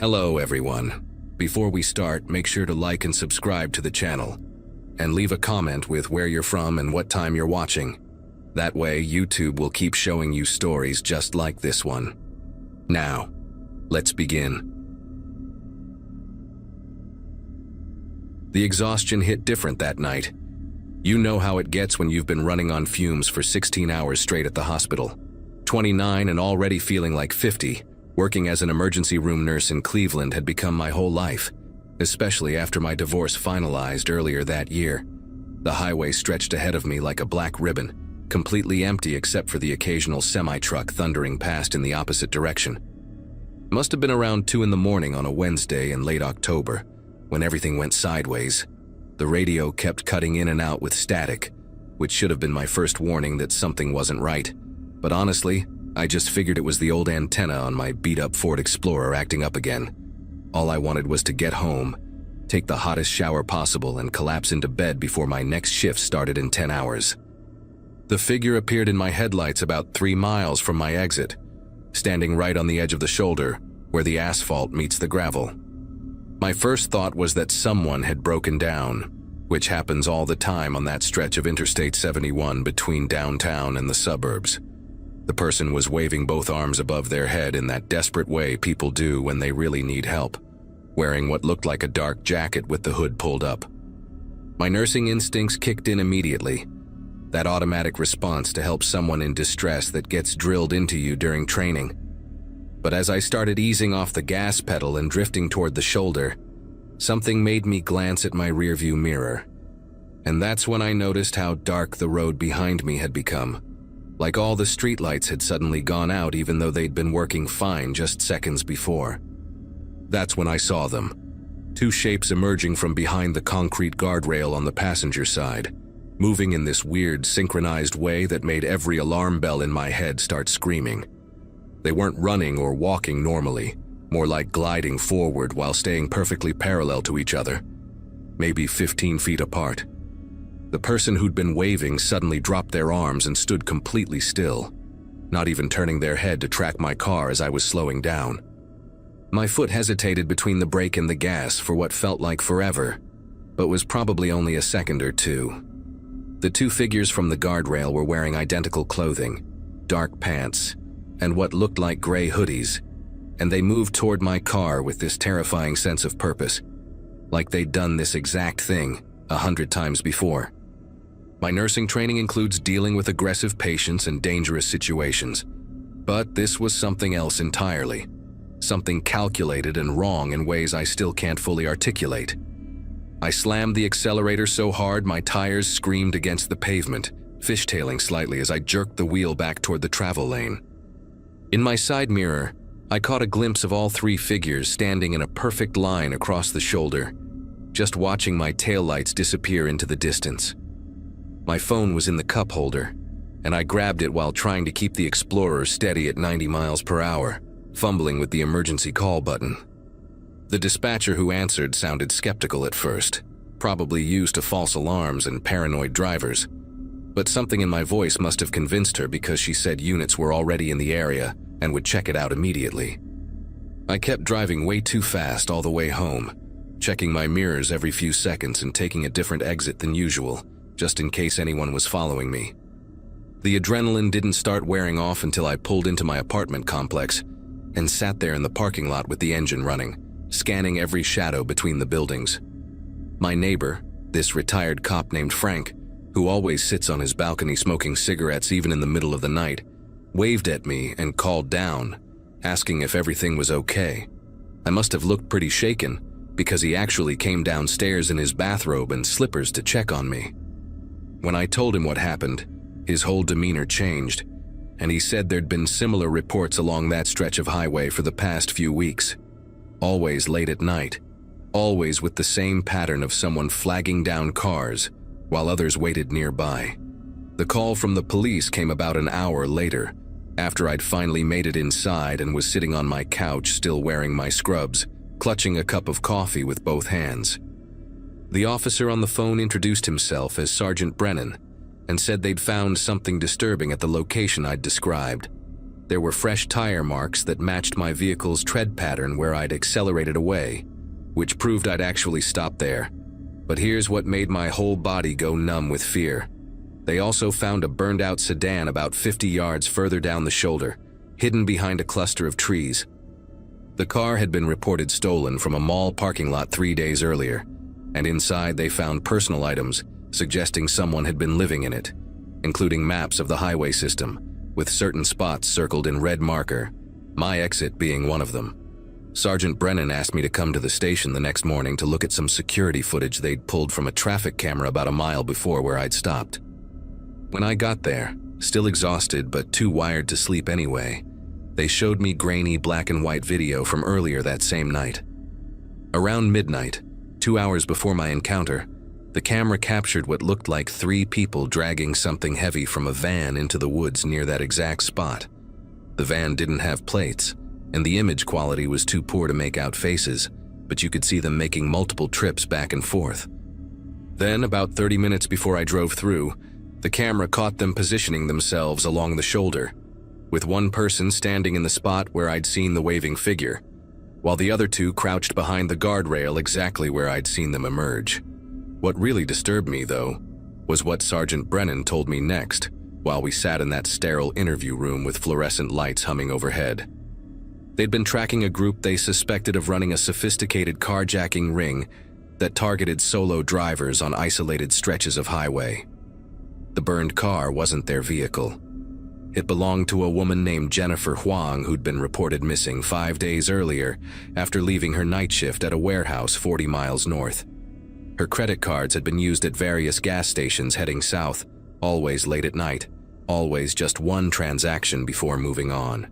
Hello everyone. Before we start, make sure to like and subscribe to the channel. And leave a comment with where you're from and what time you're watching. That way, YouTube will keep showing you stories just like this one. Now, let's begin. The exhaustion hit different that night. You know how it gets when you've been running on fumes for 16 hours straight at the hospital. 29 and already feeling like 50, working as an emergency room nurse in Cleveland had become my whole life, especially after my divorce finalized earlier that year. The highway stretched ahead of me like a black ribbon, completely empty except for the occasional semi-truck thundering past in the opposite direction. Must have been around 2 in the morning on a Wednesday in late October, when everything went sideways. The radio kept cutting in and out with static, which should have been my first warning that something wasn't right. But honestly, I just figured it was the old antenna on my beat-up Ford Explorer acting up again. All I wanted was to get home, take the hottest shower possible, and collapse into bed before my next shift started in 10 hours. The figure appeared in my headlights about 3 miles from my exit, standing right on the edge of the shoulder, where the asphalt meets the gravel. My first thought was that someone had broken down, which happens all the time on that stretch of Interstate 71 between downtown and the suburbs. The person was waving both arms above their head in that desperate way people do when they really need help, wearing what looked like a dark jacket with the hood pulled up. My nursing instincts kicked in immediately, that automatic response to help someone in distress that gets drilled into you during training. But as I started easing off the gas pedal and drifting toward the shoulder, something made me glance at my rearview mirror. And that's when I noticed how dark the road behind me had become. Like all the streetlights had suddenly gone out even though they'd been working fine just seconds before. That's when I saw them. 2 shapes emerging from behind the concrete guardrail on the passenger side, moving in this weird synchronized way that made every alarm bell in my head start screaming. They weren't running or walking normally, more like gliding forward while staying perfectly parallel to each other, maybe 15 feet apart. The person who'd been waving suddenly dropped their arms and stood completely still, not even turning their head to track my car as I was slowing down. My foot hesitated between the brake and the gas for what felt like forever, but was probably only a second or two. The 2 figures from the guardrail were wearing identical clothing, dark pants, and what looked like gray hoodies, and they moved toward my car with this terrifying sense of purpose, like they'd done this exact thing 100 times before. My nursing training includes dealing with aggressive patients and dangerous situations, but this was something else entirely, something calculated and wrong in ways I still can't fully articulate. I slammed the accelerator so hard my tires screamed against the pavement, fishtailing slightly as I jerked the wheel back toward the travel lane. In my side mirror, I caught a glimpse of all 3 figures standing in a perfect line across the shoulder, just watching my taillights disappear into the distance. My phone was in the cup holder, and I grabbed it while trying to keep the Explorer steady at 90 miles per hour, fumbling with the emergency call button. The dispatcher who answered sounded skeptical at first, probably used to false alarms and paranoid drivers. But something in my voice must have convinced her because she said units were already in the area and would check it out immediately. I kept driving way too fast all the way home, checking my mirrors every few seconds and taking a different exit than usual, just in case anyone was following me. The adrenaline didn't start wearing off until I pulled into my apartment complex and sat there in the parking lot with the engine running, scanning every shadow between the buildings. My neighbor, this retired cop named Frank, who always sits on his balcony smoking cigarettes even in the middle of the night, waved at me and called down, asking if everything was okay. I must have looked pretty shaken, because he actually came downstairs in his bathrobe and slippers to check on me. When I told him what happened, his whole demeanor changed, and he said there'd been similar reports along that stretch of highway for the past few weeks. Always late at night, always with the same pattern of someone flagging down cars, while others waited nearby. The call from the police came about an hour later, after I'd finally made it inside and was sitting on my couch still wearing my scrubs, clutching a cup of coffee with both hands. The officer on the phone introduced himself as Sergeant Brennan and said they'd found something disturbing at the location I'd described. There were fresh tire marks that matched my vehicle's tread pattern where I'd accelerated away, which proved I'd actually stopped there. But here's what made my whole body go numb with fear. They also found a burned-out sedan about 50 yards further down the shoulder, hidden behind a cluster of trees. The car had been reported stolen from a mall parking lot 3 days earlier, and inside they found personal items suggesting someone had been living in it, including maps of the highway system, with certain spots circled in red marker, my exit being one of them. Sergeant Brennan asked me to come to the station the next morning to look at some security footage they'd pulled from a traffic camera about a mile before where I'd stopped. When I got there, still exhausted but too wired to sleep anyway, they showed me grainy black and white video from earlier that same night. Around midnight, 2 hours before my encounter, the camera captured what looked like 3 people dragging something heavy from a van into the woods near that exact spot. The van didn't have plates, and the image quality was too poor to make out faces, but you could see them making multiple trips back and forth. Then, about 30 minutes before I drove through, the camera caught them positioning themselves along the shoulder, with one person standing in the spot where I'd seen the waving figure, while the other 2 crouched behind the guardrail exactly where I'd seen them emerge. What really disturbed me, though, was what Sergeant Brennan told me next, while we sat in that sterile interview room with fluorescent lights humming overhead. They'd been tracking a group they suspected of running a sophisticated carjacking ring that targeted solo drivers on isolated stretches of highway. The burned car wasn't their vehicle. It belonged to a woman named Jennifer Huang who'd been reported missing 5 days earlier after leaving her night shift at a warehouse 40 miles north. Her credit cards had been used at various gas stations heading south, always late at night, always just one transaction before moving on.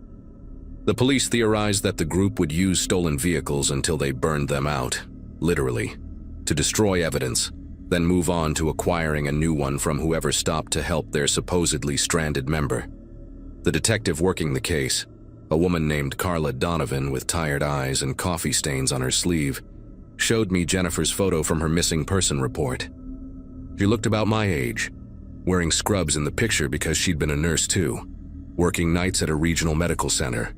The police theorized that the group would use stolen vehicles until they burned them out, literally, to destroy evidence, then move on to acquiring a new one from whoever stopped to help their supposedly stranded member. The detective working the case, a woman named Carla Donovan with tired eyes and coffee stains on her sleeve, showed me Jennifer's photo from her missing person report. She looked about my age, wearing scrubs in the picture because she'd been a nurse too, working nights at a regional medical center.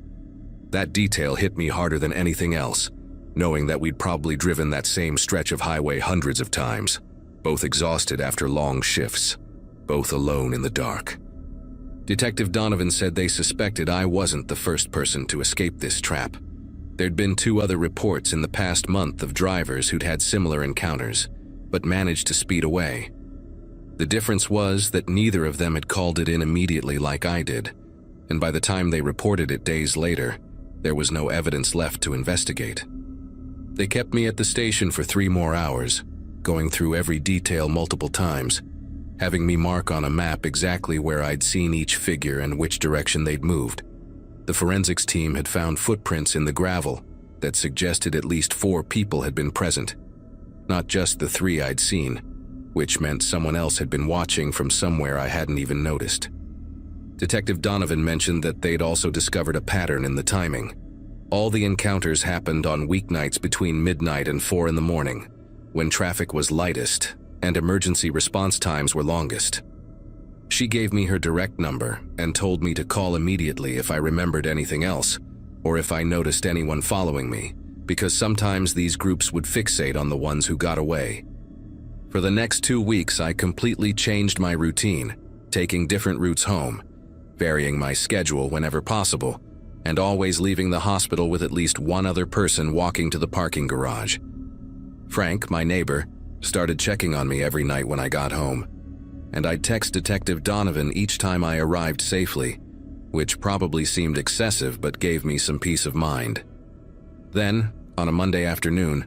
That detail hit me harder than anything else, knowing that we'd probably driven that same stretch of highway hundreds of times, both exhausted after long shifts, both alone in the dark. Detective Donovan said they suspected I wasn't the first person to escape this trap. There'd been 2 other reports in the past month of drivers who'd had similar encounters, but managed to speed away. The difference was that neither of them had called it in immediately like I did, and by the time they reported it days later, there was no evidence left to investigate. They kept me at the station for 3 more hours, going through every detail multiple times, having me mark on a map exactly where I'd seen each figure and which direction they'd moved. The forensics team had found footprints in the gravel that suggested at least 4 people had been present, not just the 3 I'd seen, which meant someone else had been watching from somewhere I hadn't even noticed. Detective Donovan mentioned that they'd also discovered a pattern in the timing. All the encounters happened on weeknights between midnight and 4 in the morning, when traffic was lightest and emergency response times were longest. She gave me her direct number and told me to call immediately if I remembered anything else, or if I noticed anyone following me, because sometimes these groups would fixate on the ones who got away. For the next 2 weeks, I completely changed my routine, taking different routes home, varying my schedule whenever possible, and always leaving the hospital with at least one other person walking to the parking garage. Frank, my neighbor, started checking on me every night when I got home, and I'd text Detective Donovan each time I arrived safely, which probably seemed excessive but gave me some peace of mind. Then, on a Monday afternoon,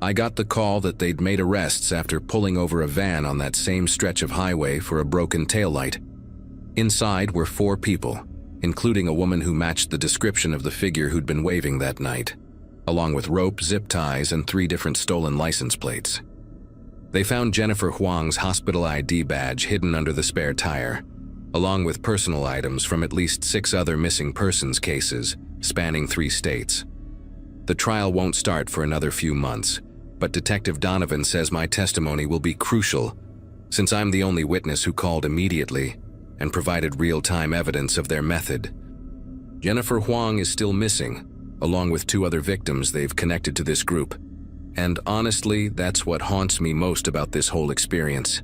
I got the call that they'd made arrests after pulling over a van on that same stretch of highway for a broken taillight. Inside were 4 people, including a woman who matched the description of the figure who'd been waving that night, along with rope, zip ties, and 3 different stolen license plates. They found Jennifer Huang's hospital ID badge hidden under the spare tire, along with personal items from at least 6 other missing persons cases spanning 3 states. The trial won't start for another few months, but Detective Donovan says my testimony will be crucial, since I'm the only witness who called immediately and provided real-time evidence of their method. Jennifer Huang is still missing, along with 2 other victims they've connected to this group. And honestly, that's what haunts me most about this whole experience.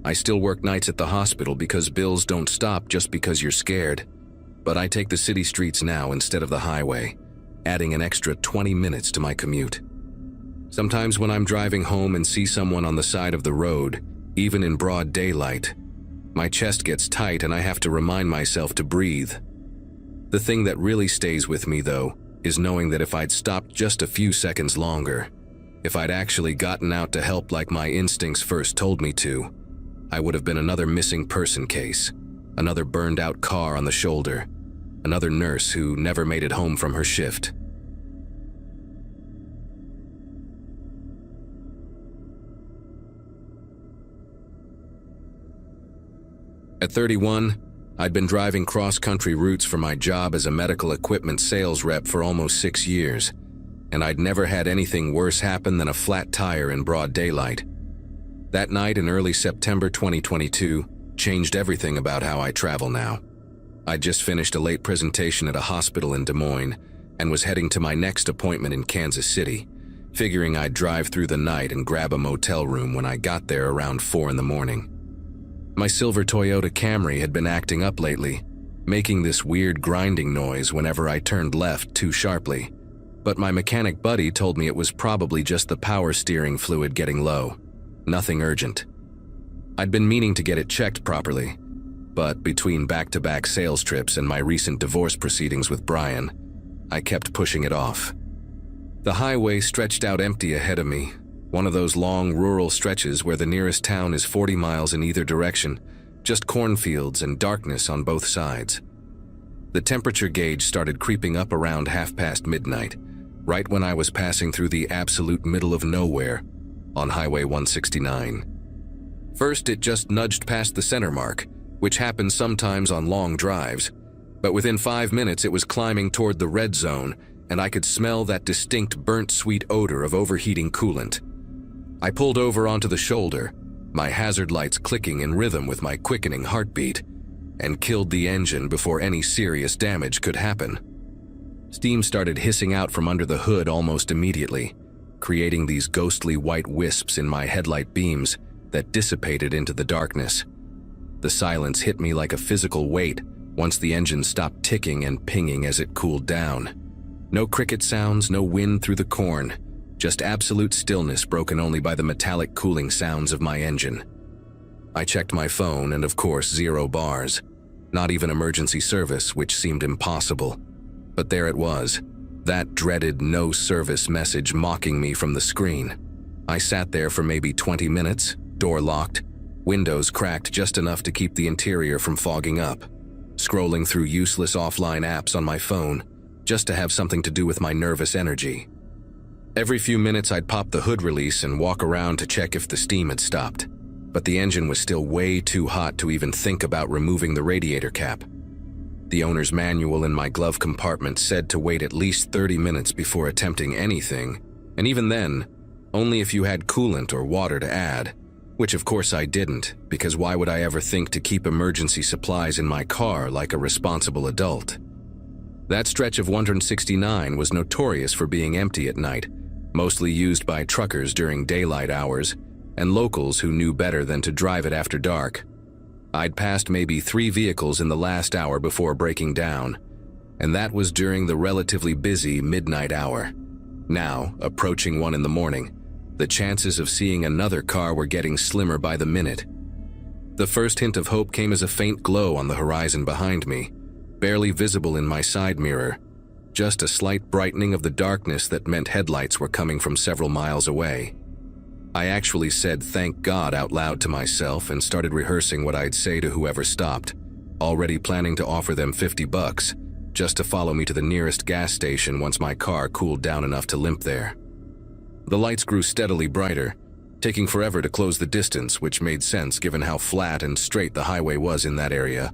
I still work nights at the hospital because bills don't stop just because you're scared. But I take the city streets now instead of the highway, adding an extra 20 minutes to my commute. Sometimes when I'm driving home and see someone on the side of the road, even in broad daylight, my chest gets tight and I have to remind myself to breathe. The thing that really stays with me, though, is knowing that if I'd stopped just a few seconds longer, if I'd actually gotten out to help like my instincts first told me to, I would have been another missing person case, another burned out car on the shoulder, another nurse who never made it home from her shift. At 31, I'd been driving cross-country routes for my job as a medical equipment sales rep for almost 6 years, and I'd never had anything worse happen than a flat tire in broad daylight. That night in early September 2022 changed everything about how I travel now. I'd just finished a late presentation at a hospital in Des Moines and was heading to my next appointment in Kansas City, figuring I'd drive through the night and grab a motel room when I got there around 4 in the morning. My silver Toyota Camry had been acting up lately, making this weird grinding noise whenever I turned left too sharply, but my mechanic buddy told me it was probably just the power steering fluid getting low. Nothing urgent. I'd been meaning to get it checked properly, but between back-to-back sales trips and my recent divorce proceedings with Brian, I kept pushing it off. The highway stretched out empty ahead of me, one of those long rural stretches where the nearest town is 40 miles in either direction, just cornfields and darkness on both sides. The temperature gauge started creeping up around midnight, right when I was passing through the absolute middle of nowhere on Highway 169. First, it just nudged past the center mark, which happens sometimes on long drives, but within 5 minutes it was climbing toward the red zone, and I could smell that distinct burnt sweet odor of overheating coolant. I pulled over onto the shoulder, my hazard lights clicking in rhythm with my quickening heartbeat, and killed the engine before any serious damage could happen. Steam started hissing out from under the hood almost immediately, creating these ghostly white wisps in my headlight beams that dissipated into the darkness. The silence hit me like a physical weight once the engine stopped ticking and pinging as it cooled down. No cricket sounds, no wind through the corn, just absolute stillness broken only by the metallic cooling sounds of my engine. I checked my phone and of course 0 bars, not even emergency service, which seemed impossible. But there it was, that dreaded no service message mocking me from the screen. I sat there for maybe 20 minutes, door locked, windows cracked just enough to keep the interior from fogging up, scrolling through useless offline apps on my phone just to have something to do with my nervous energy. Every few minutes I'd pop the hood release and walk around to check if the steam had stopped, but the engine was still way too hot to even think about removing the radiator cap. The owner's manual in my glove compartment said to wait at least 30 minutes before attempting anything, and even then, only if you had coolant or water to add, which of course I didn't, because why would I ever think to keep emergency supplies in my car like a responsible adult? That stretch of 169 was notorious for being empty at night, mostly used by truckers during daylight hours and locals who knew better than to drive it after dark. I'd passed maybe 3 vehicles in the last hour before breaking down, and that was during the relatively busy midnight hour. Now, approaching 1 in the morning, the chances of seeing another car were getting slimmer by the minute. The first hint of hope came as a faint glow on the horizon behind me, barely visible in my side mirror, just a slight brightening of the darkness that meant headlights were coming from several miles away. I actually said thank God out loud to myself and started rehearsing what I'd say to whoever stopped, already planning to offer them $50 just to follow me to the nearest gas station once my car cooled down enough to limp there. The lights grew steadily brighter, taking forever to close the distance, which made sense given how flat and straight the highway was in that area.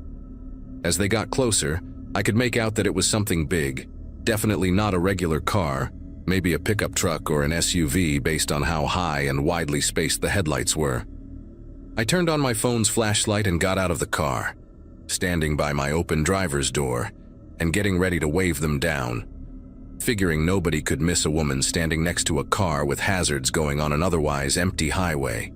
As they got closer, I could make out that it was something big, definitely not a regular car, maybe a pickup truck or an SUV based on how high and widely spaced the headlights were. I turned on my phone's flashlight and got out of the car, standing by my open driver's door, and getting ready to wave them down, figuring nobody could miss a woman standing next to a car with hazards going on an otherwise empty highway.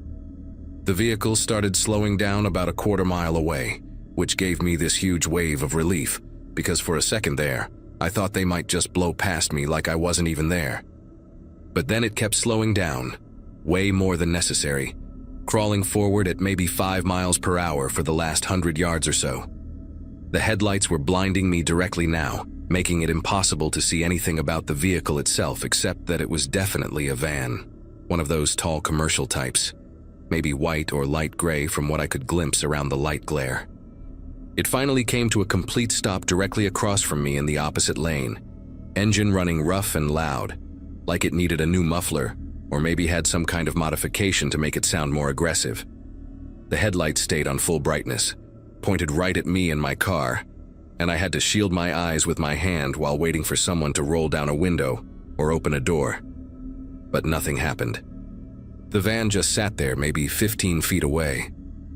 The vehicle started slowing down about a quarter-mile away, which gave me this huge wave of relief, because for a second there, I thought they might just blow past me like I wasn't even there. But then it kept slowing down, way more than necessary, crawling forward at maybe 5 miles per hour for the last 100 yards or so. The headlights were blinding me directly now, making it impossible to see anything about the vehicle itself except that it was definitely a van, one of those tall commercial types, maybe white or light gray from what I could glimpse around the light glare. It finally came to a complete stop directly across from me in the opposite lane, engine running rough and loud, like it needed a new muffler or maybe had some kind of modification to make it sound more aggressive. The headlights stayed on full brightness, pointed right at me and my car, and I had to shield my eyes with my hand while waiting for someone to roll down a window or open a door. But nothing happened. The van just sat there maybe 15 feet away,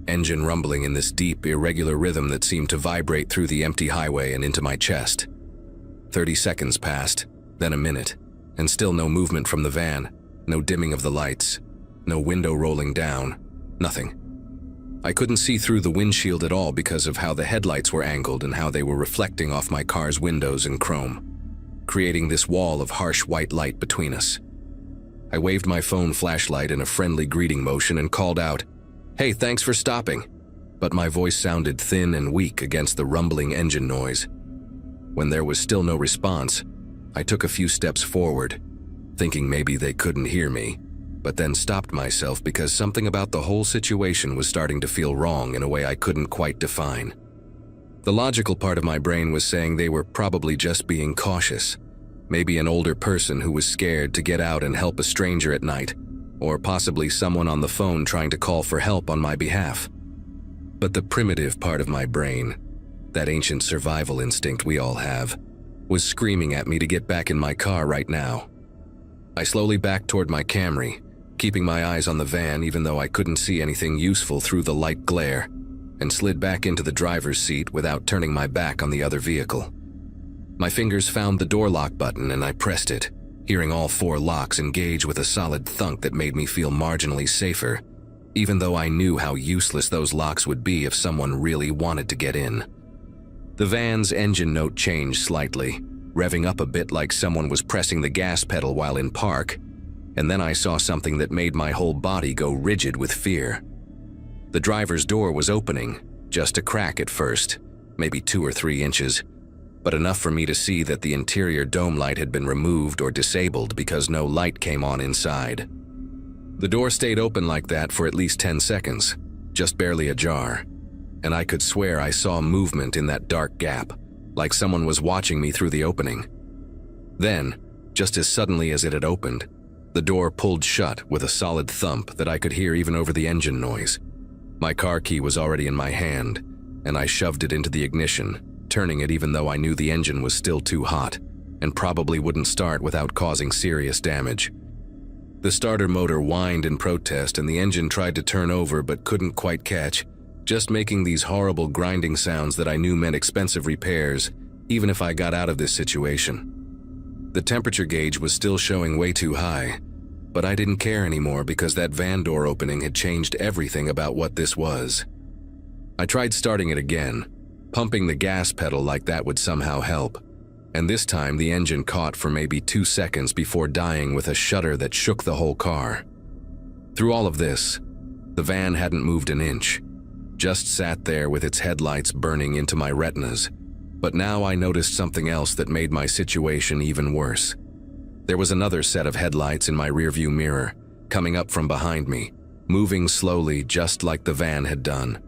engine rumbling in this deep, irregular rhythm that seemed to vibrate through the empty highway and into my chest. 30 seconds passed, then a minute, and still no movement from the van, no dimming of the lights, no window rolling down, nothing. I couldn't see through the windshield at all because of how the headlights were angled and how they were reflecting off my car's windows and chrome, creating this wall of harsh white light between us. I waved my phone flashlight in a friendly greeting motion and called out, "Hey, thanks for stopping," but my voice sounded thin and weak against the rumbling engine noise. When there was still no response, I took a few steps forward, thinking maybe they couldn't hear me, but then stopped myself because something about the whole situation was starting to feel wrong in a way I couldn't quite define. The logical part of my brain was saying they were probably just being cautious, maybe an older person who was scared to get out and help a stranger at night, or possibly someone on the phone trying to call for help on my behalf. But the primitive part of my brain, that ancient survival instinct we all have, was screaming at me to get back in my car right now. I slowly backed toward my Camry, keeping my eyes on the van even though I couldn't see anything useful through the light glare, and slid back into the driver's seat without turning my back on the other vehicle. My fingers found the door lock button and I pressed it, hearing all 4 locks engage with a solid thunk that made me feel marginally safer, even though I knew how useless those locks would be if someone really wanted to get in. The van's engine note changed slightly, revving up a bit like someone was pressing the gas pedal while in park, and then I saw something that made my whole body go rigid with fear. The driver's door was opening, just a crack at first, maybe 2 or 3 inches, but enough for me to see that the interior dome light had been removed or disabled because no light came on inside. The door stayed open like that for at least 10 seconds, just barely ajar, and I could swear I saw movement in that dark gap, like someone was watching me through the opening. Then, just as suddenly as it had opened, the door pulled shut with a solid thump that I could hear even over the engine noise. My car key was already in my hand, and I shoved it into the ignition, turning it even though I knew the engine was still too hot and probably wouldn't start without causing serious damage. The starter motor whined in protest and the engine tried to turn over but couldn't quite catch, just making these horrible grinding sounds that I knew meant expensive repairs, even if I got out of this situation. The temperature gauge was still showing way too high, but I didn't care anymore because that van door opening had changed everything about what this was. I tried starting it again, pumping the gas pedal like that would somehow help, and this time the engine caught for maybe 2 seconds before dying with a shudder that shook the whole car. Through all of this, the van hadn't moved an inch, just sat there with its headlights burning into my retinas. But now I noticed something else that made my situation even worse. There was another set of headlights in my rearview mirror, coming up from behind me, moving slowly just like the van had done.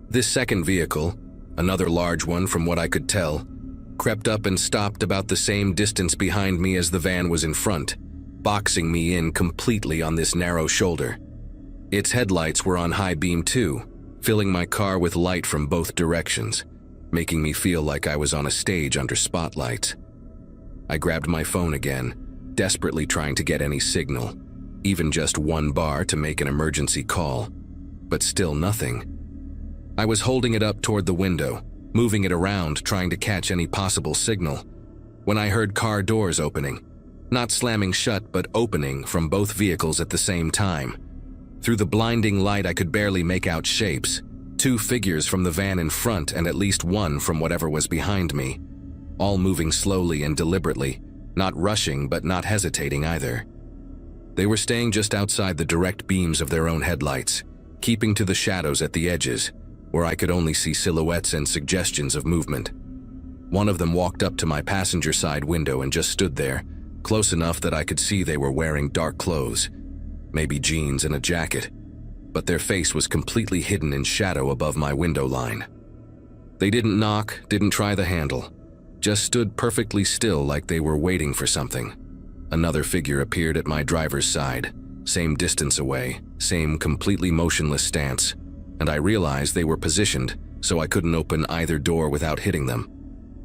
This second vehicle, another large one from what I could tell, crept up and stopped about the same distance behind me as the van was in front, boxing me in completely on this narrow shoulder. Its headlights were on high beam too, filling my car with light from both directions, making me feel like I was on a stage under spotlights. I grabbed my phone again, desperately trying to get any signal, even just 1 bar to make an emergency call, but still nothing. I was holding it up toward the window, moving it around trying to catch any possible signal, when I heard car doors opening. Not slamming shut, but opening from both vehicles at the same time. Through the blinding light, I could barely make out shapes. 2 figures from the van in front and at least one from whatever was behind me. All moving slowly and deliberately, not rushing but not hesitating either. They were staying just outside the direct beams of their own headlights, keeping to the shadows at the edges, where I could only see silhouettes and suggestions of movement. One of them walked up to my passenger side window and just stood there, close enough that I could see they were wearing dark clothes, maybe jeans and a jacket, but their face was completely hidden in shadow above my window line. They didn't knock, didn't try the handle, just stood perfectly still like they were waiting for something. Another figure appeared at my driver's side, same distance away, same completely motionless stance, and I realized they were positioned so I couldn't open either door without hitting them.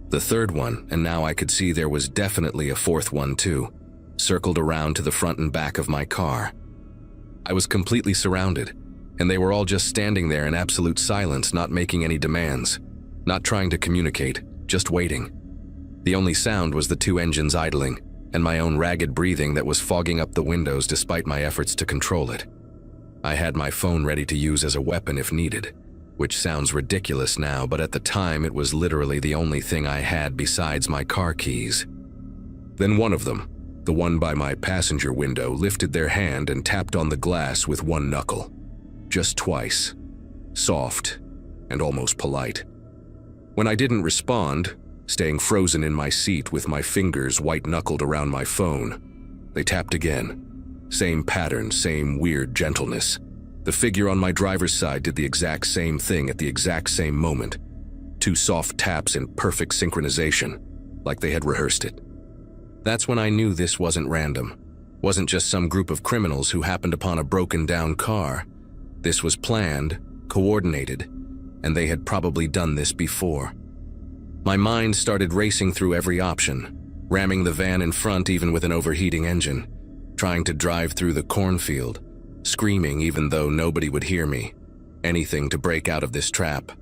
The third one, and now I could see there was definitely a fourth one too, circled around to the front and back of my car. I was completely surrounded, and they were all just standing there in absolute silence, not making any demands, not trying to communicate, just waiting. The only sound was the 2 engines idling, and my own ragged breathing that was fogging up the windows despite my efforts to control it. I had my phone ready to use as a weapon if needed, which sounds ridiculous now, but at the time it was literally the only thing I had besides my car keys. Then one of them, the one by my passenger window, lifted their hand and tapped on the glass with one knuckle. Just twice. Soft and almost polite. When I didn't respond, staying frozen in my seat with my fingers white-knuckled around my phone, they tapped again. Same pattern, same weird gentleness. The figure on my driver's side did the exact same thing at the exact same moment. 2 soft taps in perfect synchronization, like they had rehearsed it. That's when I knew this wasn't random. Wasn't just some group of criminals who happened upon a broken-down car. This was planned, coordinated, and they had probably done this before. My mind started racing through every option, ramming the van in front even with an overheating engine, trying to drive through the cornfield, screaming even though nobody would hear me, anything to break out of this trap.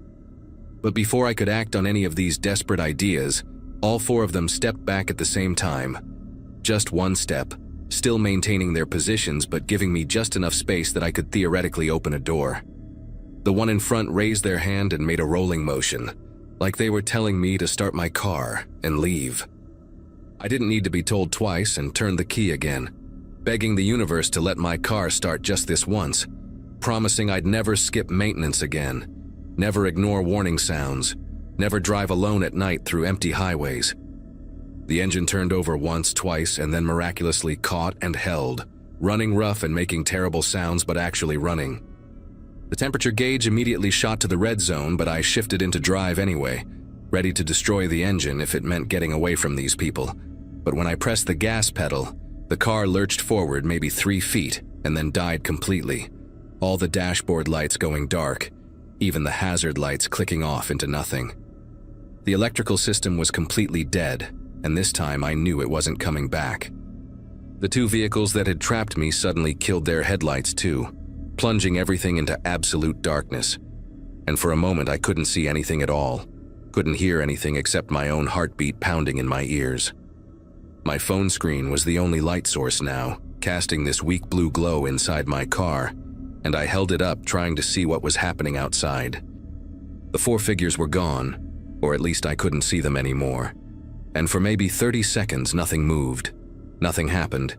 But before I could act on any of these desperate ideas, all 4 of them stepped back at the same time. Just one step, still maintaining their positions but giving me just enough space that I could theoretically open a door. The one in front raised their hand and made a rolling motion, like they were telling me to start my car and leave. I didn't need to be told twice and turned the key again, begging the universe to let my car start just this once, promising I'd never skip maintenance again, never ignore warning sounds, never drive alone at night through empty highways. The engine turned over once, twice, and then miraculously caught and held, running rough and making terrible sounds but actually running. The temperature gauge immediately shot to the red zone, but I shifted into drive anyway, ready to destroy the engine if it meant getting away from these people. But when I pressed the gas pedal, the car lurched forward maybe 3 feet and then died completely, all the dashboard lights going dark, even the hazard lights clicking off into nothing. The electrical system was completely dead, and this time I knew it wasn't coming back. The 2 vehicles that had trapped me suddenly killed their headlights too, plunging everything into absolute darkness. And for a moment I couldn't see anything at all, couldn't hear anything except my own heartbeat pounding in my ears. My phone screen was the only light source now, casting this weak blue glow inside my car, and I held it up trying to see what was happening outside. The 4 figures were gone, or at least I couldn't see them anymore. And for maybe 30 seconds nothing moved, nothing happened.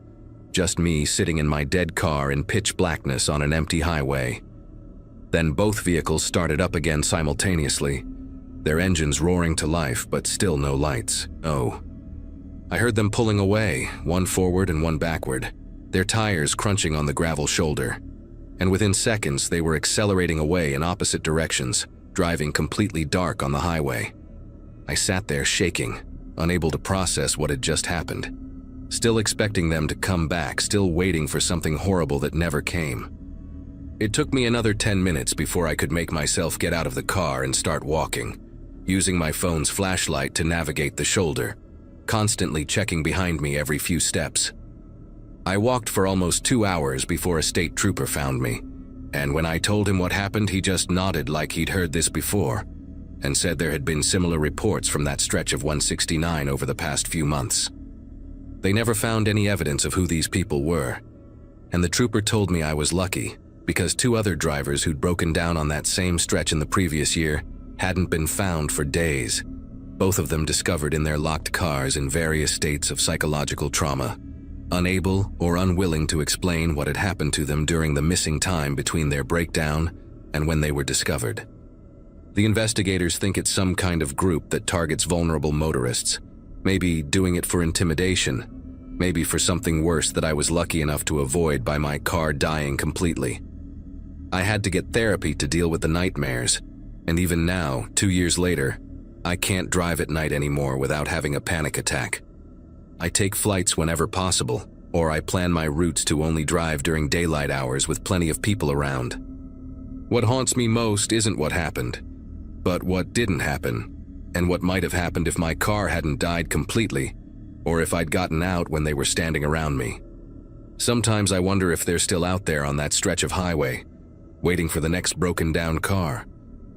Just me sitting in my dead car in pitch blackness on an empty highway. Then both vehicles started up again simultaneously, their engines roaring to life, but still no lights. Oh. I heard them pulling away, one forward and one backward, their tires crunching on the gravel shoulder. And within seconds, they were accelerating away in opposite directions, driving completely dark on the highway. I sat there shaking, unable to process what had just happened. Still expecting them to come back, still waiting for something horrible that never came. It took me another 10 minutes before I could make myself get out of the car and start walking, using my phone's flashlight to navigate the shoulder, constantly checking behind me every few steps. I walked for almost 2 hours before a state trooper found me, and when I told him what happened, he just nodded like he'd heard this before. and said there had been similar reports from that stretch of 169 over the past few months. They never found any evidence of who these people were, and the trooper told me I was lucky because 2 other drivers who'd broken down on that same stretch in the previous year hadn't been found for days, both of them discovered in their locked cars in various states of psychological trauma, unable or unwilling to explain what had happened to them during the missing time between their breakdown and when they were discovered. The investigators think it's some kind of group that targets vulnerable motorists, maybe doing it for intimidation, maybe for something worse that I was lucky enough to avoid by my car dying completely. I had to get therapy to deal with the nightmares, and even now, 2 years later, I can't drive at night anymore without having a panic attack. I take flights whenever possible, or I plan my routes to only drive during daylight hours with plenty of people around. What haunts me most isn't what happened, but what didn't happen, and what might have happened if my car hadn't died completely, or if I'd gotten out when they were standing around me. Sometimes I wonder if they're still out there on that stretch of highway, waiting for the next broken down car,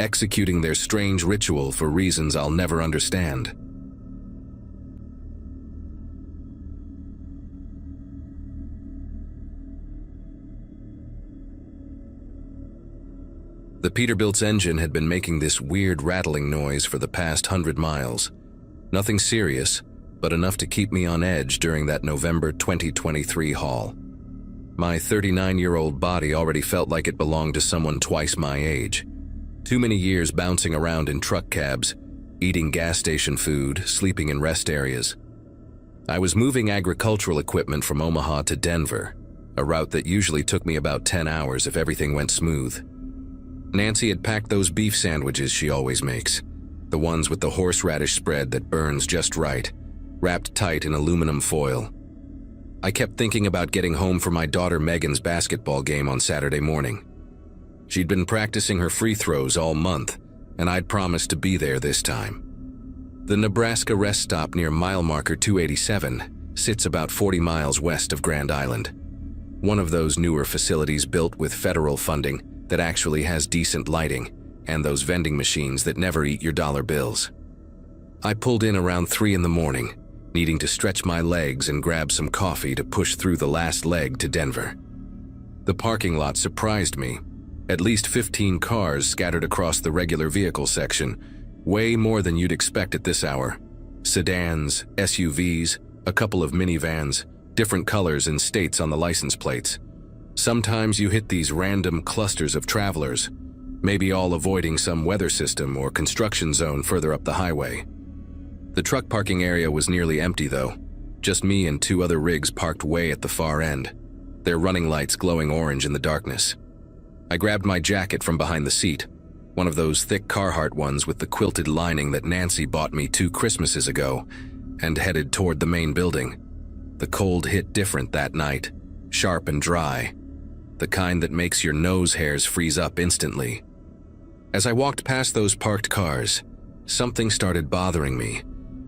executing their strange ritual for reasons I'll never understand. The Peterbilt's engine had been making this weird rattling noise for the past 100 miles. Nothing serious, but enough to keep me on edge during that November 2023 haul. My 39-year-old body already felt like it belonged to someone twice my age. Too many years bouncing around in truck cabs, eating gas station food, sleeping in rest areas. I was moving agricultural equipment from Omaha to Denver, a route that usually took me about 10 hours if everything went smooth. Nancy had packed those beef sandwiches she always makes, the ones with the horseradish spread that burns just right, wrapped tight in aluminum foil. I kept thinking about getting home for my daughter Megan's basketball game on Saturday morning. She'd been practicing her free throws all month, and I'd promised to be there this time. The Nebraska rest stop near mile marker 287 sits about 40 miles west of Grand Island, one of those newer facilities built with federal funding that actually has decent lighting and those vending machines that never eat your dollar bills. I pulled in around 3 in the morning, needing to stretch my legs and grab some coffee to push through the last leg to Denver. The parking lot surprised me. At least 15 cars scattered across the regular vehicle section, way more than you'd expect at this hour. Sedans, SUVs, a couple of minivans, different colors and states on the license plates. Sometimes you hit these random clusters of travelers, maybe all avoiding some weather system or construction zone further up the highway. The truck parking area was nearly empty though, just me and 2 other rigs parked way at the far end, their running lights glowing orange in the darkness. I grabbed my jacket from behind the seat, one of those thick Carhartt ones with the quilted lining that Nancy bought me 2 Christmases ago, and headed toward the main building. The cold hit different that night, sharp and dry, the kind that makes your nose hairs freeze up instantly. As I walked past those parked cars, something started bothering me,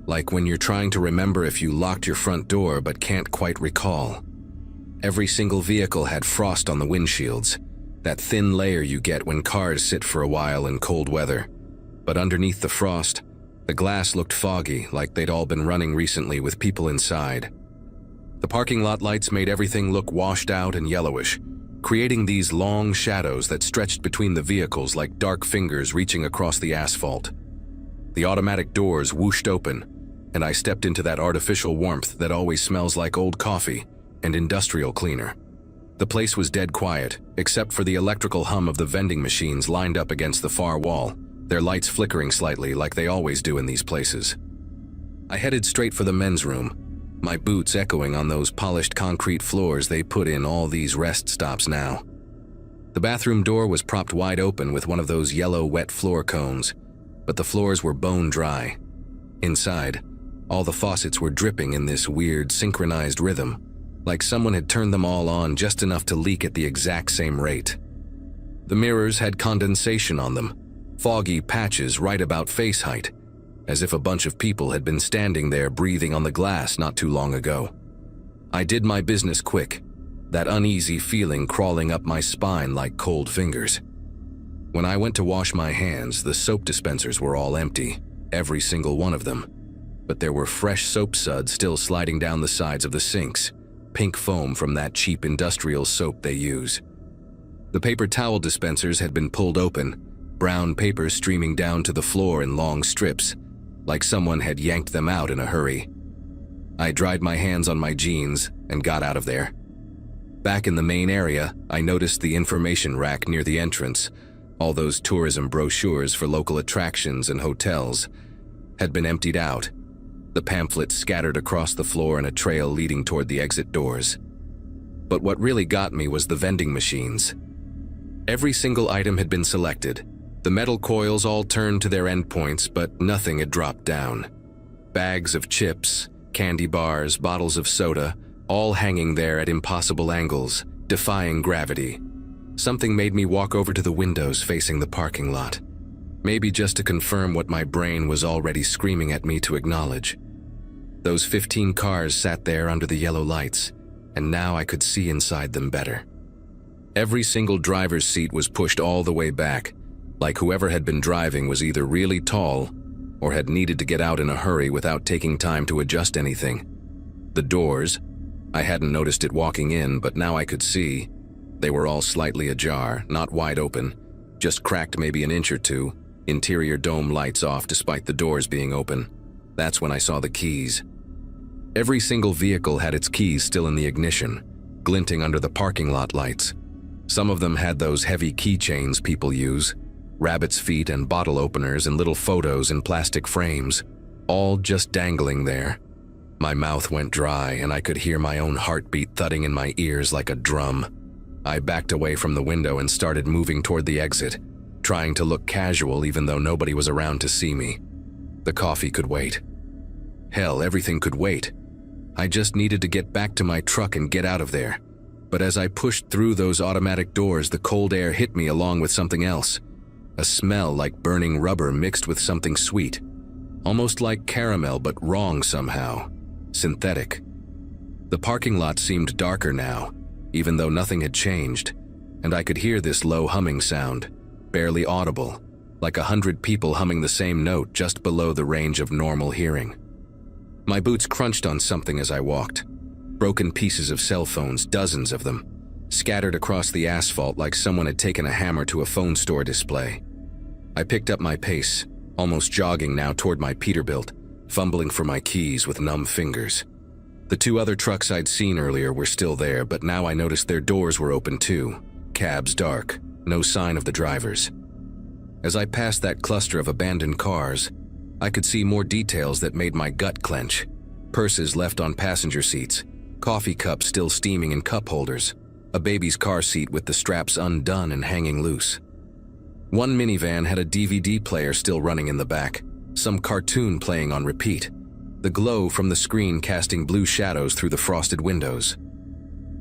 like when you're trying to remember if you locked your front door but can't quite recall. Every single vehicle had frost on the windshields, that thin layer you get when cars sit for a while in cold weather. But underneath the frost, the glass looked foggy, like they'd all been running recently with people inside. The parking lot lights made everything look washed out and yellowish, creating these long shadows that stretched between the vehicles like dark fingers reaching across the asphalt. The automatic doors whooshed open, and I stepped into that artificial warmth that always smells like old coffee and industrial cleaner. The place was dead quiet, except for the electrical hum of the vending machines lined up against the far wall, their lights flickering slightly like they always do in these places. I headed straight for the men's room, my boots echoing on those polished concrete floors they put in all these rest stops now. The bathroom door was propped wide open with one of those yellow wet floor cones, but the floors were bone dry. Inside, all the faucets were dripping in this weird synchronized rhythm, like someone had turned them all on just enough to leak at the exact same rate. The mirrors had condensation on them, foggy patches right about face height, as if a bunch of people had been standing there breathing on the glass not too long ago. I did my business quick, that uneasy feeling crawling up my spine like cold fingers. When I went to wash my hands, the soap dispensers were all empty, every single one of them. But there were fresh soap suds still sliding down the sides of the sinks, pink foam from that cheap industrial soap they use. The paper towel dispensers had been pulled open, brown paper streaming down to the floor in long strips, like someone had yanked them out in a hurry. I dried my hands on my jeans and got out of there. Back in the main area, I noticed the information rack near the entrance. All those tourism brochures for local attractions and hotels had been emptied out, the pamphlets scattered across the floor in a trail leading toward the exit doors. But what really got me was the vending machines. Every single item had been selected. The metal coils all turned to their endpoints, but nothing had dropped down. Bags of chips, candy bars, bottles of soda, all hanging there at impossible angles, defying gravity. Something made me walk over to the windows facing the parking lot, maybe just to confirm what my brain was already screaming at me to acknowledge. Those 15 cars sat there under the yellow lights, and now I could see inside them better. Every single driver's seat was pushed all the way back, like whoever had been driving was either really tall or had needed to get out in a hurry without taking time to adjust anything. The doors, I hadn't noticed it walking in, but now I could see. They were all slightly ajar, not wide open, just cracked maybe an inch or two, interior dome lights off despite the doors being open. That's when I saw the keys. Every single vehicle had its keys still in the ignition, glinting under the parking lot lights. Some of them had those heavy keychains people use, rabbit's feet and bottle openers and little photos in plastic frames, all just dangling there. My mouth went dry and I could hear my own heartbeat thudding in my ears like a drum. I backed away from the window and started moving toward the exit, trying to look casual even though nobody was around to see me. The coffee could wait. Hell, everything could wait. I just needed to get back to my truck and get out of there. But as I pushed through those automatic doors, the cold air hit me along with something else. A smell like burning rubber mixed with something sweet. Almost like caramel, but wrong somehow. Synthetic. The parking lot seemed darker now, even though nothing had changed, and I could hear this low humming sound, barely audible, like 100 people humming the same note just below the range of normal hearing. My boots crunched on something as I walked. Broken pieces of cell phones, dozens of them, scattered across the asphalt like someone had taken a hammer to a phone store display. I picked up my pace, almost jogging now toward my Peterbilt, fumbling for my keys with numb fingers. The 2 other trucks I'd seen earlier were still there, but now I noticed their doors were open too, cabs dark, no sign of the drivers. As I passed that cluster of abandoned cars, I could see more details that made my gut clench. Purses left on passenger seats, coffee cups still steaming in cup holders, a baby's car seat with the straps undone and hanging loose. One minivan had a DVD player still running in the back, some cartoon playing on repeat, the glow from the screen casting blue shadows through the frosted windows.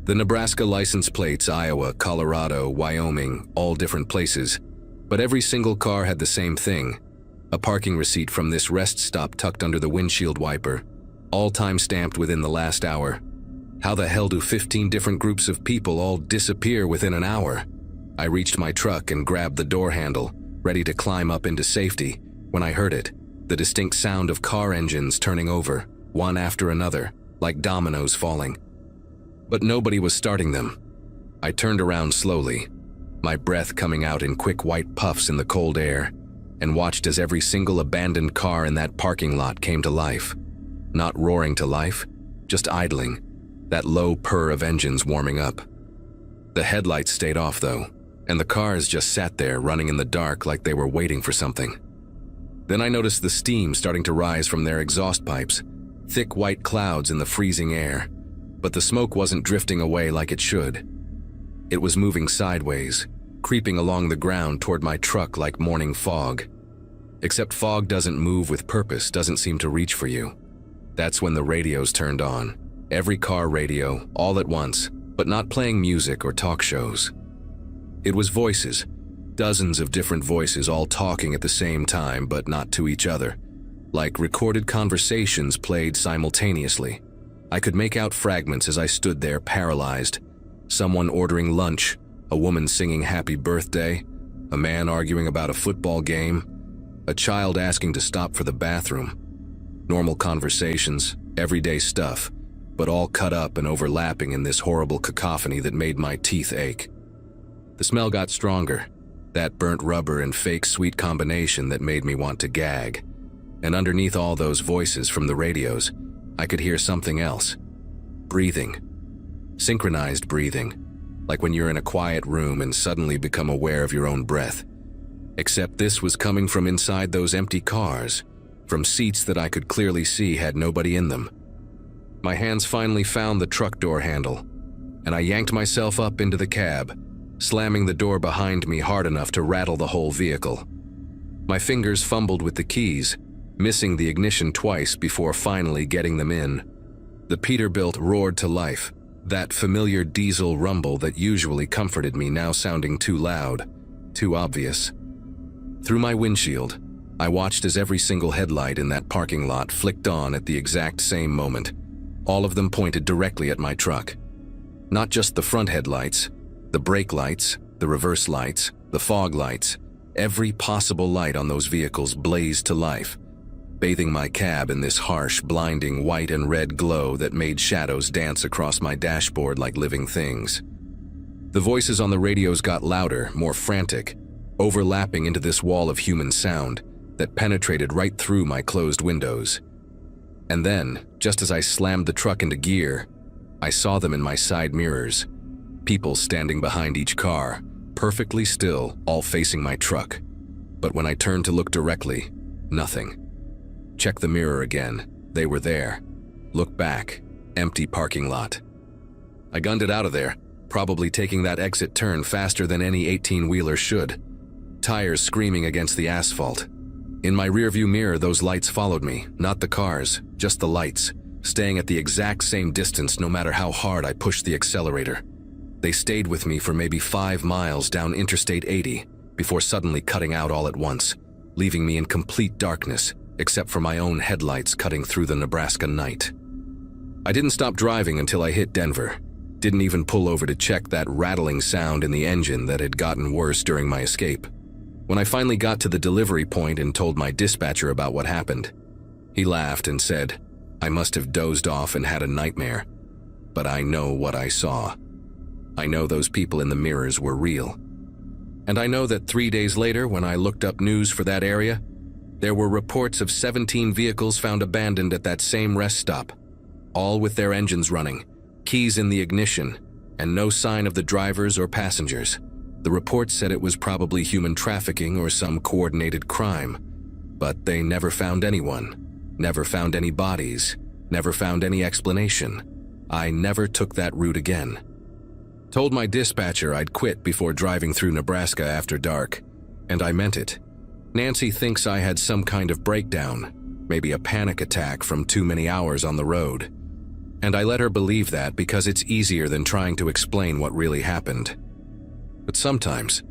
The Nebraska license plates, Iowa, Colorado, Wyoming, all different places, but every single car had the same thing. A parking receipt from this rest stop tucked under the windshield wiper, all time stamped within the last hour. How the hell do 15 different groups of people all disappear within an hour? I reached my truck and grabbed the door handle, ready to climb up into safety, when I heard it, the distinct sound of car engines turning over, one after another, like dominoes falling. But nobody was starting them. I turned around slowly, my breath coming out in quick white puffs in the cold air, and watched as every single abandoned car in that parking lot came to life. Not roaring to life, just idling, that low purr of engines warming up. The headlights stayed off though, and the cars just sat there running in the dark like they were waiting for something. Then I noticed the steam starting to rise from their exhaust pipes, thick white clouds in the freezing air, but the smoke wasn't drifting away like it should. It was moving sideways, creeping along the ground toward my truck like morning fog. Except fog doesn't move with purpose, doesn't seem to reach for you. That's when the radios turned on. Every car radio, all at once, but not playing music or talk shows. It was voices, dozens of different voices all talking at the same time but not to each other, like recorded conversations played simultaneously. I could make out fragments as I stood there paralyzed. Someone ordering lunch, a woman singing happy birthday, a man arguing about a football game, a child asking to stop for the bathroom. Normal conversations, everyday stuff, but all cut up and overlapping in this horrible cacophony that made my teeth ache. The smell got stronger, that burnt rubber and fake sweet combination that made me want to gag. And underneath all those voices from the radios, I could hear something else. Breathing. Synchronized breathing, like when you're in a quiet room and suddenly become aware of your own breath. Except this was coming from inside those empty cars, from seats that I could clearly see had nobody in them. My hands finally found the truck door handle, and I yanked myself up into the cab, slamming the door behind me hard enough to rattle the whole vehicle. My fingers fumbled with the keys, missing the ignition twice before finally getting them in. The Peterbilt roared to life, that familiar diesel rumble that usually comforted me now sounding too loud, too obvious. Through my windshield, I watched as every single headlight in that parking lot flicked on at the exact same moment. All of them pointed directly at my truck. Not just the front headlights, the brake lights, the reverse lights, the fog lights, every possible light on those vehicles blazed to life, bathing my cab in this harsh, blinding white and red glow that made shadows dance across my dashboard like living things. The voices on the radios got louder, more frantic, overlapping into this wall of human sound that penetrated right through my closed windows. And then, just as I slammed the truck into gear, I saw them in my side mirrors. People standing behind each car, perfectly still, all facing my truck. But when I turned to look directly, nothing. Check the mirror again. They were there. Look back. Empty parking lot. I gunned it out of there, probably taking that exit turn faster than any 18-wheeler should. Tires screaming against the asphalt. In my rearview mirror, those lights followed me, not the cars, just the lights, staying at the exact same distance no matter how hard I pushed the accelerator. They stayed with me for maybe 5 miles down Interstate 80 before suddenly cutting out all at once, leaving me in complete darkness, except for my own headlights cutting through the Nebraska night. I didn't stop driving until I hit Denver. Didn't even pull over to check that rattling sound in the engine that had gotten worse during my escape. When I finally got to the delivery point and told my dispatcher about what happened, he laughed and said, I must have dozed off and had a nightmare, but I know what I saw. I know those people in the mirrors were real. And I know that 3 days later, when I looked up news for that area, there were reports of 17 vehicles found abandoned at that same rest stop, all with their engines running, keys in the ignition, and no sign of the drivers or passengers. The reports said it was probably human trafficking or some coordinated crime, but they never found anyone, never found any bodies, never found any explanation. I never took that route again. Told my dispatcher I'd quit before driving through Nebraska after dark, and I meant it. Nancy thinks I had some kind of breakdown, maybe a panic attack from too many hours on the road. And I let her believe that because it's easier than trying to explain what really happened. But sometimes,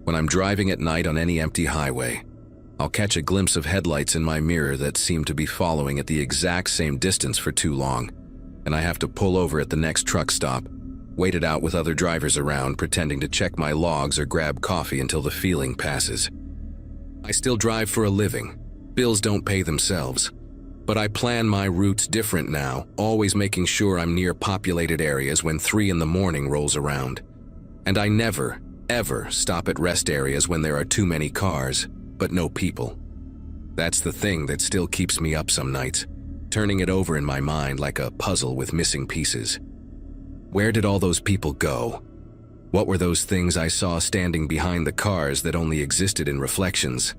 when I'm driving at night on any empty highway, I'll catch a glimpse of headlights in my mirror that seem to be following at the exact same distance for too long, and I have to pull over at the next truck stop, wait it out with other drivers around, pretending to check my logs or grab coffee until the feeling passes. I still drive for a living. Bills don't pay themselves. But I plan my routes different now, always making sure I'm near populated areas when 3 in the morning rolls around. And I never, ever stop at rest areas when there are too many cars, but no people. That's the thing that still keeps me up some nights, turning it over in my mind like a puzzle with missing pieces. Where did all those people go? What were those things I saw standing behind the cars that only existed in reflections?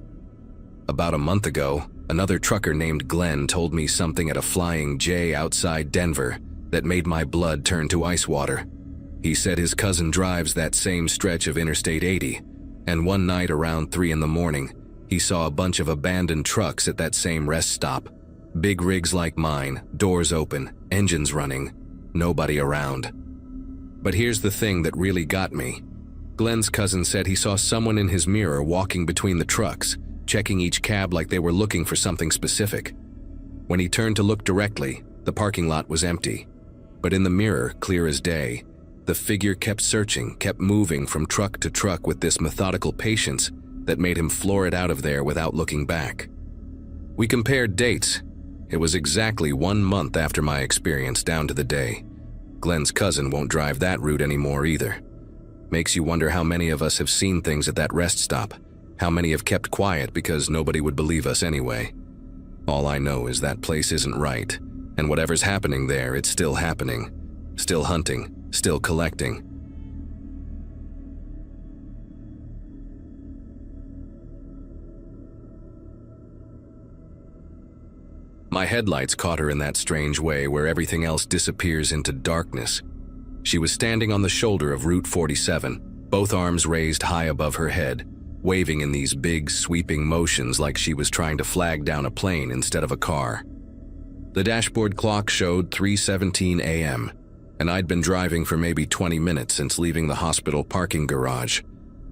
About a month ago, another trucker named Glenn told me something at a Flying J outside Denver that made my blood turn to ice water. He said his cousin drives that same stretch of Interstate 80, and one night around 3 in the morning, he saw a bunch of abandoned trucks at that same rest stop. Big rigs like mine, doors open, engines running, nobody around. But here's the thing that really got me. Glenn's cousin said he saw someone in his mirror walking between the trucks, checking each cab like they were looking for something specific. When he turned to look directly, the parking lot was empty. But in the mirror, clear as day, The figure kept searching, kept moving from truck to truck with this methodical patience that made him floor it out of there without looking back. We compared dates. It was exactly 1 month after my experience, down to the day. Glenn's cousin won't drive that route anymore either. Makes you wonder how many of us have seen things at that rest stop, how many have kept quiet because nobody would believe us anyway. All I know is that place isn't right, and whatever's happening there, it's still happening. Still hunting, still collecting. My headlights caught her in that strange way where everything else disappears into darkness. She was standing on the shoulder of Route 47, both arms raised high above her head, waving in these big, sweeping motions like she was trying to flag down a plane instead of a car. The dashboard clock showed 3:17 a.m., and I'd been driving for maybe 20 minutes since leaving the hospital parking garage,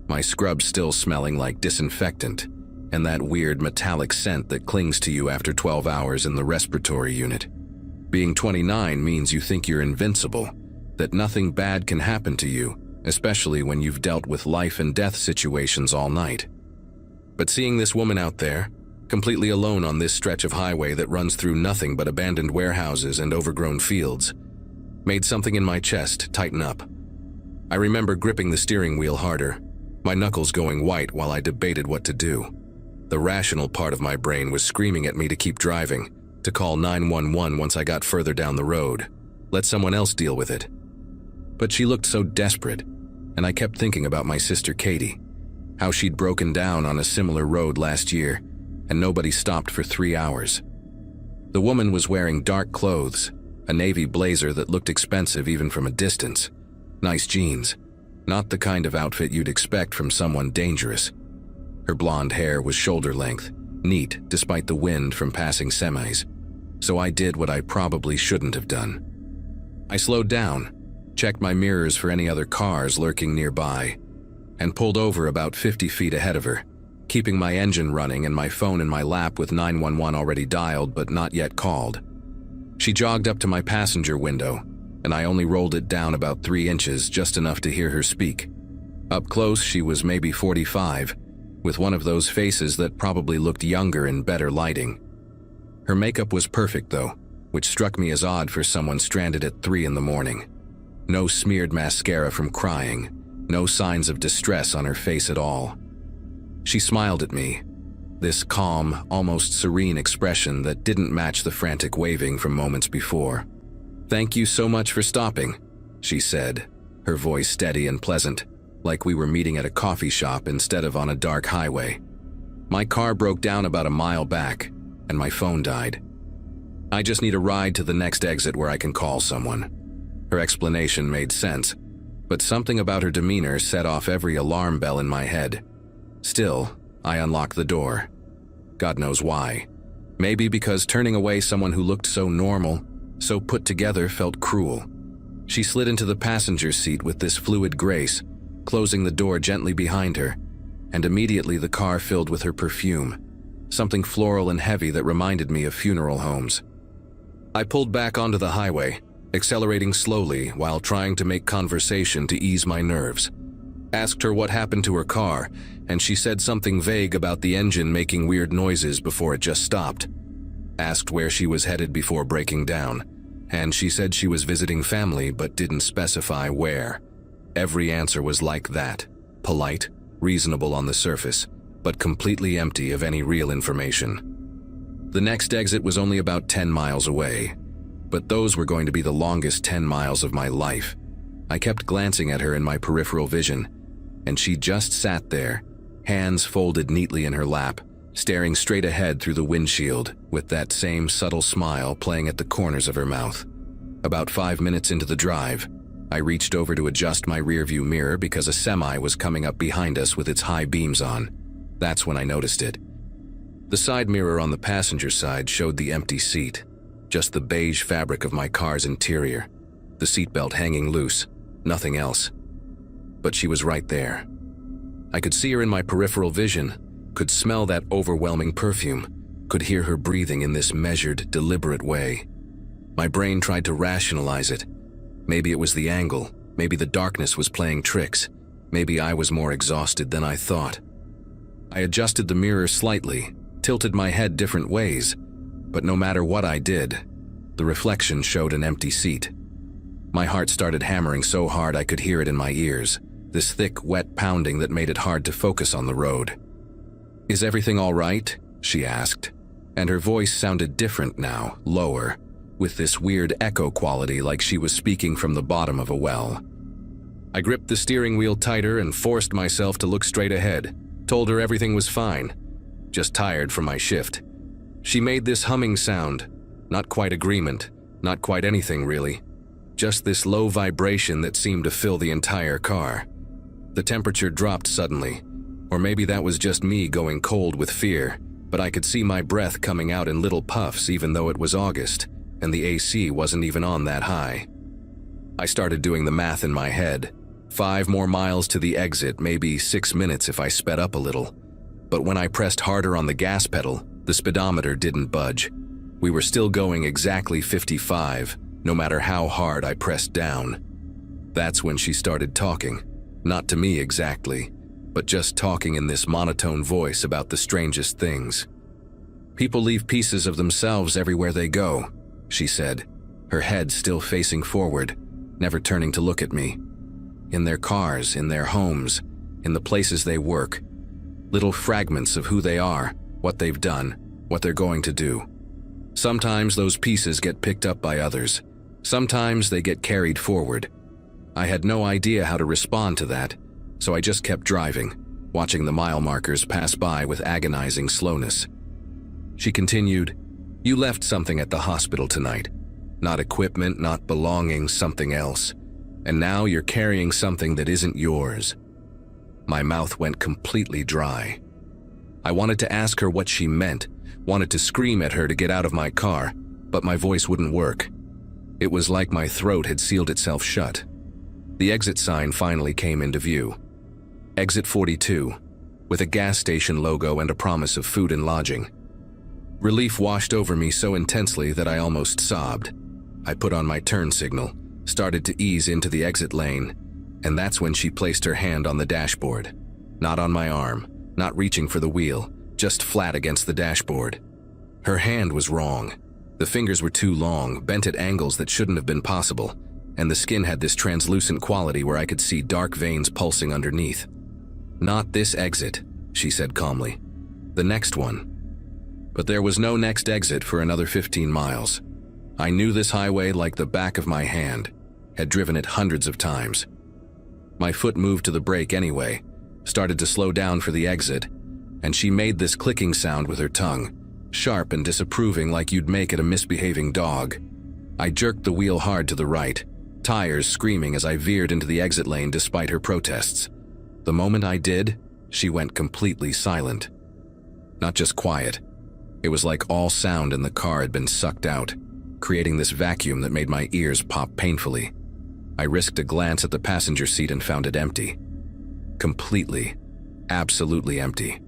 my scrub still smelling like disinfectant, and that weird metallic scent that clings to you after 12 hours in the respiratory unit. Being 29 means you think you're invincible, that nothing bad can happen to you, especially when you've dealt with life and death situations all night. But seeing this woman out there, completely alone on this stretch of highway that runs through nothing but abandoned warehouses and overgrown fields, made something in my chest tighten up. I remember gripping the steering wheel harder, my knuckles going white while I debated what to do. The rational part of my brain was screaming at me to keep driving, to call 911 once I got further down the road, let someone else deal with it. But she looked so desperate, and I kept thinking about my sister Katie, how she'd broken down on a similar road last year, and nobody stopped for 3 hours. The woman was wearing dark clothes, a navy blazer that looked expensive even from a distance, nice jeans, not the kind of outfit you'd expect from someone dangerous. Her blonde hair was shoulder length, neat despite the wind from passing semis, so I did what I probably shouldn't have done. I slowed down, checked my mirrors for any other cars lurking nearby, and pulled over about 50 feet ahead of her, keeping my engine running and my phone in my lap with 911 already dialed but not yet called. She jogged up to my passenger window, and I only rolled it down about 3 inches, just enough to hear her speak. Up close, she was maybe 45, with one of those faces that probably looked younger in better lighting. Her makeup was perfect though, which struck me as odd for someone stranded at 3 in the morning. No smeared mascara from crying, no signs of distress on her face at all. She smiled at me, this calm, almost serene expression that didn't match the frantic waving from moments before. "Thank you so much for stopping," she said, her voice steady and pleasant, like we were meeting at a coffee shop instead of on a dark highway. "My car broke down about a mile back, and my phone died. I just need a ride to the next exit where I can call someone." Her explanation made sense, but something about her demeanor set off every alarm bell in my head. Still, I unlocked the door. God knows why. Maybe because turning away someone who looked so normal, so put together, felt cruel. She slid into the passenger seat with this fluid grace, closing the door gently behind her, and immediately the car filled with her perfume, something floral and heavy that reminded me of funeral homes. I pulled back onto the highway, accelerating slowly while trying to make conversation to ease my nerves. Asked her what happened to her car, and she said something vague about the engine making weird noises before it just stopped. Asked where she was headed before breaking down, and she said she was visiting family but didn't specify where. Every answer was like that, polite, reasonable on the surface, but completely empty of any real information. The next exit was only about 10 miles away, but those were going to be the longest 10 miles of my life. I kept glancing at her in my peripheral vision, and she just sat there, hands folded neatly in her lap, staring straight ahead through the windshield, with that same subtle smile playing at the corners of her mouth. About 5 minutes into the drive, I reached over to adjust my rearview mirror because a semi was coming up behind us with its high beams on. That's when I noticed it. The side mirror on the passenger side showed the empty seat, just the beige fabric of my car's interior, the seatbelt hanging loose, nothing else. But she was right there. I could see her in my peripheral vision, could smell that overwhelming perfume, could hear her breathing in this measured, deliberate way. My brain tried to rationalize it. Maybe it was the angle, Maybe the darkness was playing tricks. Maybe I was more exhausted than I thought. I adjusted the mirror slightly, tilted my head different ways, but no matter what I did, the reflection showed an empty seat. My heart started hammering so hard I could hear it in my ears, this thick, wet pounding that made it hard to focus on the road. "Is everything all right?" she asked, and her voice sounded different now, lower, with this weird echo quality like she was speaking from the bottom of a well. I gripped the steering wheel tighter and forced myself to look straight ahead, told her everything was fine, just tired from my shift. She made this humming sound, not quite agreement, not quite anything really, just this low vibration that seemed to fill the entire car. The temperature dropped suddenly, or maybe that was just me going cold with fear, but I could see my breath coming out in little puffs even though it was August, and the AC wasn't even on that high. I started doing the math in my head. 5 more miles to the exit, maybe 6 minutes if I sped up a little. But when I pressed harder on the gas pedal, the speedometer didn't budge. We were still going exactly 55, no matter how hard I pressed down. That's when she started talking. Not to me exactly, but just talking in this monotone voice about the strangest things. "People leave pieces of themselves everywhere they go," she said, her head still facing forward, never turning to look at me. "In their cars, in their homes, in the places they work. Little fragments of who they are, what they've done, what they're going to do. Sometimes those pieces get picked up by others. Sometimes they get carried forward." I had no idea how to respond to that, so I just kept driving, watching the mile markers pass by with agonizing slowness. She continued, "You left something at the hospital tonight. Not equipment, not belongings, something else. And now you're carrying something that isn't yours." My mouth went completely dry. I wanted to ask her what she meant, wanted to scream at her to get out of my car, but my voice wouldn't work. It was like my throat had sealed itself shut. The exit sign finally came into view. Exit 42, with a gas station logo and a promise of food and lodging. Relief washed over me so intensely that I almost sobbed. I put on my turn signal, started to ease into the exit lane, and that's when she placed her hand on the dashboard. Not on my arm, not reaching for the wheel, just flat against the dashboard. Her hand was wrong. The fingers were too long, bent at angles that shouldn't have been possible, and the skin had this translucent quality where I could see dark veins pulsing underneath. "Not this exit," she said calmly. "The next one." But there was no next exit for another 15 miles. I knew this highway like the back of my hand, had driven it hundreds of times. My foot moved to the brake anyway, started to slow down for the exit, and she made this clicking sound with her tongue, sharp and disapproving like you'd make at a misbehaving dog. I jerked the wheel hard to the right, tires screaming as I veered into the exit lane despite her protests. The moment I did, she went completely silent. Not just quiet. It was like all sound in the car had been sucked out, creating this vacuum that made my ears pop painfully. I risked a glance at the passenger seat and found it empty. Completely, absolutely empty.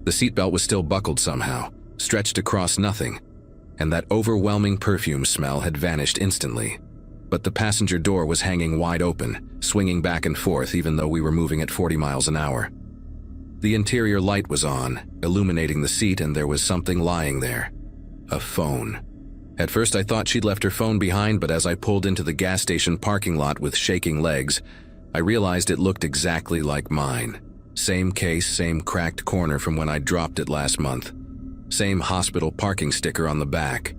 The seatbelt was still buckled somehow, stretched across nothing, and that overwhelming perfume smell had vanished instantly. But the passenger door was hanging wide open, swinging back and forth even though we were moving at 40 miles an hour. The interior light was on, illuminating the seat, and there was something lying there. A phone. At first I thought she'd left her phone behind, but as I pulled into the gas station parking lot with shaking legs, I realized it looked exactly like mine. Same case, same cracked corner from when I dropped it last month. Same hospital parking sticker on the back.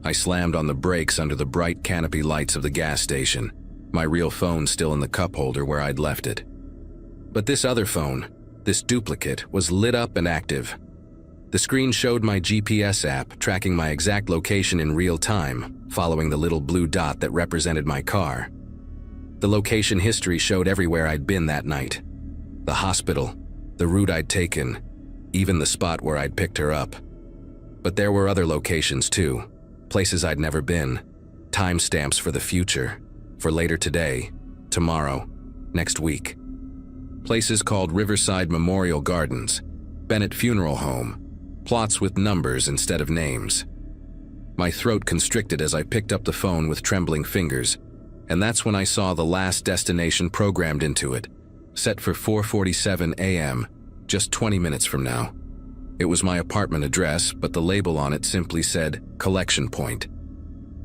I slammed on the brakes under the bright canopy lights of the gas station, my real phone still in the cup holder where I'd left it. But this other phone, this duplicate, was lit up and active. The screen showed my GPS app tracking my exact location in real time, following the little blue dot that represented my car. The location history showed everywhere I'd been that night. The hospital, the route I'd taken, even the spot where I'd picked her up. But there were other locations too, places I'd never been, timestamps for the future, for later today, tomorrow, next week. Places called Riverside Memorial Gardens, Bennett Funeral Home, plots with numbers instead of names. My throat constricted as I picked up the phone with trembling fingers, And that's when I saw the last destination programmed into it, set for 4:47 a.m., just 20 minutes from now. It was my apartment address, but the label on it simply said, "Collection Point."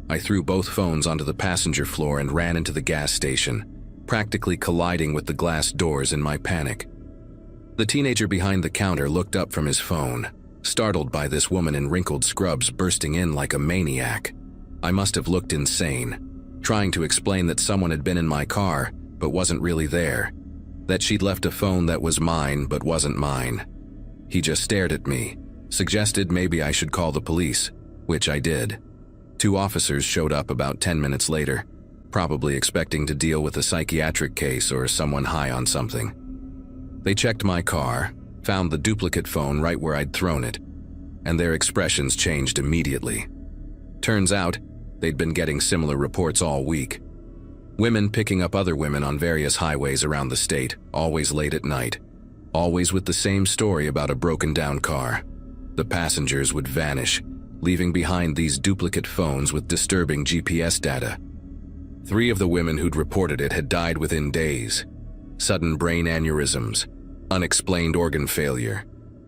I threw both phones onto the passenger floor and ran into the gas station, practically colliding with the glass doors in my panic. The teenager behind the counter looked up from his phone, startled by this woman in wrinkled scrubs bursting in like a maniac. I must have looked insane, trying to explain that someone had been in my car but wasn't really there, that she'd left a phone that was mine but wasn't mine. He just stared at me, suggested maybe I should call the police, which I did. 2 officers showed up about 10 minutes later, probably expecting to deal with a psychiatric case or someone high on something. They checked my car, found the duplicate phone right where I'd thrown it, and their expressions changed immediately. Turns out, they'd been getting similar reports all week. Women picking up other women on various highways around the state, always late at night, always with the same story about a broken-down car. The passengers would vanish, leaving behind these duplicate phones with disturbing GPS data. 3 of the women who'd reported it had died within days. Sudden brain aneurysms, unexplained organ failure,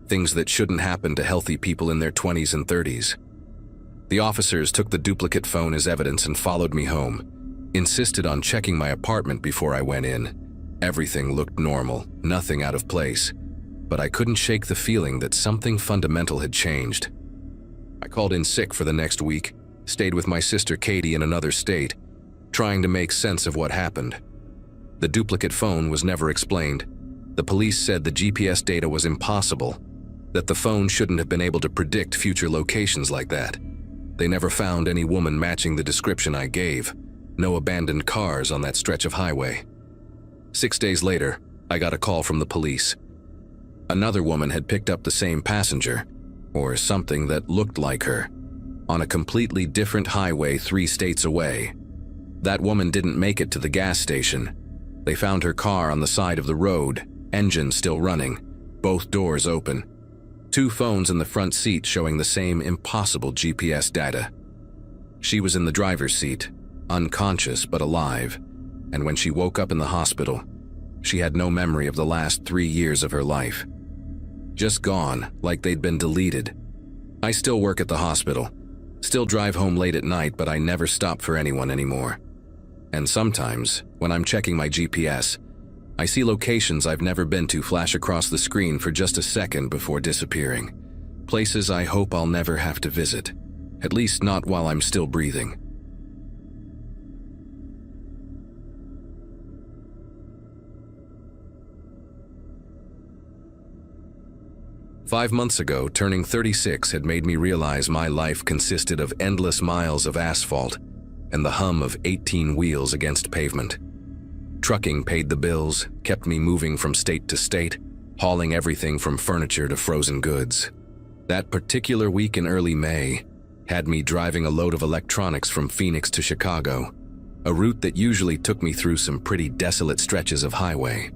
things that shouldn't happen to healthy people in their 20s and 30s. The officers took the duplicate phone as evidence and followed me home, insisted on checking my apartment before I went in. Everything looked normal, nothing out of place, but I couldn't shake the feeling that something fundamental had changed. I called in sick for the next week, stayed with my sister Katie in another state, trying to make sense of what happened. The duplicate phone was never explained. The police said the GPS data was impossible, that the phone shouldn't have been able to predict future locations like that. They never found any woman matching the description I gave, no abandoned cars on that stretch of highway. 6 days later, I got a call from the police. Another woman had picked up the same passenger, or something that looked like her, on a completely different highway 3 states away. That woman didn't make it to the gas station. They found her car on the side of the road, engine still running, both doors open. 2 phones in the front seat showing the same impossible GPS data. She was in the driver's seat, unconscious but alive, and when she woke up in the hospital, she had no memory of the last 3 years of her life. Just gone, like they'd been deleted. I still work at the hospital, still drive home late at night, but I never stop for anyone anymore. And sometimes, when I'm checking my GPS, I see locations I've never been to flash across the screen for just a second before disappearing. Places I hope I'll never have to visit, at least not while I'm still breathing. "5 months ago, turning 36 had made me realize my life consisted of endless miles of asphalt and the hum of 18 wheels against pavement. Trucking paid the bills, kept me moving from state to state, hauling everything from furniture to frozen goods. That particular week in early May had me driving a load of electronics from Phoenix to Chicago, a route that usually took me through some pretty desolate stretches of highway.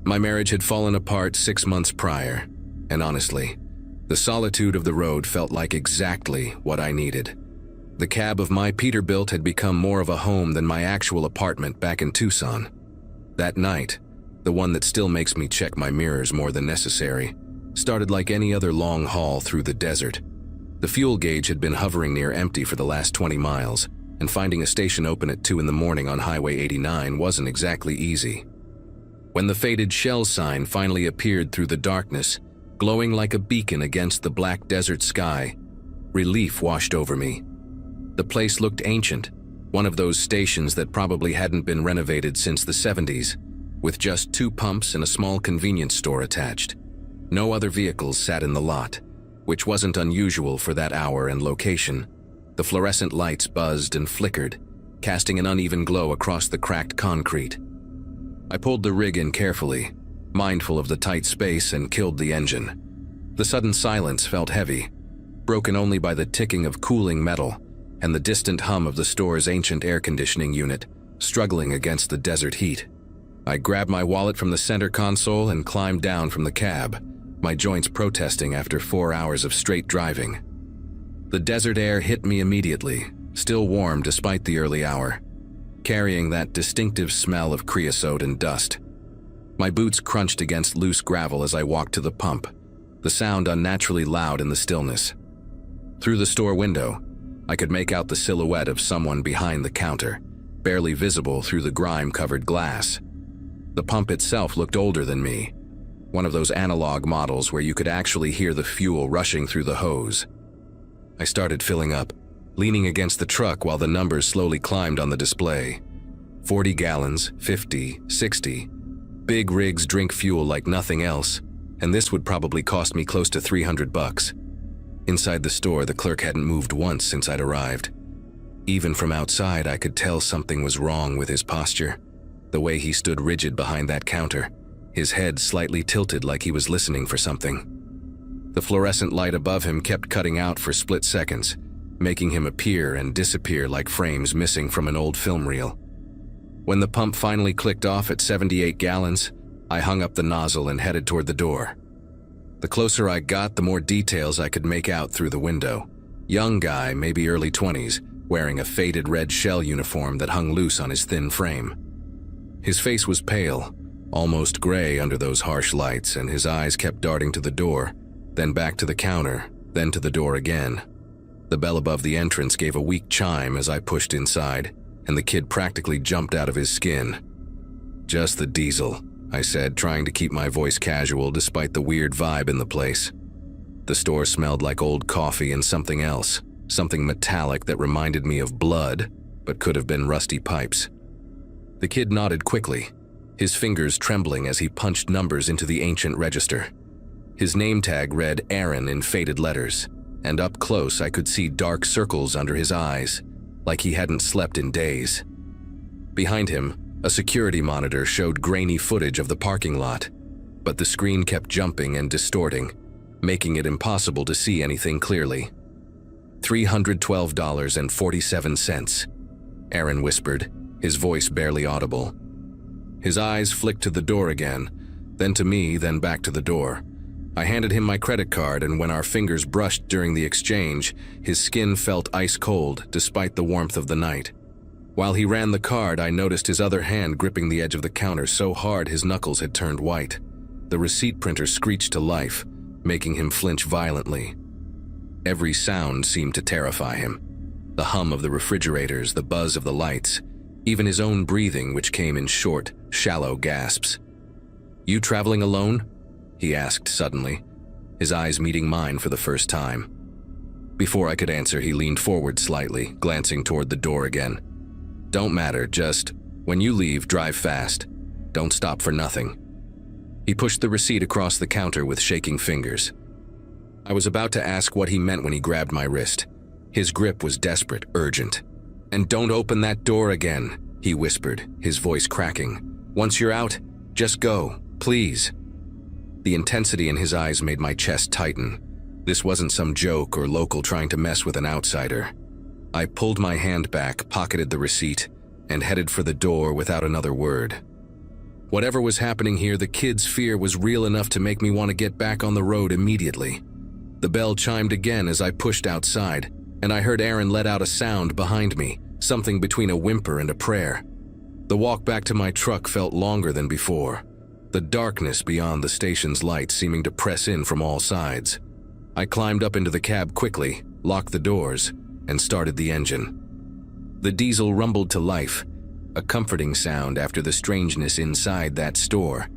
My marriage had fallen apart 6 months prior, and honestly, the solitude of the road felt like exactly what I needed. The cab of my Peterbilt had become more of a home than my actual apartment back in Tucson. That night, the one that still makes me check my mirrors more than necessary, started like any other long haul through the desert. The fuel gauge had been hovering near empty for the last 20 miles, and finding a station open at 2 in the morning on Highway 89 wasn't exactly easy. When the faded Shell sign finally appeared through the darkness, glowing like a beacon against the black desert sky, relief washed over me. The place looked ancient, one of those stations that probably hadn't been renovated since the 70s, with just 2 pumps and a small convenience store attached. No other vehicles sat in the lot, which wasn't unusual for that hour and location. The fluorescent lights buzzed and flickered, casting an uneven glow across the cracked concrete. I pulled the rig in carefully, mindful of the tight space, and killed the engine. The sudden silence felt heavy, broken only by the ticking of cooling metal and the distant hum of the store's ancient air conditioning unit, struggling against the desert heat. I grabbed my wallet from the center console and climbed down from the cab, my joints protesting after 4 hours of straight driving. The desert air hit me immediately, still warm despite the early hour. carrying that distinctive smell of creosote and dust. My boots crunched against loose gravel as I walked to the pump, the sound unnaturally loud in the stillness. Through the store window, I could make out the silhouette of someone behind the counter, barely visible through the grime-covered glass. The pump itself looked older than me, one of those analog models where you could actually hear the fuel rushing through the hose. I started filling up, leaning against the truck while the numbers slowly climbed on the display. 40 gallons, 50, 60. Big rigs drink fuel like nothing else, and this would probably cost me close to $300. Inside the store, the clerk hadn't moved once since I'd arrived. Even from outside, I could tell something was wrong with his posture. The way he stood rigid behind that counter, his head slightly tilted like he was listening for something. The fluorescent light above him kept cutting out for split seconds, making him appear and disappear like frames missing from an old film reel. When the pump finally clicked off at 78 gallons, I hung up the nozzle and headed toward the door. The closer I got, the more details I could make out through the window. Young guy, maybe early 20s, wearing a faded red shell uniform that hung loose on his thin frame. His face was pale, almost gray under those harsh lights, and his eyes kept darting to the door, then back to the counter, then to the door again. The bell above the entrance gave a weak chime as I pushed inside, and the kid practically jumped out of his skin. "Just the diesel," I said, trying to keep my voice casual despite the weird vibe in the place. The store smelled like old coffee and something else, something metallic that reminded me of blood, but could have been rusty pipes. The kid nodded quickly, his fingers trembling as he punched numbers into the ancient register. His name tag read Aaron in faded letters, and up close I could see dark circles under his eyes, like he hadn't slept in days. Behind him, a security monitor showed grainy footage of the parking lot, but the screen kept jumping and distorting, making it impossible to see anything clearly. $312.47, Aaron whispered, his voice barely audible. His eyes flicked to the door again, then to me, then back to the door. I handed him my credit card, and when our fingers brushed during the exchange, his skin felt ice cold despite the warmth of the night. While he ran the card, I noticed his other hand gripping the edge of the counter so hard his knuckles had turned white. The receipt printer screeched to life, making him flinch violently. Every sound seemed to terrify him. The hum of the refrigerators, the buzz of the lights, even his own breathing, which came in short, shallow gasps. "You traveling alone?" he asked suddenly, his eyes meeting mine for the first time. Before I could answer, he leaned forward slightly, glancing toward the door again. "Don't matter, just, when you leave, drive fast. Don't stop for nothing." He pushed the receipt across the counter with shaking fingers. I was about to ask what he meant when he grabbed my wrist. His grip was desperate, urgent. "And don't open that door again," he whispered, his voice cracking. "Once you're out, just go, please." The intensity in his eyes made my chest tighten. This wasn't some joke or local trying to mess with an outsider. I pulled my hand back, pocketed the receipt, and headed for the door without another word. Whatever was happening here, the kid's fear was real enough to make me want to get back on the road immediately. The bell chimed again as I pushed outside, and I heard Aaron let out a sound behind me, something between a whimper and a prayer. The walk back to my truck felt longer than before, the darkness beyond the station's lights seeming to press in from all sides. I climbed up into the cab quickly, locked the doors, and started the engine. The diesel rumbled to life, a comforting sound after the strangeness inside that store.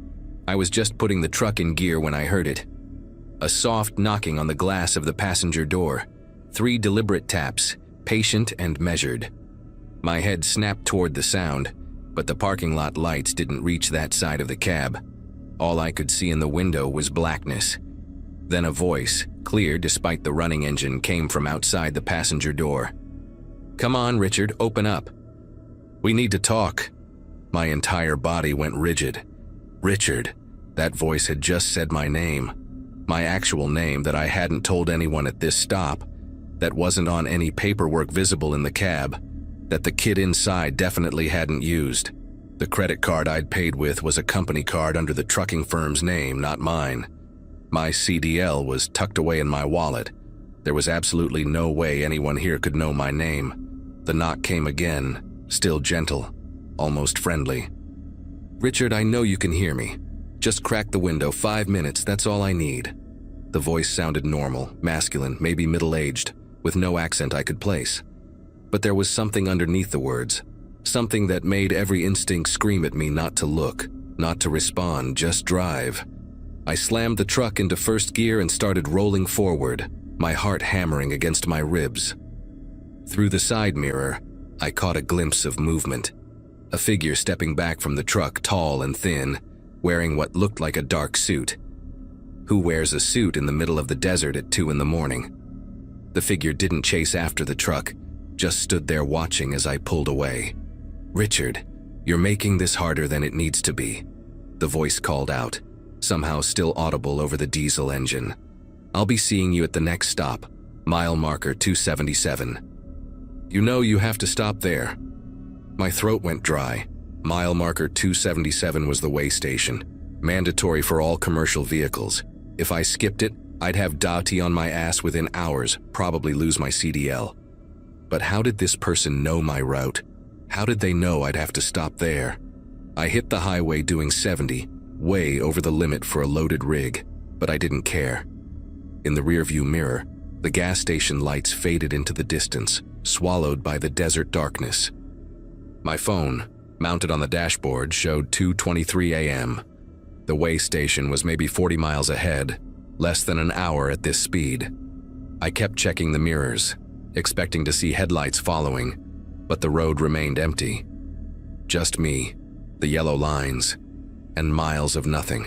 I was just putting the truck in gear when I heard it. A soft knocking on the glass of the passenger door. 3 deliberate taps, patient and measured. My head snapped toward the sound, but the parking lot lights didn't reach that side of the cab. All I could see in the window was blackness. Then a voice, clear despite the running engine, came from outside the passenger door. "Come on, Richard, open up. We need to talk." My entire body went rigid. Richard. That voice had just said my name. My actual name that I hadn't told anyone at this stop, that wasn't on any paperwork visible in the cab, that the kid inside definitely hadn't used. The credit card I'd paid with was a company card under the trucking firm's name, not mine. My CDL was tucked away in my wallet. There was absolutely no way anyone here could know my name. The knock came again, still gentle, almost friendly. "Richard, I know you can hear me. Just crack the window, 5 minutes, that's all I need." The voice sounded normal, masculine, maybe middle-aged, with no accent I could place. But there was something underneath the words, something that made every instinct scream at me not to look, not to respond, just drive. I slammed the truck into first gear and started rolling forward, my heart hammering against my ribs. Through the side mirror, I caught a glimpse of movement. A figure stepping back from the truck, tall and thin, wearing what looked like a dark suit. Who wears a suit in the middle of the desert at 2 in the morning? The figure didn't chase after the truck, just stood there watching as I pulled away. "Richard, you're making this harder than it needs to be," the voice called out, somehow still audible over the diesel engine. "I'll be seeing you at the next stop, mile marker 277. You know you have to stop there." My throat went dry. Mile marker 277 was the way station, mandatory for all commercial vehicles. If I skipped it, I'd have Dati on my ass within hours, probably lose my CDL. But how did this person know my route? How did they know I'd have to stop there? I hit the highway doing 70, way over the limit for a loaded rig, but I didn't care. In the rearview mirror, the gas station lights faded into the distance, swallowed by the desert darkness. My phone, mounted on the dashboard, showed 2:23 a.m. The way station was maybe 40 miles ahead, less than an hour at this speed. I kept checking the mirrors, expecting to see headlights following, but the road remained empty. Just me, the yellow lines, and miles of nothing.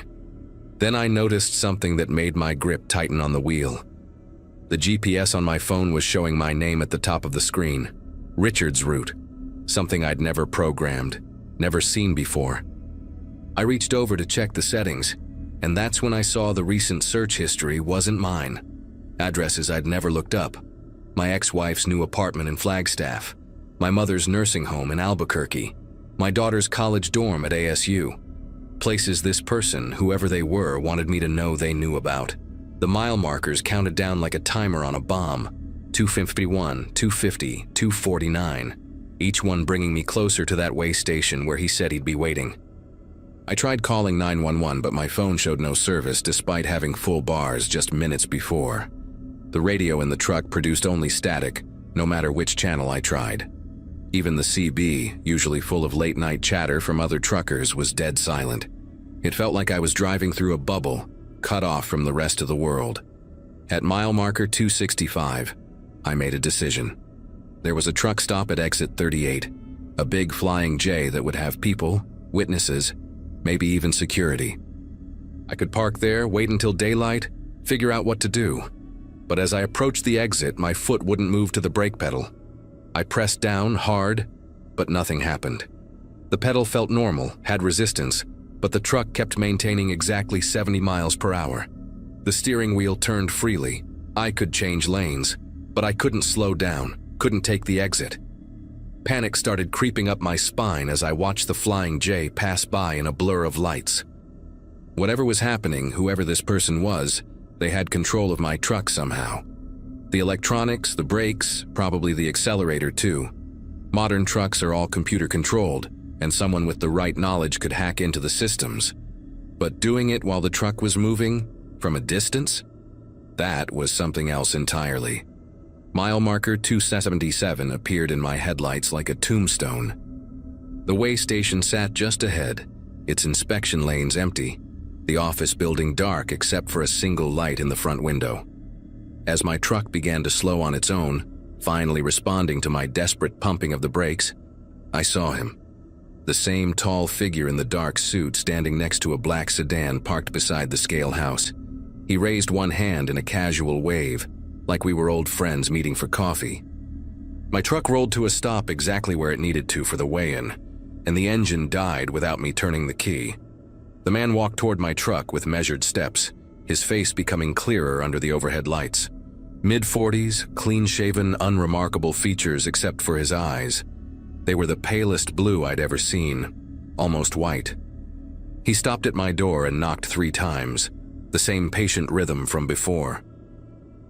Then I noticed something that made my grip tighten on the wheel. The GPS on my phone was showing my name at the top of the screen, Richard's route, something I'd never programmed, never seen before. I reached over to check the settings, and that's when I saw the recent search history wasn't mine. Addresses I'd never looked up. My ex-wife's new apartment in Flagstaff, my mother's nursing home in Albuquerque, my daughter's college dorm at ASU. Places this person, whoever they were, wanted me to know they knew about. The mile markers counted down like a timer on a bomb. 251, 250, 249, each one bringing me closer to that way station where he said he'd be waiting. I tried calling 911, but my phone showed no service despite having full bars just minutes before. The radio in the truck produced only static, no matter which channel I tried. Even the CB, usually full of late-night chatter from other truckers, was dead silent. It felt like I was driving through a bubble, cut off from the rest of the world. At mile marker 265, I made a decision. There was a truck stop at exit 38, a big flying J that would have people, witnesses, maybe even security. I could park there, wait until daylight, figure out what to do. But as I approached the exit, my foot wouldn't move to the brake pedal. I pressed down hard, but nothing happened. The pedal felt normal, had resistance, but the truck kept maintaining exactly 70 miles per hour. The steering wheel turned freely. I could change lanes, but I couldn't slow down, couldn't take the exit. Panic started creeping up my spine as I watched the flying J pass by in a blur of lights. Whatever was happening, whoever this person was, they had control of my truck somehow. The electronics, the brakes, probably the accelerator too. Modern trucks are all computer-controlled, and someone with the right knowledge could hack into the systems. But doing it while the truck was moving, from a distance? That was something else entirely. Mile marker 277 appeared in my headlights like a tombstone. The way station sat just ahead, its inspection lanes empty, the office building dark except for a single light in the front window. As my truck began to slow on its own, finally responding to my desperate pumping of the brakes, I saw him. The same tall figure in the dark suit standing next to a black sedan parked beside the scale house. He raised one hand in a casual wave, like we were old friends meeting for coffee. My truck rolled to a stop exactly where it needed to for the weigh-in, and the engine died without me turning the key. The man walked toward my truck with measured steps, his face becoming clearer under the overhead lights. Mid-40s, clean-shaven, unremarkable features except for his eyes. They were the palest blue I'd ever seen, almost white. He stopped at my door and knocked 3 times, the same patient rhythm from before.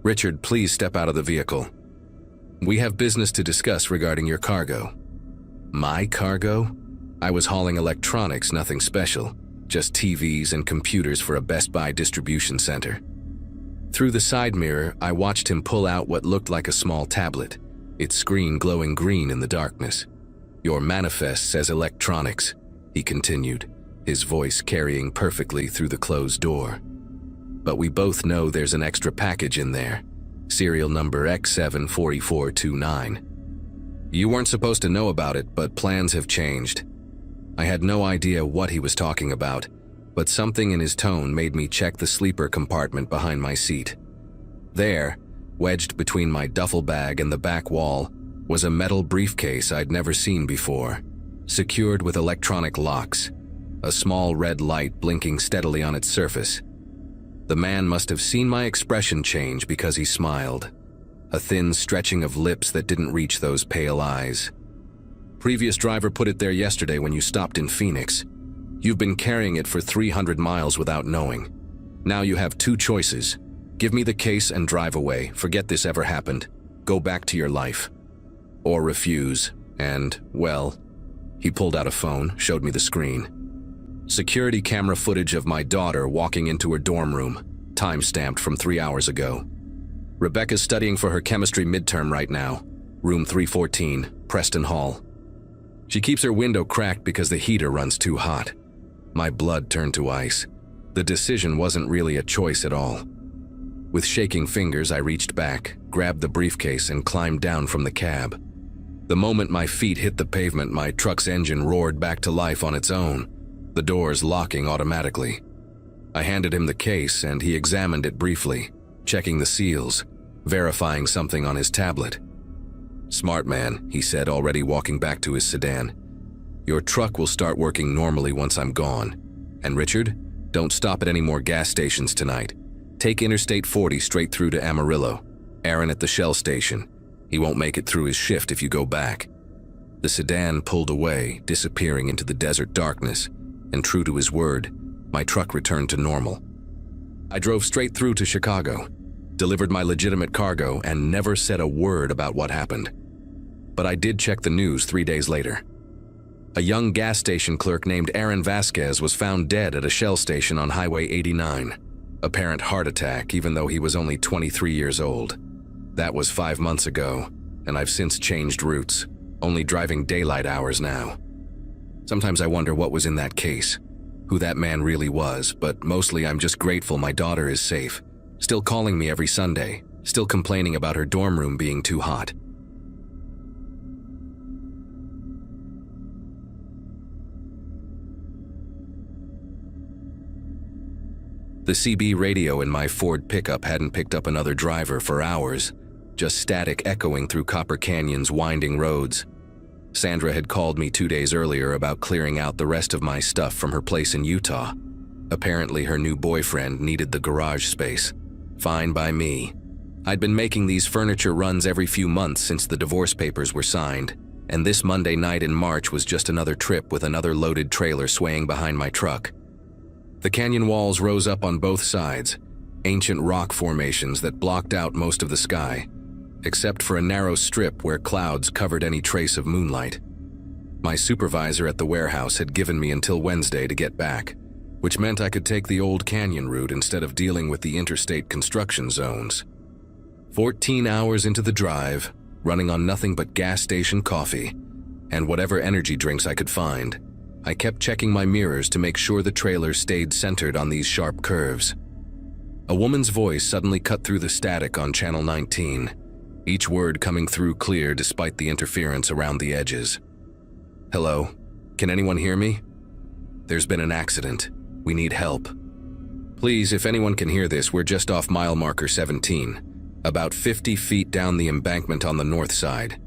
"Richard, please step out of the vehicle. We have business to discuss regarding your cargo." "My cargo?" I was hauling electronics, nothing special, just TVs and computers for a Best Buy distribution center. Through the side mirror, I watched him pull out what looked like a small tablet, its screen glowing green in the darkness. "Your manifest says electronics," he continued, his voice carrying perfectly through the closed door. "But we both know there's an extra package in there, serial number X74429. You weren't supposed to know about it, but plans have changed." I had no idea what he was talking about, but something in his tone made me check the sleeper compartment behind my seat. There, wedged between my duffel bag and the back wall, was a metal briefcase I'd never seen before, secured with electronic locks, a small red light blinking steadily on its surface. The man must have seen my expression change because he smiled, a thin stretching of lips that didn't reach those pale eyes. "Previous driver put it there yesterday when you stopped in Phoenix. You've been carrying it for 300 miles without knowing. Now you have two choices. Give me the case and drive away, forget this ever happened, go back to your life. Or refuse, and, well," he pulled out a phone, showed me the screen. Security camera footage of my daughter walking into her dorm room, time-stamped from 3 hours ago. "Rebecca's studying for her chemistry midterm right now, room 314, Preston Hall. She keeps her window cracked because the heater runs too hot." My blood turned to ice. The decision wasn't really a choice at all. With shaking fingers, I reached back, grabbed the briefcase, and climbed down from the cab. The moment my feet hit the pavement, my truck's engine roared back to life on its own, the doors locking automatically. I handed him the case, and he examined it briefly, checking the seals, verifying something on his tablet. "Smart man," he said, already walking back to his sedan. "Your truck will start working normally once I'm gone. And Richard, don't stop at any more gas stations tonight. Take Interstate 40 straight through to Amarillo. Aaron at the Shell station. He won't make it through his shift if you go back." The sedan pulled away, disappearing into the desert darkness, and true to his word, my truck returned to normal. I drove straight through to Chicago, delivered my legitimate cargo, and never said a word about what happened. But I did check the news 3 days later. A young gas station clerk named Aaron Vasquez was found dead at a Shell station on Highway 89. Apparent heart attack, even though he was only 23 years old. That was 5 months ago, and I've since changed routes, only driving daylight hours now. Sometimes I wonder what was in that case, who that man really was, but mostly I'm just grateful my daughter is safe, still calling me every Sunday, still complaining about her dorm room being too hot. The CB radio in my Ford pickup hadn't picked up another driver for hours, just static echoing through Copper Canyon's winding roads. Sandra had called me 2 days earlier about clearing out the rest of my stuff from her place in Utah. Apparently her new boyfriend needed the garage space. Fine by me. I'd been making these furniture runs every few months since the divorce papers were signed, and this Monday night in March was just another trip with another loaded trailer swaying behind my truck. The canyon walls rose up on both sides, ancient rock formations that blocked out most of the sky, except for a narrow strip where clouds covered any trace of moonlight. My supervisor at the warehouse had given me until Wednesday to get back, which meant I could take the old canyon route instead of dealing with the interstate construction zones. 14 hours into the drive, running on nothing but gas station coffee and whatever energy drinks I could find, I kept checking my mirrors to make sure the trailer stayed centered on these sharp curves. A woman's voice suddenly cut through the static on Channel 19, each word coming through clear despite the interference around the edges. "Hello, can anyone hear me? There's been an accident. We need help. Please, if anyone can hear this, we're just off mile marker 17, about 50 feet down the embankment on the north side.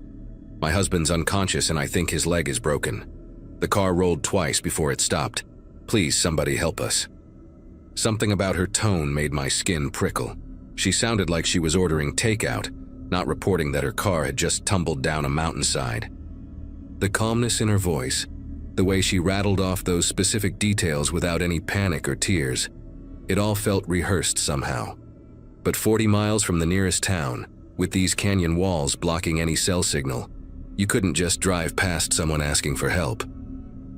My husband's unconscious and I think his leg is broken. The car rolled twice before it stopped. Please, somebody help us." Something about her tone made my skin prickle. She sounded like she was ordering takeout, not reporting that her car had just tumbled down a mountainside. The calmness in her voice, the way she rattled off those specific details without any panic or tears, it all felt rehearsed somehow. But 40 miles from the nearest town, with these canyon walls blocking any cell signal, you couldn't just drive past someone asking for help.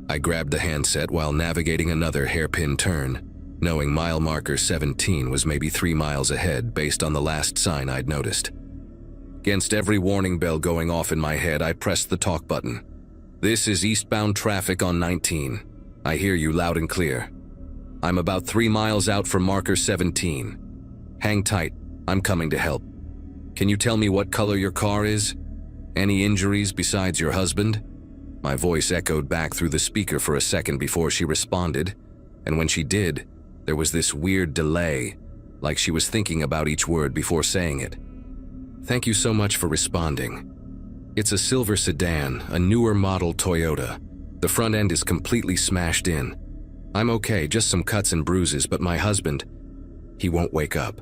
I grabbed the handset while navigating another hairpin turn, knowing mile marker 17 was maybe 3 miles ahead based on the last sign I'd noticed. Against every warning bell going off in my head, I pressed the talk button. "This is eastbound traffic on 19. I hear you loud and clear. I'm about 3 miles out from marker 17. Hang tight, I'm coming to help. Can you tell me what color your car is? Any injuries besides your husband?" My voice echoed back through the speaker for a second before she responded, and when she did, there was this weird delay, like she was thinking about each word before saying it. "Thank you so much for responding. It's a silver sedan, a newer model Toyota. The front end is completely smashed in. I'm okay, just some cuts and bruises, but my husband, he won't wake up.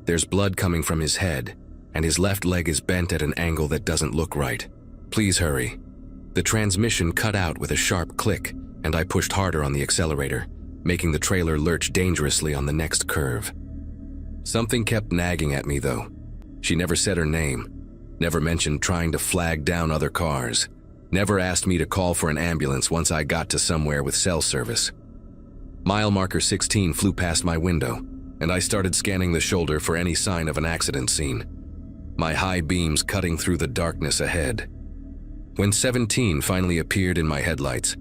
There's blood coming from his head, and his left leg is bent at an angle that doesn't look right. Please hurry." The transmission cut out with a sharp click, and I pushed harder on the accelerator, making the trailer lurch dangerously on the next curve. Something kept nagging at me, though. She never said her name, never mentioned trying to flag down other cars, never asked me to call for an ambulance once I got to somewhere with cell service. Mile marker 16 flew past my window, and I started scanning the shoulder for any sign of an accident scene, my high beams cutting through the darkness ahead. When 17 finally appeared in my headlights,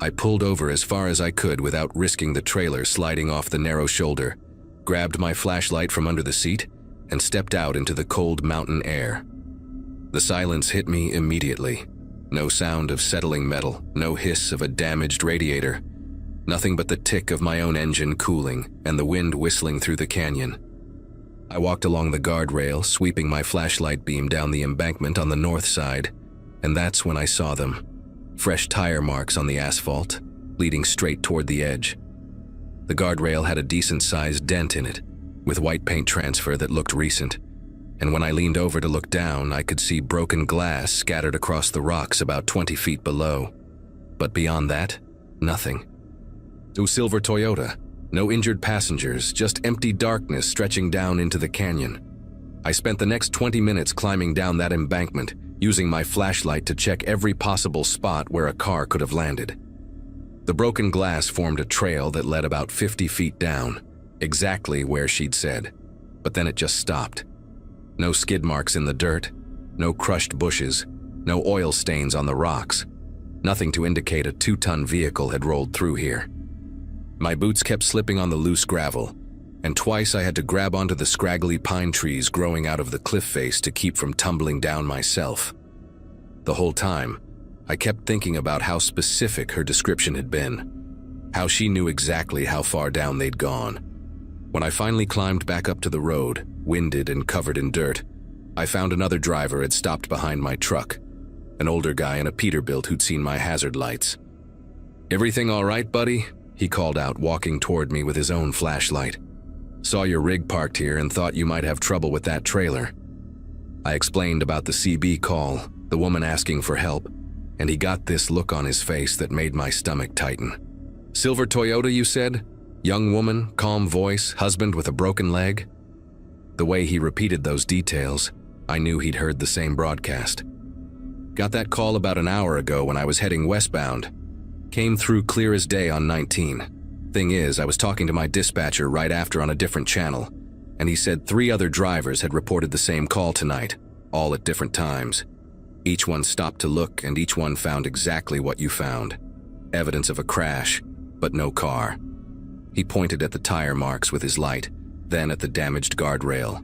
I pulled over as far as I could without risking the trailer sliding off the narrow shoulder, grabbed my flashlight from under the seat, and stepped out into the cold mountain air. The silence hit me immediately. No sound of settling metal, no hiss of a damaged radiator, nothing but the tick of my own engine cooling and the wind whistling through the canyon. I walked along the guardrail, sweeping my flashlight beam down the embankment on the north side, and that's when I saw them. Fresh tire marks on the asphalt, leading straight toward the edge. The guardrail had a decent-sized dent in it, with white paint transfer that looked recent, and when I leaned over to look down, I could see broken glass scattered across the rocks about 20 feet below. But beyond that, nothing. A silver Toyota, no injured passengers, just empty darkness stretching down into the canyon. I spent the next 20 minutes climbing down that embankment, using my flashlight to check every possible spot where a car could have landed. The broken glass formed a trail that led about 50 feet down, exactly where she'd said, but then it just stopped. No skid marks in the dirt, no crushed bushes, no oil stains on the rocks, nothing to indicate a 2-ton vehicle had rolled through here. My boots kept slipping on the loose gravel, and twice I had to grab onto the scraggly pine trees growing out of the cliff face to keep from tumbling down myself. The whole time, I kept thinking about how specific her description had been, how she knew exactly how far down they'd gone. When I finally climbed back up to the road, winded and covered in dirt, I found another driver had stopped behind my truck, an older guy in a Peterbilt who'd seen my hazard lights. "Everything all right, buddy?" he called out, walking toward me with his own flashlight. "Saw your rig parked here and thought you might have trouble with that trailer." I explained about the CB call, the woman asking for help, and he got this look on his face that made my stomach tighten. "Silver Toyota, you said? Young woman, calm voice, husband with a broken leg?" The way he repeated those details, I knew he'd heard the same broadcast. "Got that call about an hour ago when I was heading westbound. Came through clear as day on 19. Thing is, I was talking to my dispatcher right after on a different channel, and he said 3 other drivers had reported the same call tonight, all at different times. Each one stopped to look, and each one found exactly what you found. Evidence of a crash, but no car." He pointed at the tire marks with his light, then at the damaged guardrail.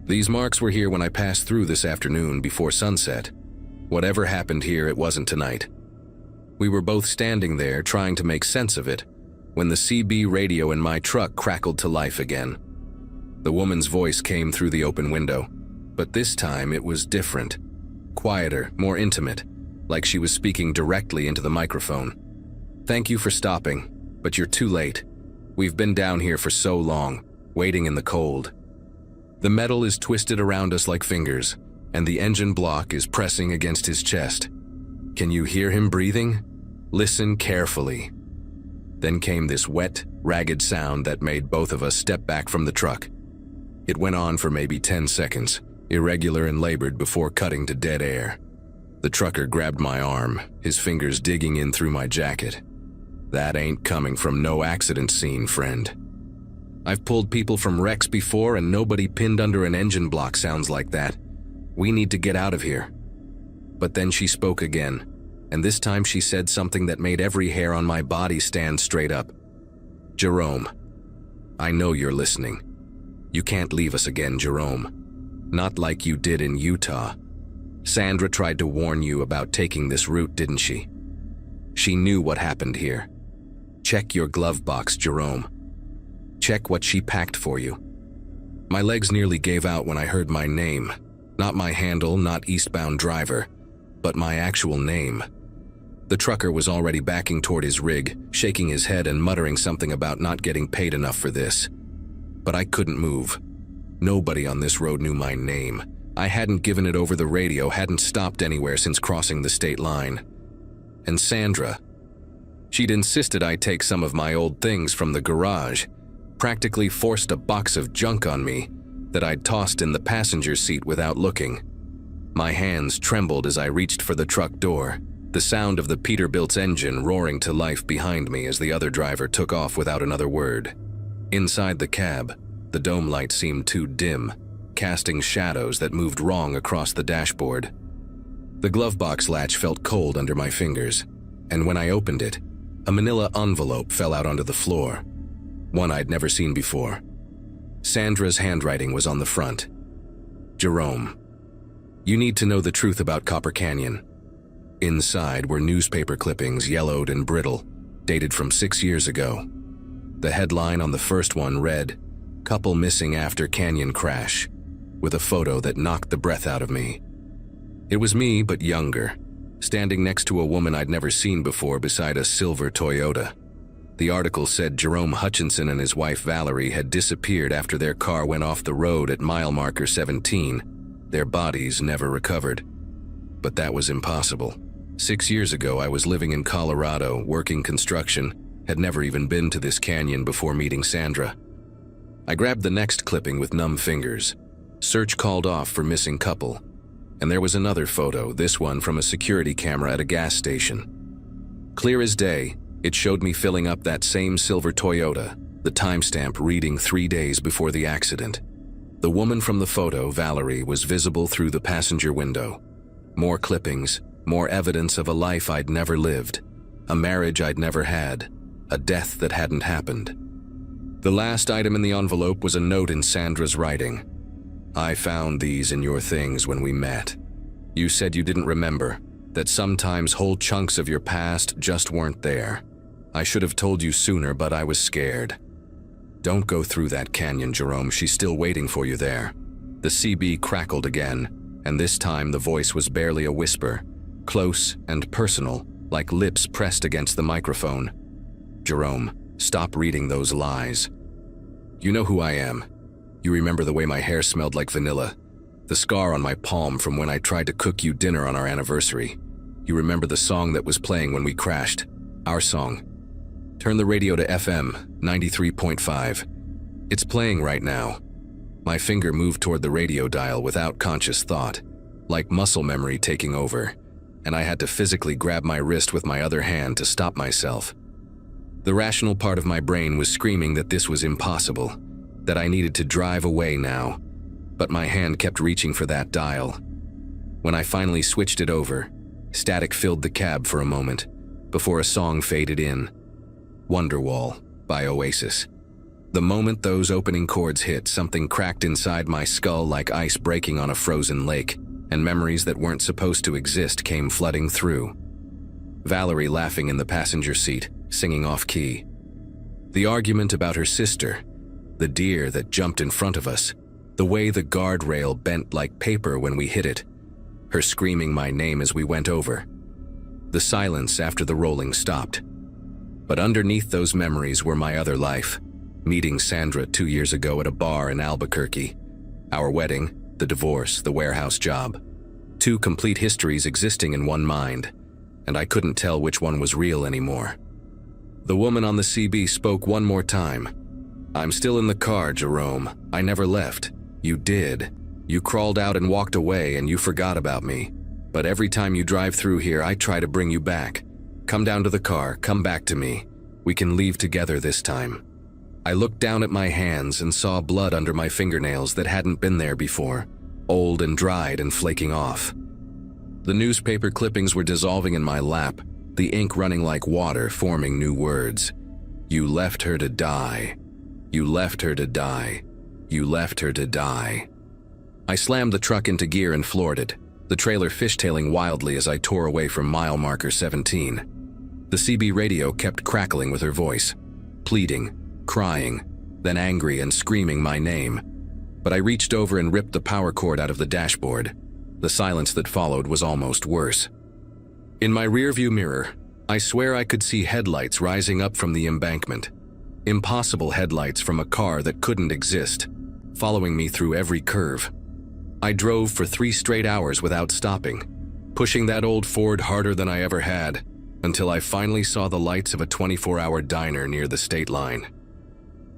"These marks were here when I passed through this afternoon before sunset. Whatever happened here, it wasn't tonight." We were both standing there trying to make sense of it when the CB radio in my truck crackled to life again. The woman's voice came through the open window, but this time it was different. Quieter, more intimate, like she was speaking directly into the microphone. "Thank you for stopping, but you're too late. We've been down here for so long, waiting in the cold. The metal is twisted around us like fingers, and the engine block is pressing against his chest. Can you hear him breathing? Listen carefully." Then came this wet, ragged sound that made both of us step back from the truck. It went on for maybe 10 seconds, irregular and labored before cutting to dead air. The trucker grabbed my arm, his fingers digging in through my jacket. That ain't coming from no accident scene, friend. I've pulled people from wrecks before and nobody pinned under an engine block sounds like that. We need to get out of here. But then she spoke again, and this time she said something that made every hair on my body stand straight up. Jerome, I know you're listening. You can't leave us again, Jerome. Not like you did in Utah. Sandra tried to warn you about taking this route, didn't she? She knew what happened here. Check your glove box, Jerome. Check what she packed for you. My legs nearly gave out when I heard my name. Not my handle, not eastbound driver, but my actual name. The trucker was already backing toward his rig, shaking his head and muttering something about not getting paid enough for this. But I couldn't move. Nobody on this road knew my name. I hadn't given it over the radio, hadn't stopped anywhere since crossing the state line. And Sandra, she'd insisted I take some of my old things from the garage, practically forced a box of junk on me that I'd tossed in the passenger seat without looking. My hands trembled as I reached for the truck door, the sound of the Peterbilt's engine roaring to life behind me as the other driver took off without another word. Inside the cab, the dome light seemed too dim, casting shadows that moved wrong across the dashboard. The glove box latch felt cold under my fingers, and when I opened it, a manila envelope fell out onto the floor, one I'd never seen before. Sandra's handwriting was on the front. Jerome, you need to know the truth about Copper Canyon. Inside were newspaper clippings, yellowed and brittle, dated from 6 years ago. The headline on the first one read, "Couple missing after canyon crash," with a photo that knocked the breath out of me. It was me, but younger, standing next to a woman I'd never seen before beside a silver Toyota. The article said Jerome Hutchinson and his wife Valerie had disappeared after their car went off the road at mile marker 17. Their bodies never recovered. But that was impossible. 6 years ago, I was living in Colorado, working construction, had never even been to this canyon before meeting Sandra. I grabbed the next clipping with numb fingers. Search called off for missing couple. And there was another photo, this one from a security camera at a gas station. Clear as day, it showed me filling up that same silver Toyota, the timestamp reading 3 days before the accident. The woman from the photo, Valerie, was visible through the passenger window. More clippings, more evidence of a life I'd never lived, a marriage I'd never had, a death that hadn't happened. The last item in the envelope was a note in Sandra's writing. I found these in your things when we met. You said you didn't remember, that sometimes whole chunks of your past just weren't there. I should have told you sooner, but I was scared. Don't go through that canyon, Jerome. She's still waiting for you there. The CB crackled again, and this time the voice was barely a whisper, close and personal, like lips pressed against the microphone. Jerome, stop reading those lies. You know who I am. You remember the way my hair smelled like vanilla, the scar on my palm from when I tried to cook you dinner on our anniversary. You remember the song that was playing when we crashed, our song. Turn the radio to FM 93.5. It's playing right now. My finger moved toward the radio dial without conscious thought, like muscle memory taking over, and I had to physically grab my wrist with my other hand to stop myself. The rational part of my brain was screaming that this was impossible, that I needed to drive away now, but my hand kept reaching for that dial. When I finally switched it over, static filled the cab for a moment, before a song faded in. Wonderwall by Oasis. The moment those opening chords hit, something cracked inside my skull like ice breaking on a frozen lake, and memories that weren't supposed to exist came flooding through. Valerie laughing in the passenger seat, singing off-key. The argument about her sister, the deer that jumped in front of us, the way the guardrail bent like paper when we hit it, her screaming my name as we went over. The silence after the rolling stopped. But underneath those memories were my other life, meeting Sandra 2 years ago at a bar in Albuquerque, our wedding, the divorce, the warehouse job. 2 complete histories existing in one mind, and I couldn't tell which one was real anymore. The woman on the CB spoke one more time. I'm still in the car, Jerome. I never left. You did. You crawled out and walked away, and you forgot about me. But every time you drive through here, I try to bring you back. Come down to the car, come back to me. We can leave together this time." I looked down at my hands and saw blood under my fingernails that hadn't been there before, old and dried and flaking off. The newspaper clippings were dissolving in my lap, the ink running like water, forming new words. "You left her to die. You left her to die. You left her to die." I slammed the truck into gear and floored it, the trailer fishtailing wildly as I tore away from mile marker 17. The CB radio kept crackling with her voice, pleading, crying, then angry and screaming my name. But I reached over and ripped the power cord out of the dashboard. The silence that followed was almost worse. In my rearview mirror, I swear I could see headlights rising up from the embankment. Impossible headlights from a car that couldn't exist, following me through every curve. I drove for 3 straight hours without stopping, pushing that old Ford harder than I ever had, until I finally saw the lights of a 24-hour diner near the state line.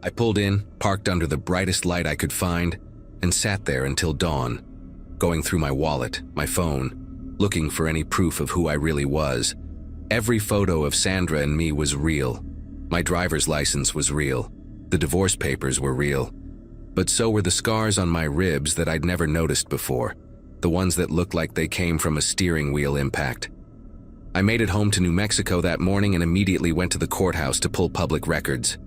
I pulled in, parked under the brightest light I could find, and sat there until dawn, going through my wallet, my phone, looking for any proof of who I really was. Every photo of Sandra and me was real. My driver's license was real. The divorce papers were real. But so were the scars on my ribs that I'd never noticed before, the ones that looked like they came from a steering wheel impact. I made it home to New Mexico that morning and immediately went to the courthouse to pull public records.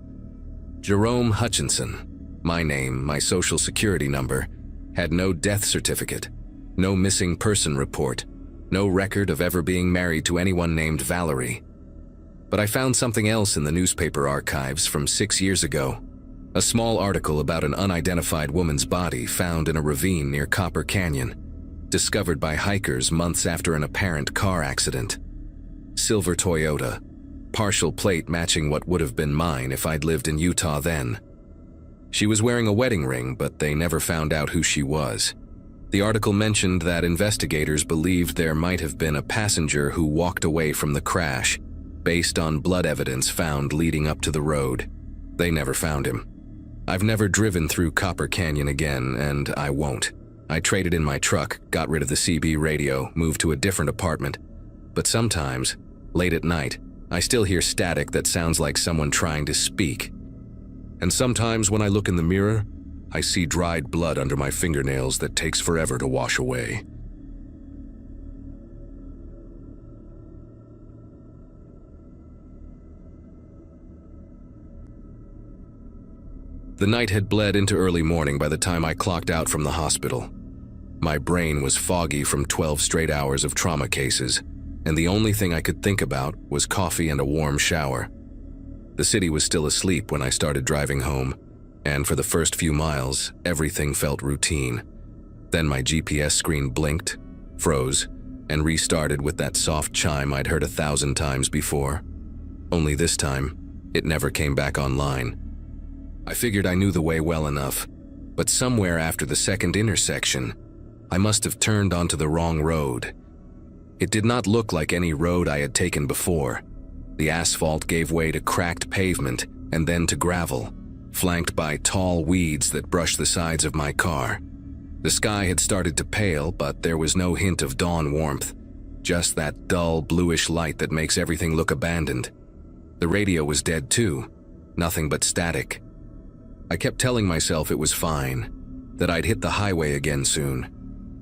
Jerome Hutchinson, my name, my social security number, had no death certificate, no missing person report, no record of ever being married to anyone named Valerie. But I found something else in the newspaper archives from 6 years ago. A small article about an unidentified woman's body found in a ravine near Copper Canyon, discovered by hikers months after an apparent car accident. Silver Toyota, partial plate matching what would have been mine if I'd lived in Utah then. She was wearing a wedding ring, but they never found out who she was. The article mentioned that investigators believed there might have been a passenger who walked away from the crash, based on blood evidence found leading up to the road. They never found him. I've never driven through Copper Canyon again, and I won't. I traded in my truck, got rid of the CB radio, moved to a different apartment. But sometimes, late at night, I still hear static that sounds like someone trying to speak. And sometimes when I look in the mirror, I see dried blood under my fingernails that takes forever to wash away. The night had bled into early morning by the time I clocked out from the hospital. My brain was foggy from 12 straight hours of trauma cases, and the only thing I could think about was coffee and a warm shower. The city was still asleep when I started driving home, and for the first few miles, everything felt routine. Then my GPS screen blinked, froze, and restarted with that soft chime I'd heard 1,000 times before. Only this time, it never came back online. I figured I knew the way well enough, but somewhere after the second intersection, I must have turned onto the wrong road. It did not look like any road I had taken before. The asphalt gave way to cracked pavement and then to gravel, flanked by tall weeds that brushed the sides of my car. The sky had started to pale, but there was no hint of dawn warmth, just that dull bluish light that makes everything look abandoned. The radio was dead too, nothing but static. I kept telling myself it was fine, that I'd hit the highway again soon.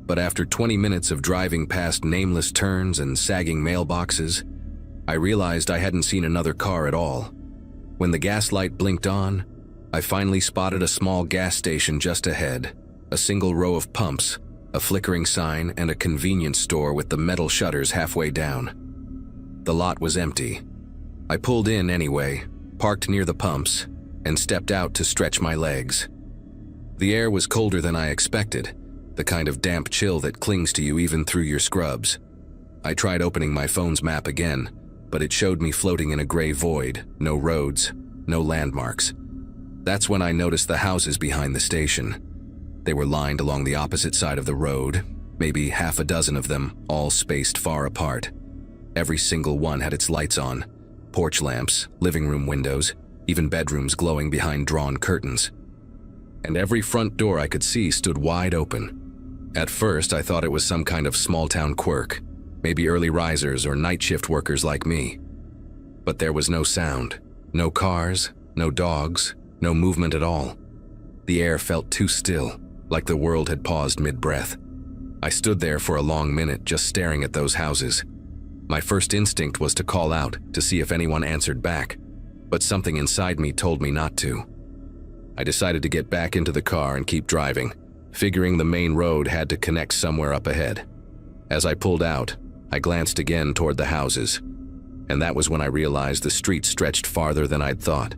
But after 20 minutes of driving past nameless turns and sagging mailboxes, I realized I hadn't seen another car at all. When the gas light blinked on, I finally spotted a small gas station just ahead, a single row of pumps, a flickering sign, and a convenience store with the metal shutters halfway down. The lot was empty. I pulled in anyway, parked near the pumps, and stepped out to stretch my legs. The air was colder than I expected, the kind of damp chill that clings to you even through your scrubs. I tried opening my phone's map again, but it showed me floating in a gray void, no roads, no landmarks. That's when I noticed the houses behind the station. They were lined along the opposite side of the road, maybe half a dozen of them, all spaced far apart. Every single one had its lights on, porch lamps, living room windows, even bedrooms glowing behind drawn curtains. And every front door I could see stood wide open. At first, I thought it was some kind of small-town quirk, maybe early risers or night shift workers like me. But there was no sound, no cars, no dogs, no movement at all. The air felt too still, like the world had paused mid-breath. I stood there for a long minute just staring at those houses. My first instinct was to call out to see if anyone answered back, but something inside me told me not to. I decided to get back into the car and keep driving, figuring the main road had to connect somewhere up ahead. As I pulled out, I glanced again toward the houses, and that was when I realized the street stretched farther than I'd thought.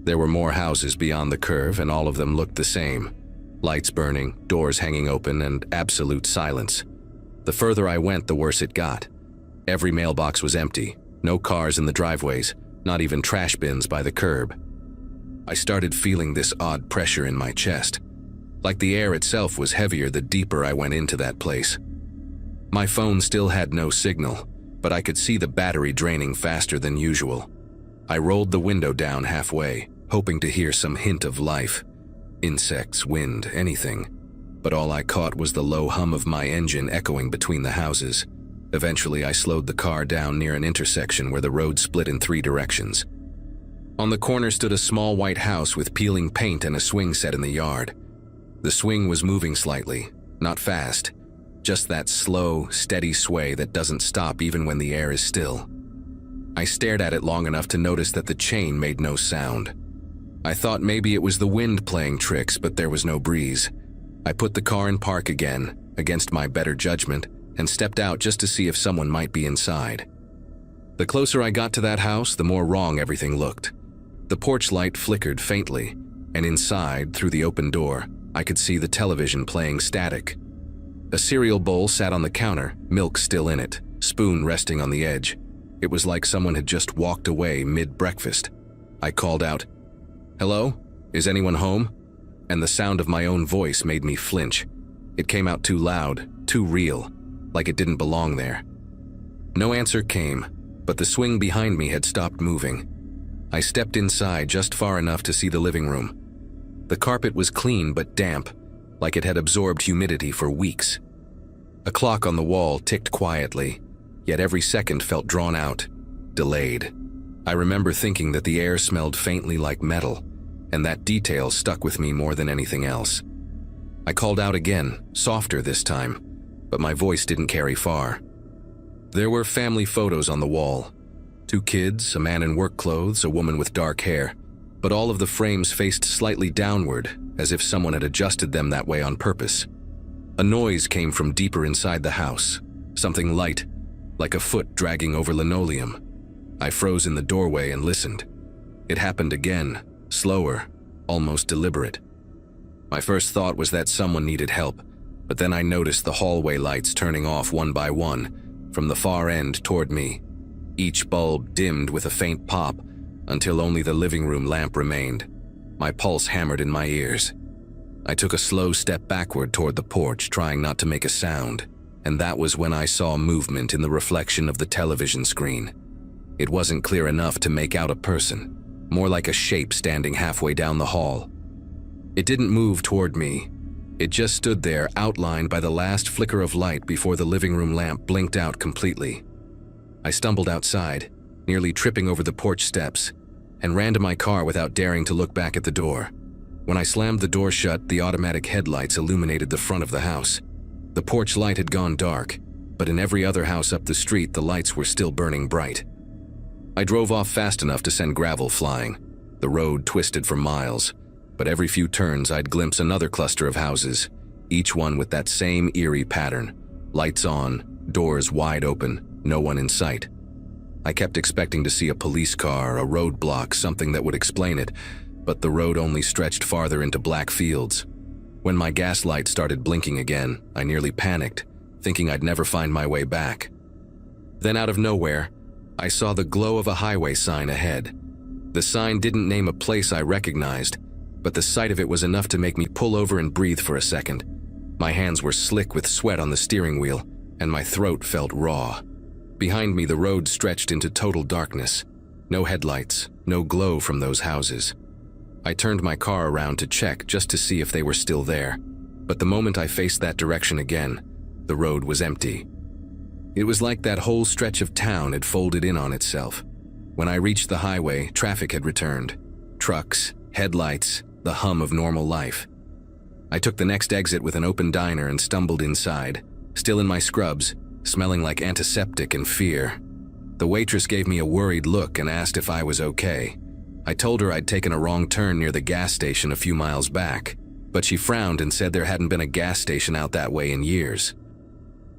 There were more houses beyond the curve, and all of them looked the same. Lights burning, doors hanging open, and absolute silence. The further I went, the worse it got. Every mailbox was empty, no cars in the driveways, not even trash bins by the curb. I started feeling this odd pressure in my chest, like the air itself was heavier the deeper I went into that place. My phone still had no signal, but I could see the battery draining faster than usual. I rolled the window down halfway, hoping to hear some hint of life. Insects, wind, anything. But all I caught was the low hum of my engine echoing between the houses. Eventually, I slowed the car down near an intersection where the road split in 3 directions. On the corner stood a small white house with peeling paint and a swing set in the yard. The swing was moving slightly, not fast, just that slow, steady sway that doesn't stop even when the air is still. I stared at it long enough to notice that the chain made no sound. I thought maybe it was the wind playing tricks, but there was no breeze. I put the car in park again, against my better judgment, and stepped out just to see if someone might be inside. The closer I got to that house, the more wrong everything looked. The porch light flickered faintly, and inside, through the open door, I could see the television playing static. A cereal bowl sat on the counter, milk still in it, spoon resting on the edge. It was like someone had just walked away mid-breakfast. I called out, "Hello? Is anyone home?" And the sound of my own voice made me flinch. It came out too loud, too real, like it didn't belong there. No answer came, but the swing behind me had stopped moving. I stepped inside just far enough to see the living room. The carpet was clean but damp, like it had absorbed humidity for weeks. A clock on the wall ticked quietly, yet every second felt drawn out, delayed. I remember thinking that the air smelled faintly like metal, and that detail stuck with me more than anything else. I called out again, softer this time, but my voice didn't carry far. There were family photos on the wall. 2 kids, a man in work clothes, a woman with dark hair, but all of the frames faced slightly downward, as if someone had adjusted them that way on purpose. A noise came from deeper inside the house, something light, like a foot dragging over linoleum. I froze in the doorway and listened. It happened again, slower, almost deliberate. My first thought was that someone needed help, but then I noticed the hallway lights turning off one by one, from the far end toward me. Each bulb dimmed with a faint pop, until only the living room lamp remained. My pulse hammered in my ears. I took a slow step backward toward the porch, trying not to make a sound, and that was when I saw movement in the reflection of the television screen. It wasn't clear enough to make out a person, more like a shape standing halfway down the hall. It didn't move toward me. It just stood there, outlined by the last flicker of light before the living room lamp blinked out completely. I stumbled outside, nearly tripping over the porch steps, and ran to my car without daring to look back at the door. When I slammed the door shut, the automatic headlights illuminated the front of the house. The porch light had gone dark, but in every other house up the street, the lights were still burning bright. I drove off fast enough to send gravel flying. The road twisted for miles, but every few turns I'd glimpse another cluster of houses, each one with that same eerie pattern. Lights on, doors wide open, no one in sight. I kept expecting to see a police car, a roadblock, something that would explain it, but the road only stretched farther into black fields. When my gas light started blinking again, I nearly panicked, thinking I'd never find my way back. Then out of nowhere, I saw the glow of a highway sign ahead. The sign didn't name a place I recognized, but the sight of it was enough to make me pull over and breathe for a second. My hands were slick with sweat on the steering wheel, and my throat felt raw. Behind me, the road stretched into total darkness. No headlights, no glow from those houses. I turned my car around to check just to see if they were still there. But the moment I faced that direction again, the road was empty. It was like that whole stretch of town had folded in on itself. When I reached the highway, traffic had returned. Trucks, headlights, the hum of normal life. I took the next exit with an open diner and stumbled inside, still in my scrubs, smelling like antiseptic and fear. The waitress gave me a worried look and asked if I was okay. I told her I'd taken a wrong turn near the gas station a few miles back, but she frowned and said there hadn't been a gas station out that way in years.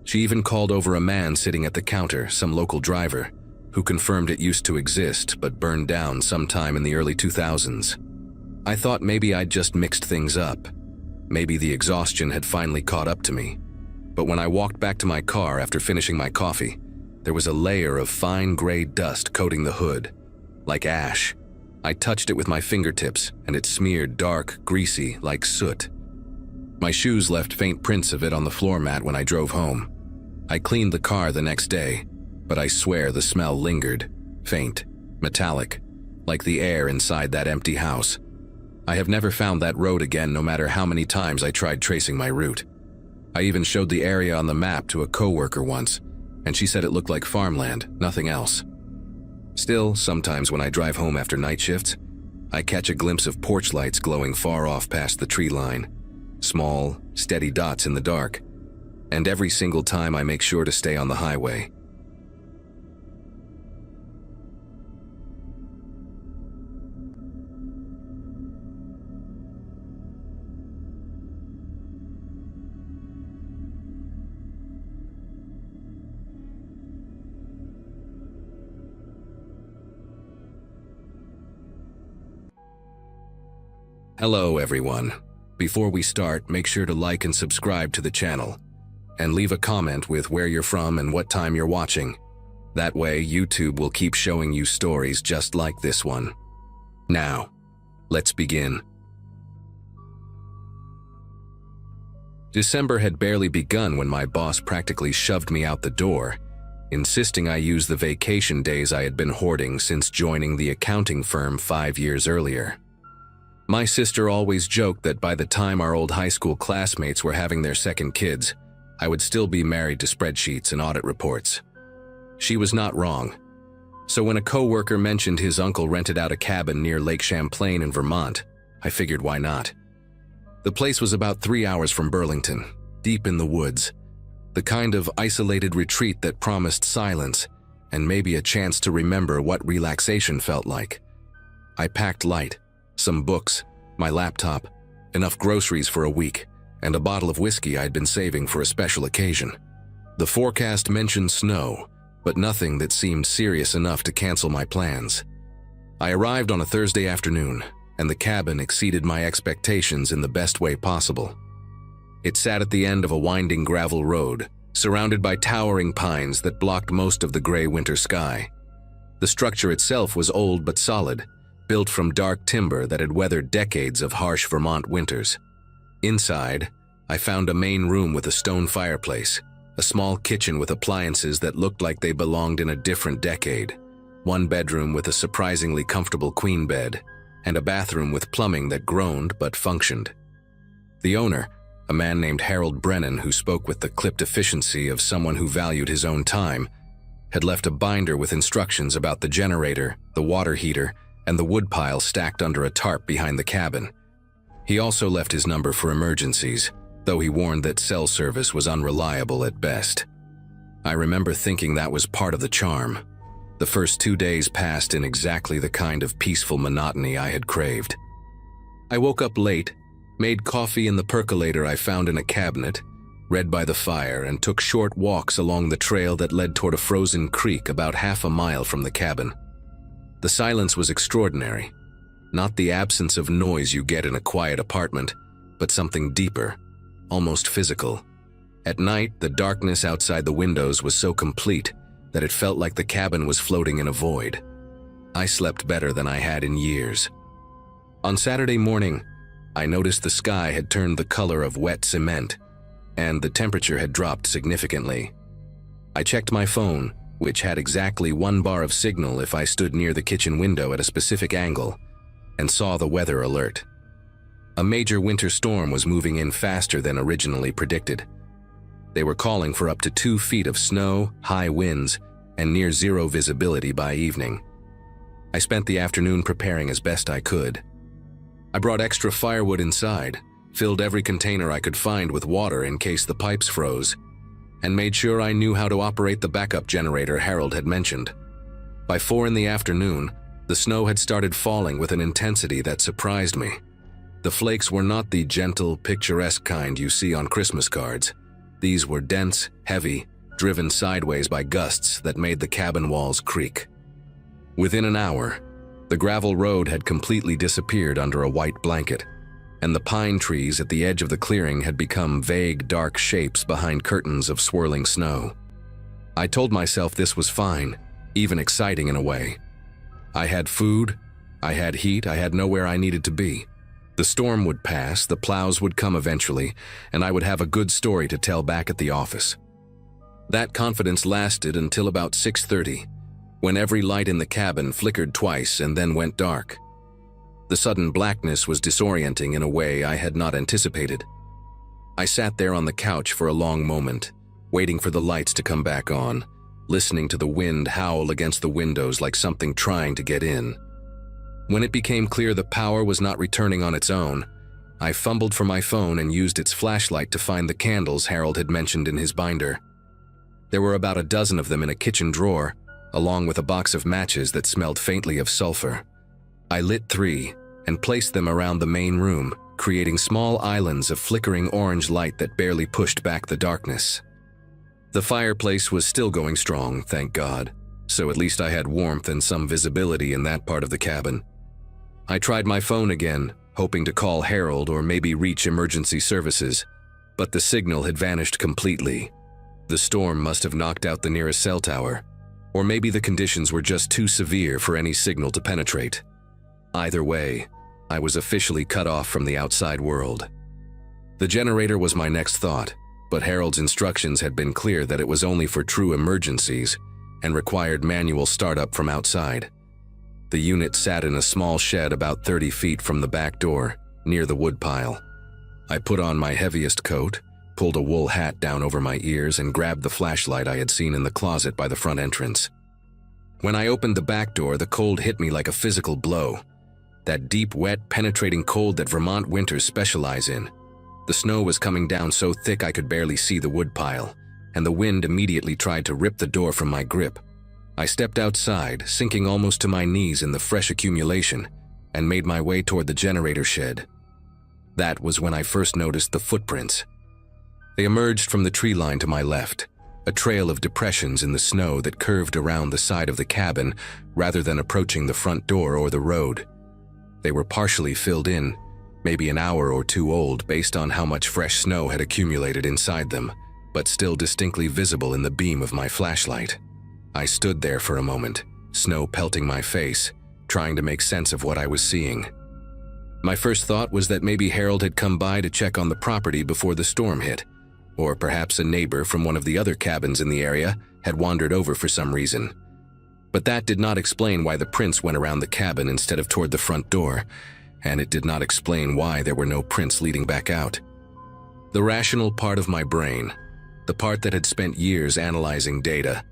She even called over a man sitting at the counter, some local driver, who confirmed it used to exist but burned down sometime in the early 2000s. I thought maybe I'd just mixed things up. Maybe the exhaustion had finally caught up to me. But when I walked back to my car after finishing my coffee, there was a layer of fine gray dust coating the hood, like ash. I touched it with my fingertips, and it smeared dark, greasy, like soot. My shoes left faint prints of it on the floor mat when I drove home. I cleaned the car the next day, but I swear the smell lingered, faint, metallic, like the air inside that empty house. I have never found that road again, no matter how many times I tried tracing my route. I even showed the area on the map to a coworker once, and she said it looked like farmland, nothing else. Still, sometimes when I drive home after night shifts, I catch a glimpse of porch lights glowing far off past the tree line. Small, steady dots in the dark. And every single time I make sure to stay on the highway. Hello everyone. Before we start, make sure to like and subscribe to the channel, and leave a comment with where you're from and what time you're watching. That way, YouTube will keep showing you stories just like this one. Now, let's begin. December had barely begun when my boss practically shoved me out the door, insisting I use the vacation days I had been hoarding since joining the accounting firm 5 years earlier. My sister always joked that by the time our old high school classmates were having their second kids, I would still be married to spreadsheets and audit reports. She was not wrong. So when a coworker mentioned his uncle rented out a cabin near Lake Champlain in Vermont, I figured why not. The place was about 3 hours from Burlington, deep in the woods, the kind of isolated retreat that promised silence and maybe a chance to remember what relaxation felt like. I packed light. Some books, my laptop, enough groceries for a week, and a bottle of whiskey I'd been saving for a special occasion. The forecast mentioned snow, but nothing that seemed serious enough to cancel my plans. I arrived on a Thursday afternoon, and the cabin exceeded my expectations in the best way possible. It sat at the end of a winding gravel road, surrounded by towering pines that blocked most of the gray winter sky. The structure itself was old but solid, built from dark timber that had weathered decades of harsh Vermont winters. Inside, I found a main room with a stone fireplace, a small kitchen with appliances that looked like they belonged in a different decade, one bedroom with a surprisingly comfortable queen bed, and a bathroom with plumbing that groaned but functioned. The owner, a man named Harold Brennan who spoke with the clipped efficiency of someone who valued his own time, had left a binder with instructions about the generator, the water heater, and the woodpile stacked under a tarp behind the cabin. He also left his number for emergencies, though he warned that cell service was unreliable at best. I remember thinking that was part of the charm. The first 2 days passed in exactly the kind of peaceful monotony I had craved. I woke up late, made coffee in the percolator I found in a cabinet, read by the fire, and took short walks along the trail that led toward a frozen creek about half a mile from the cabin. The silence was extraordinary. Not the absence of noise you get in a quiet apartment, but something deeper, almost physical. At night, the darkness outside the windows was so complete that it felt like the cabin was floating in a void. I slept better than I had in years. On Saturday morning, I noticed the sky had turned the color of wet cement, and the temperature had dropped significantly. I checked my phone, which had exactly 1 bar of signal if I stood near the kitchen window at a specific angle, and saw the weather alert. A major winter storm was moving in faster than originally predicted. They were calling for up to 2 feet of snow, high winds, and near zero visibility by evening. I spent the afternoon preparing as best I could. I brought extra firewood inside, filled every container I could find with water in case the pipes froze, and made sure I knew how to operate the backup generator Harold had mentioned. By 4 in the afternoon, the snow had started falling with an intensity that surprised me. The flakes were not the gentle, picturesque kind you see on Christmas cards. These were dense, heavy, driven sideways by gusts that made the cabin walls creak. Within an hour, the gravel road had completely disappeared under a white blanket, and the pine trees at the edge of the clearing had become vague, dark shapes behind curtains of swirling snow. I told myself this was fine, even exciting in a way. I had food, I had heat, I had nowhere I needed to be. The storm would pass, the plows would come eventually, and I would have a good story to tell back at the office. That confidence lasted until about 6:30, when every light in the cabin flickered twice and then went dark. The sudden blackness was disorienting in a way I had not anticipated. I sat there on the couch for a long moment, waiting for the lights to come back on, listening to the wind howl against the windows like something trying to get in. When it became clear the power was not returning on its own, I fumbled for my phone and used its flashlight to find the candles Harold had mentioned in his binder. There were about a dozen of them in a kitchen drawer, along with a box of matches that smelled faintly of sulfur. I lit 3 and placed them around the main room, creating small islands of flickering orange light that barely pushed back the darkness. The fireplace was still going strong, thank God, so at least I had warmth and some visibility in that part of the cabin. I tried my phone again, hoping to call Harold or maybe reach emergency services, but the signal had vanished completely. The storm must have knocked out the nearest cell tower, or maybe the conditions were just too severe for any signal to penetrate. Either way, I was officially cut off from the outside world. The generator was my next thought, but Harold's instructions had been clear that it was only for true emergencies and required manual startup from outside. The unit sat in a small shed about 30 feet from the back door, near the woodpile. I put on my heaviest coat, pulled a wool hat down over my ears, and grabbed the flashlight I had seen in the closet by the front entrance. When I opened the back door, the cold hit me like a physical blow. That deep, wet, penetrating cold that Vermont winters specialize in. The snow was coming down so thick I could barely see the woodpile, and the wind immediately tried to rip the door from my grip. I stepped outside, sinking almost to my knees in the fresh accumulation, and made my way toward the generator shed. That was when I first noticed the footprints. They emerged from the tree line to my left, a trail of depressions in the snow that curved around the side of the cabin rather than approaching the front door or the road. They were partially filled in, maybe an hour or 2 old based on how much fresh snow had accumulated inside them, but still distinctly visible in the beam of my flashlight. I stood there for a moment, snow pelting my face, trying to make sense of what I was seeing. My first thought was that maybe Harold had come by to check on the property before the storm hit, or perhaps a neighbor from one of the other cabins in the area had wandered over for some reason. But that did not explain why the prints went around the cabin instead of toward the front door, and it did not explain why there were no prints leading back out. The rational part of my brain, the part that had spent years analyzing data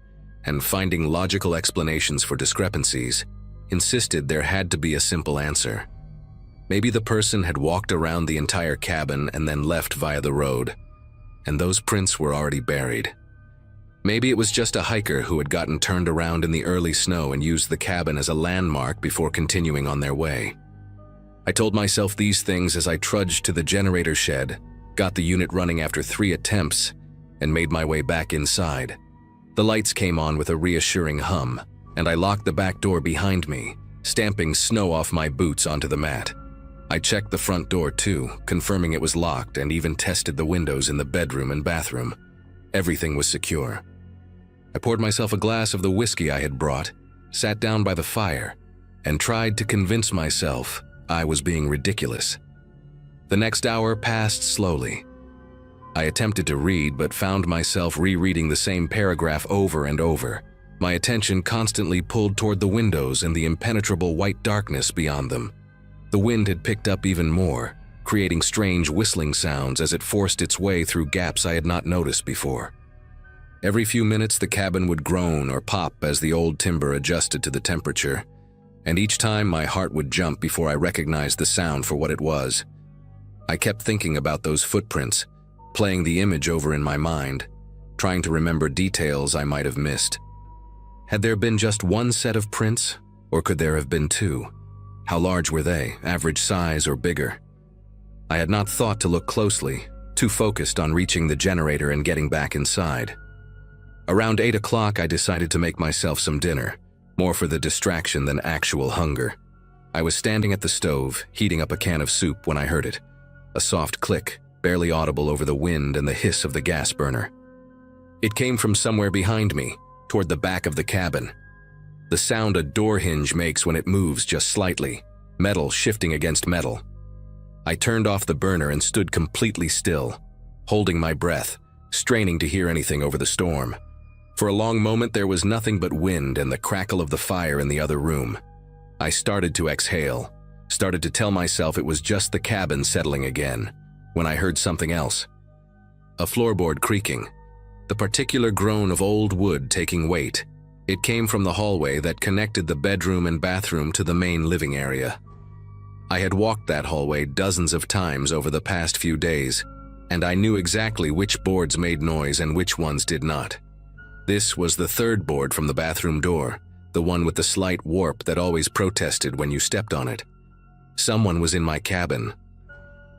and finding logical explanations for discrepancies, insisted there had to be a simple answer. Maybe the person had walked around the entire cabin and then left via the road, and those prints were already buried. Maybe it was just a hiker who had gotten turned around in the early snow and used the cabin as a landmark before continuing on their way. I told myself these things as I trudged to the generator shed, got the unit running after 3 attempts, and made my way back inside. The lights came on with a reassuring hum, and I locked the back door behind me, stamping snow off my boots onto the mat. I checked the front door too, confirming it was locked, and even tested the windows in the bedroom and bathroom. Everything was secure. I poured myself a glass of the whiskey I had brought, sat down by the fire, and tried to convince myself I was being ridiculous. The next hour passed slowly. I attempted to read, but found myself rereading the same paragraph over and over, my attention constantly pulled toward the windows and the impenetrable white darkness beyond them. The wind had picked up even more, creating strange whistling sounds as it forced its way through gaps I had not noticed before. Every few minutes, the cabin would groan or pop as the old timber adjusted to the temperature, and each time my heart would jump before I recognized the sound for what it was. I kept thinking about those footprints, playing the image over in my mind, trying to remember details I might have missed. Had there been just one set of prints, or could there have been two? How large were they, average size or bigger? I had not thought to look closely, too focused on reaching the generator and getting back inside. Around 8 o'clock, I decided to make myself some dinner, more for the distraction than actual hunger. I was standing at the stove, heating up a can of soup when I heard it. A soft click, barely audible over the wind and the hiss of the gas burner. It came from somewhere behind me, toward the back of the cabin. The sound a door hinge makes when it moves just slightly, metal shifting against metal. I turned off the burner and stood completely still, holding my breath, straining to hear anything over the storm. For a long moment there was nothing but wind and the crackle of the fire in the other room. I started to exhale, started to tell myself it was just the cabin settling again, when I heard something else. A floorboard creaking, the particular groan of old wood taking weight. It came from the hallway that connected the bedroom and bathroom to the main living area. I had walked that hallway dozens of times over the past few days, and I knew exactly which boards made noise and which ones did not. This was the third board from the bathroom door, the one with the slight warp that always protested when you stepped on it. Someone was in my cabin.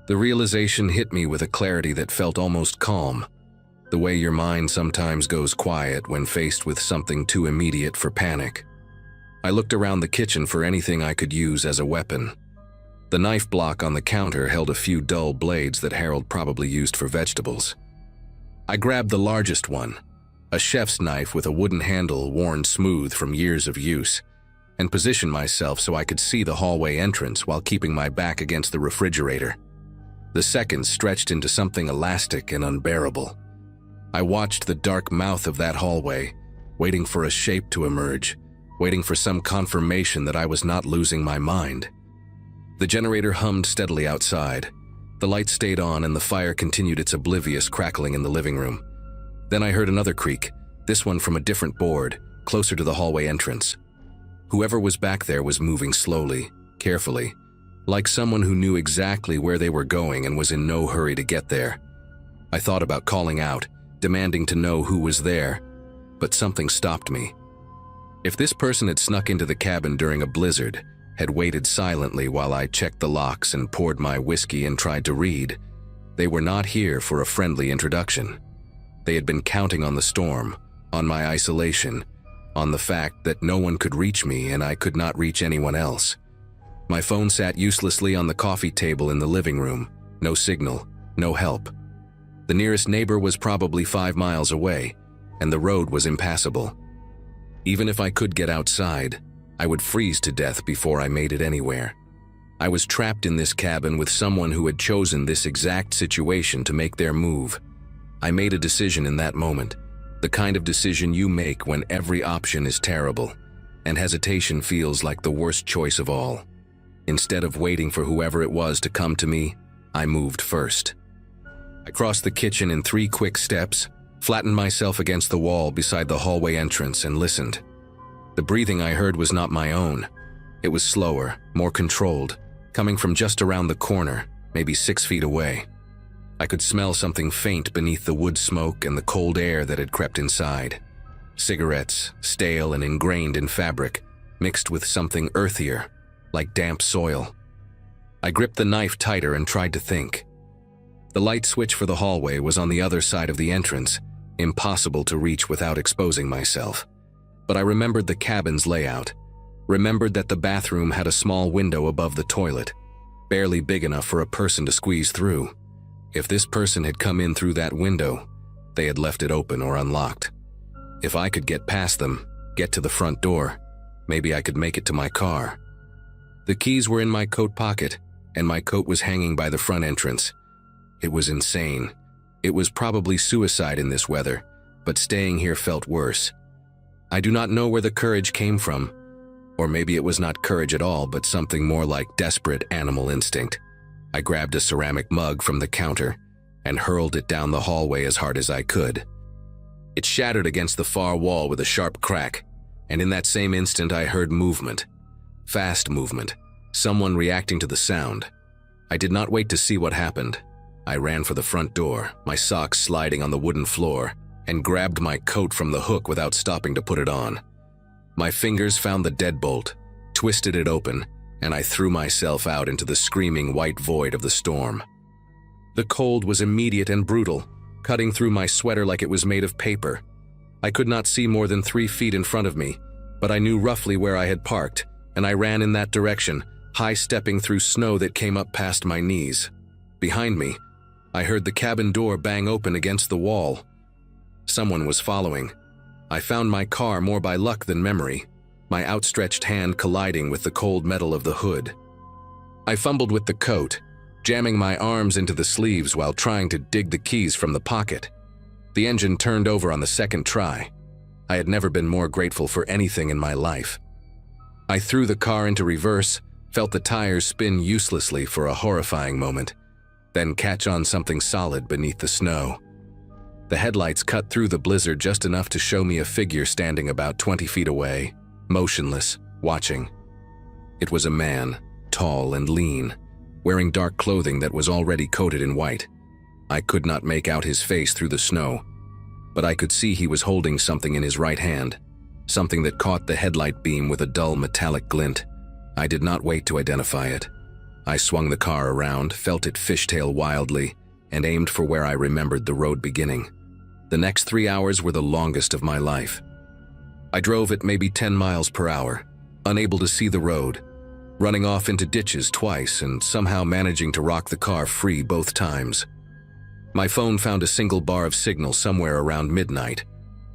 The realization hit me with a clarity that felt almost calm, the way your mind sometimes goes quiet when faced with something too immediate for panic. I looked around the kitchen for anything I could use as a weapon. The knife block on the counter held a few dull blades that Harold probably used for vegetables. I grabbed the largest one, a chef's knife with a wooden handle worn smooth from years of use, and positioned myself so I could see the hallway entrance while keeping my back against the refrigerator. The seconds stretched into something elastic and unbearable. I watched the dark mouth of that hallway, waiting for a shape to emerge, waiting for some confirmation that I was not losing my mind. The generator hummed steadily outside. The light stayed on and the fire continued its oblivious crackling in the living room. Then I heard another creak, this one from a different board, closer to the hallway entrance. Whoever was back there was moving slowly, carefully, like someone who knew exactly where they were going and was in no hurry to get there. I thought about calling out, demanding to know who was there, but something stopped me. If this person had snuck into the cabin during a blizzard, had waited silently while I checked the locks and poured my whiskey and tried to read, they were not here for a friendly introduction. They had been counting on the storm, on my isolation, on the fact that no one could reach me and I could not reach anyone else. My phone sat uselessly on the coffee table in the living room, no signal, no help. The nearest neighbor was probably 5 miles away, and the road was impassable. Even if I could get outside, I would freeze to death before I made it anywhere. I was trapped in this cabin with someone who had chosen this exact situation to make their move. I made a decision in that moment, the kind of decision you make when every option is terrible, and hesitation feels like the worst choice of all. Instead of waiting for whoever it was to come to me, I moved first. I crossed the kitchen in 3 quick steps, flattened myself against the wall beside the hallway entrance and listened. The breathing I heard was not my own. It was slower, more controlled, coming from just around the corner, maybe 6 feet away. I could smell something faint beneath the wood smoke and the cold air that had crept inside. Cigarettes, stale and ingrained in fabric, mixed with something earthier, like damp soil. I gripped the knife tighter and tried to think. The light switch for the hallway was on the other side of the entrance, impossible to reach without exposing myself. But I remembered the cabin's layout, remembered that the bathroom had a small window above the toilet, barely big enough for a person to squeeze through. If this person had come in through that window, they had left it open or unlocked. If I could get past them, get to the front door, maybe I could make it to my car. The keys were in my coat pocket, and my coat was hanging by the front entrance. It was insane. It was probably suicide in this weather, but staying here felt worse. I do not know where the courage came from, or maybe it was not courage at all, but something more like desperate animal instinct. I grabbed a ceramic mug from the counter and hurled it down the hallway as hard as I could. It shattered against the far wall with a sharp crack, and in that same instant I heard movement. Fast movement. Someone reacting to the sound. I did not wait to see what happened. I ran for the front door, my socks sliding on the wooden floor, and grabbed my coat from the hook without stopping to put it on. My fingers found the deadbolt, twisted it open, and I threw myself out into the screaming white void of the storm. The cold was immediate and brutal, cutting through my sweater like it was made of paper. I could not see more than 3 feet in front of me, but I knew roughly where I had parked, and I ran in that direction, high-stepping through snow that came up past my knees. Behind me, I heard the cabin door bang open against the wall. Someone was following. I found my car more by luck than memory, my outstretched hand colliding with the cold metal of the hood. I fumbled with the coat, jamming my arms into the sleeves while trying to dig the keys from the pocket. The engine turned over on the second try. I had never been more grateful for anything in my life. I threw the car into reverse, felt the tires spin uselessly for a horrifying moment, then catch on something solid beneath the snow. The headlights cut through the blizzard just enough to show me a figure standing about 20 feet away, motionless, watching. It was a man, tall and lean, wearing dark clothing that was already coated in white. I could not make out his face through the snow, but I could see he was holding something in his right hand, something that caught the headlight beam with a dull metallic glint. I did not wait to identify it. I swung the car around, felt it fishtail wildly, and aimed for where I remembered the road beginning. The next 3 hours were the longest of my life. I drove at maybe 10 miles per hour, unable to see the road, running off into ditches twice and somehow managing to rock the car free both times. My phone found a single bar of signal somewhere around midnight,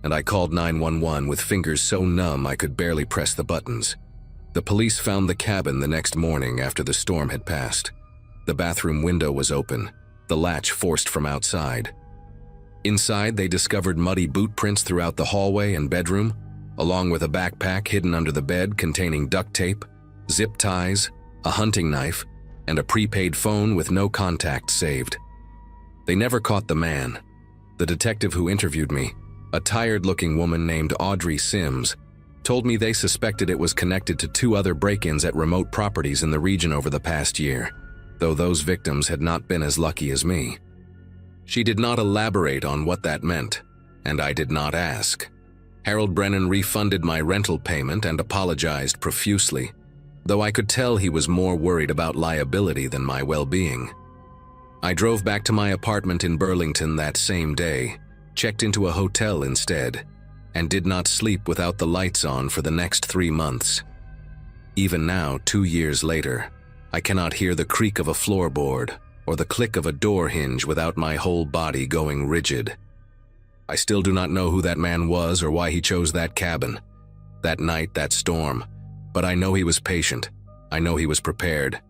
and I called 911 with fingers so numb I could barely press the buttons. The police found the cabin the next morning after the storm had passed. The bathroom window was open, the latch forced from outside. Inside, they discovered muddy boot prints throughout the hallway and bedroom, along with a backpack hidden under the bed containing duct tape, zip ties, a hunting knife, and a prepaid phone with no contact saved. They never caught the man. The detective who interviewed me, a tired-looking woman named Audrey Sims, told me they suspected it was connected to 2 other break-ins at remote properties in the region over the past year, though those victims had not been as lucky as me. She did not elaborate on what that meant, and I did not ask. Harold Brennan refunded my rental payment and apologized profusely, though I could tell he was more worried about liability than my well-being. I drove back to my apartment in Burlington that same day, checked into a hotel instead, and did not sleep without the lights on for the next 3 months. Even now, 2 years later, I cannot hear the creak of a floorboard or the click of a door hinge without my whole body going rigid. I still do not know who that man was or why he chose that cabin, that night, that storm, but I know he was patient, I know he was prepared,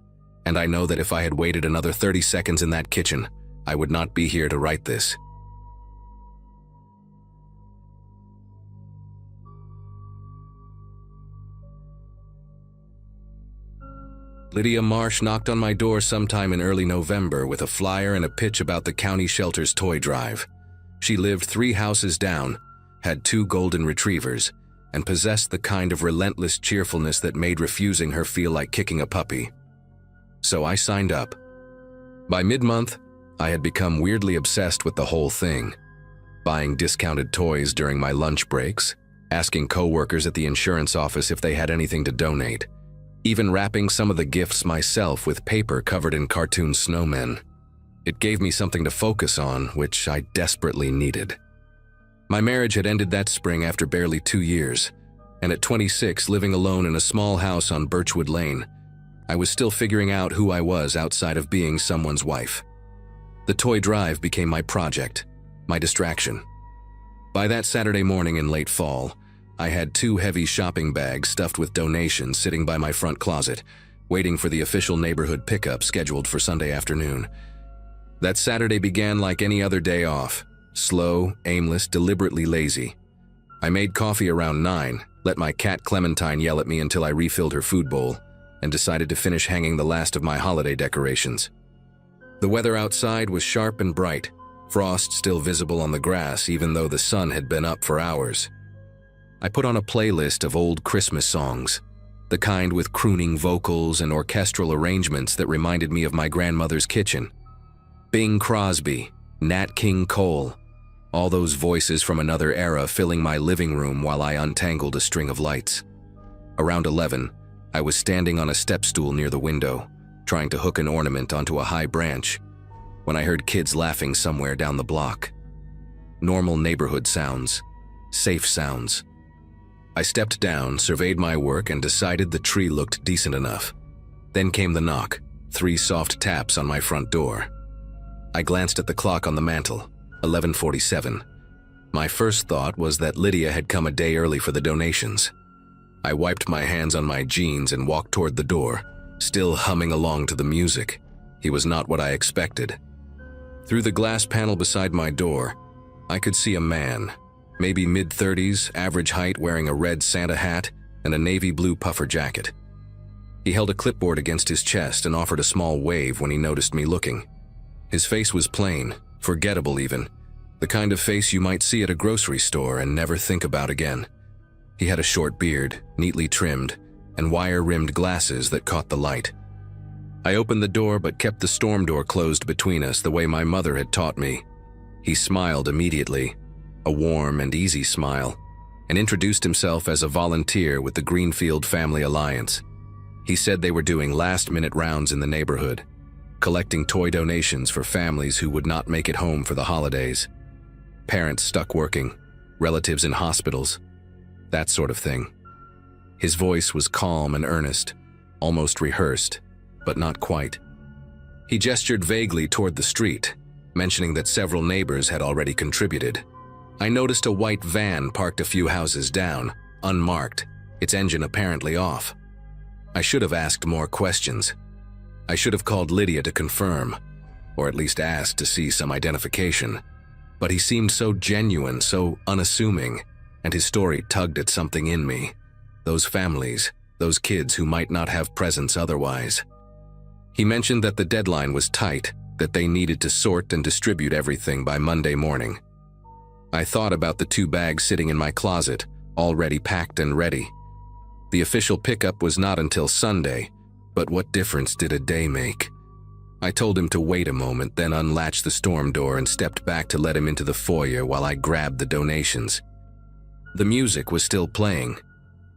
and I know that if I had waited another 30 seconds in that kitchen, I would not be here to write this. Lydia Marsh knocked on my door sometime in early November with a flyer and a pitch about the county shelter's toy drive. She lived 3 houses down, had 2 golden retrievers, and possessed the kind of relentless cheerfulness that made refusing her feel like kicking a puppy. So I signed up. By mid-month, I had become weirdly obsessed with the whole thing, buying discounted toys during my lunch breaks, asking coworkers at the insurance office if they had anything to donate, even wrapping some of the gifts myself with paper covered in cartoon snowmen. It gave me something to focus on, which I desperately needed. My marriage had ended that spring after barely 2 years, and at 26, living alone in a small house on Birchwood Lane, I was still figuring out who I was outside of being someone's wife. The toy drive became my project, my distraction. By that Saturday morning in late fall, I had 2 heavy shopping bags stuffed with donations sitting by my front closet, waiting for the official neighborhood pickup scheduled for Sunday afternoon. That Saturday began like any other day off, slow, aimless, deliberately lazy. I made coffee around 9, let my cat Clementine yell at me until I refilled her food bowl, and decided to finish hanging the last of my holiday decorations. The weather outside was sharp and bright, frost still visible on the grass even though the sun had been up for hours. I put on a playlist of old Christmas songs, the kind with crooning vocals and orchestral arrangements that reminded me of my grandmother's kitchen. Bing Crosby, Nat King Cole, all those voices from another era filling my living room while I untangled a string of lights. Around 11, I was standing on a step stool near the window, trying to hook an ornament onto a high branch, when I heard kids laughing somewhere down the block. Normal neighborhood sounds, safe sounds. I stepped down, surveyed my work, and decided the tree looked decent enough. Then came the knock, 3 soft taps on my front door. I glanced at the clock on the mantel, 11:47. My first thought was that Lydia had come a day early for the donations. I wiped my hands on my jeans and walked toward the door, still humming along to the music. He was not what I expected. Through the glass panel beside my door, I could see a man, maybe mid-30s, average height, wearing a red Santa hat and a navy blue puffer jacket. He held a clipboard against his chest and offered a small wave when he noticed me looking. His face was plain, forgettable even, the kind of face you might see at a grocery store and never think about again. He had a short beard, neatly trimmed, and wire-rimmed glasses that caught the light. I opened the door but kept the storm door closed between us the way my mother had taught me. He smiled immediately, a warm and easy smile, and introduced himself as a volunteer with the Greenfield Family Alliance. He said they were doing last-minute rounds in the neighborhood, collecting toy donations for families who would not make it home for the holidays. Parents stuck working, relatives in hospitals, that sort of thing. His voice was calm and earnest, almost rehearsed, but not quite. He gestured vaguely toward the street, mentioning that several neighbors had already contributed. I noticed a white van parked a few houses down, unmarked, its engine apparently off. I should have asked more questions. I should have called Lydia to confirm, or at least asked to see some identification. But he seemed so genuine, so unassuming, and his story tugged at something in me. Those families, those kids who might not have presents otherwise. He mentioned that the deadline was tight, that they needed to sort and distribute everything by Monday morning. I thought about the 2 bags sitting in my closet, already packed and ready. The official pickup was not until Sunday, but what difference did a day make? I told him to wait a moment, then unlatched the storm door and stepped back to let him into the foyer while I grabbed the donations. The music was still playing.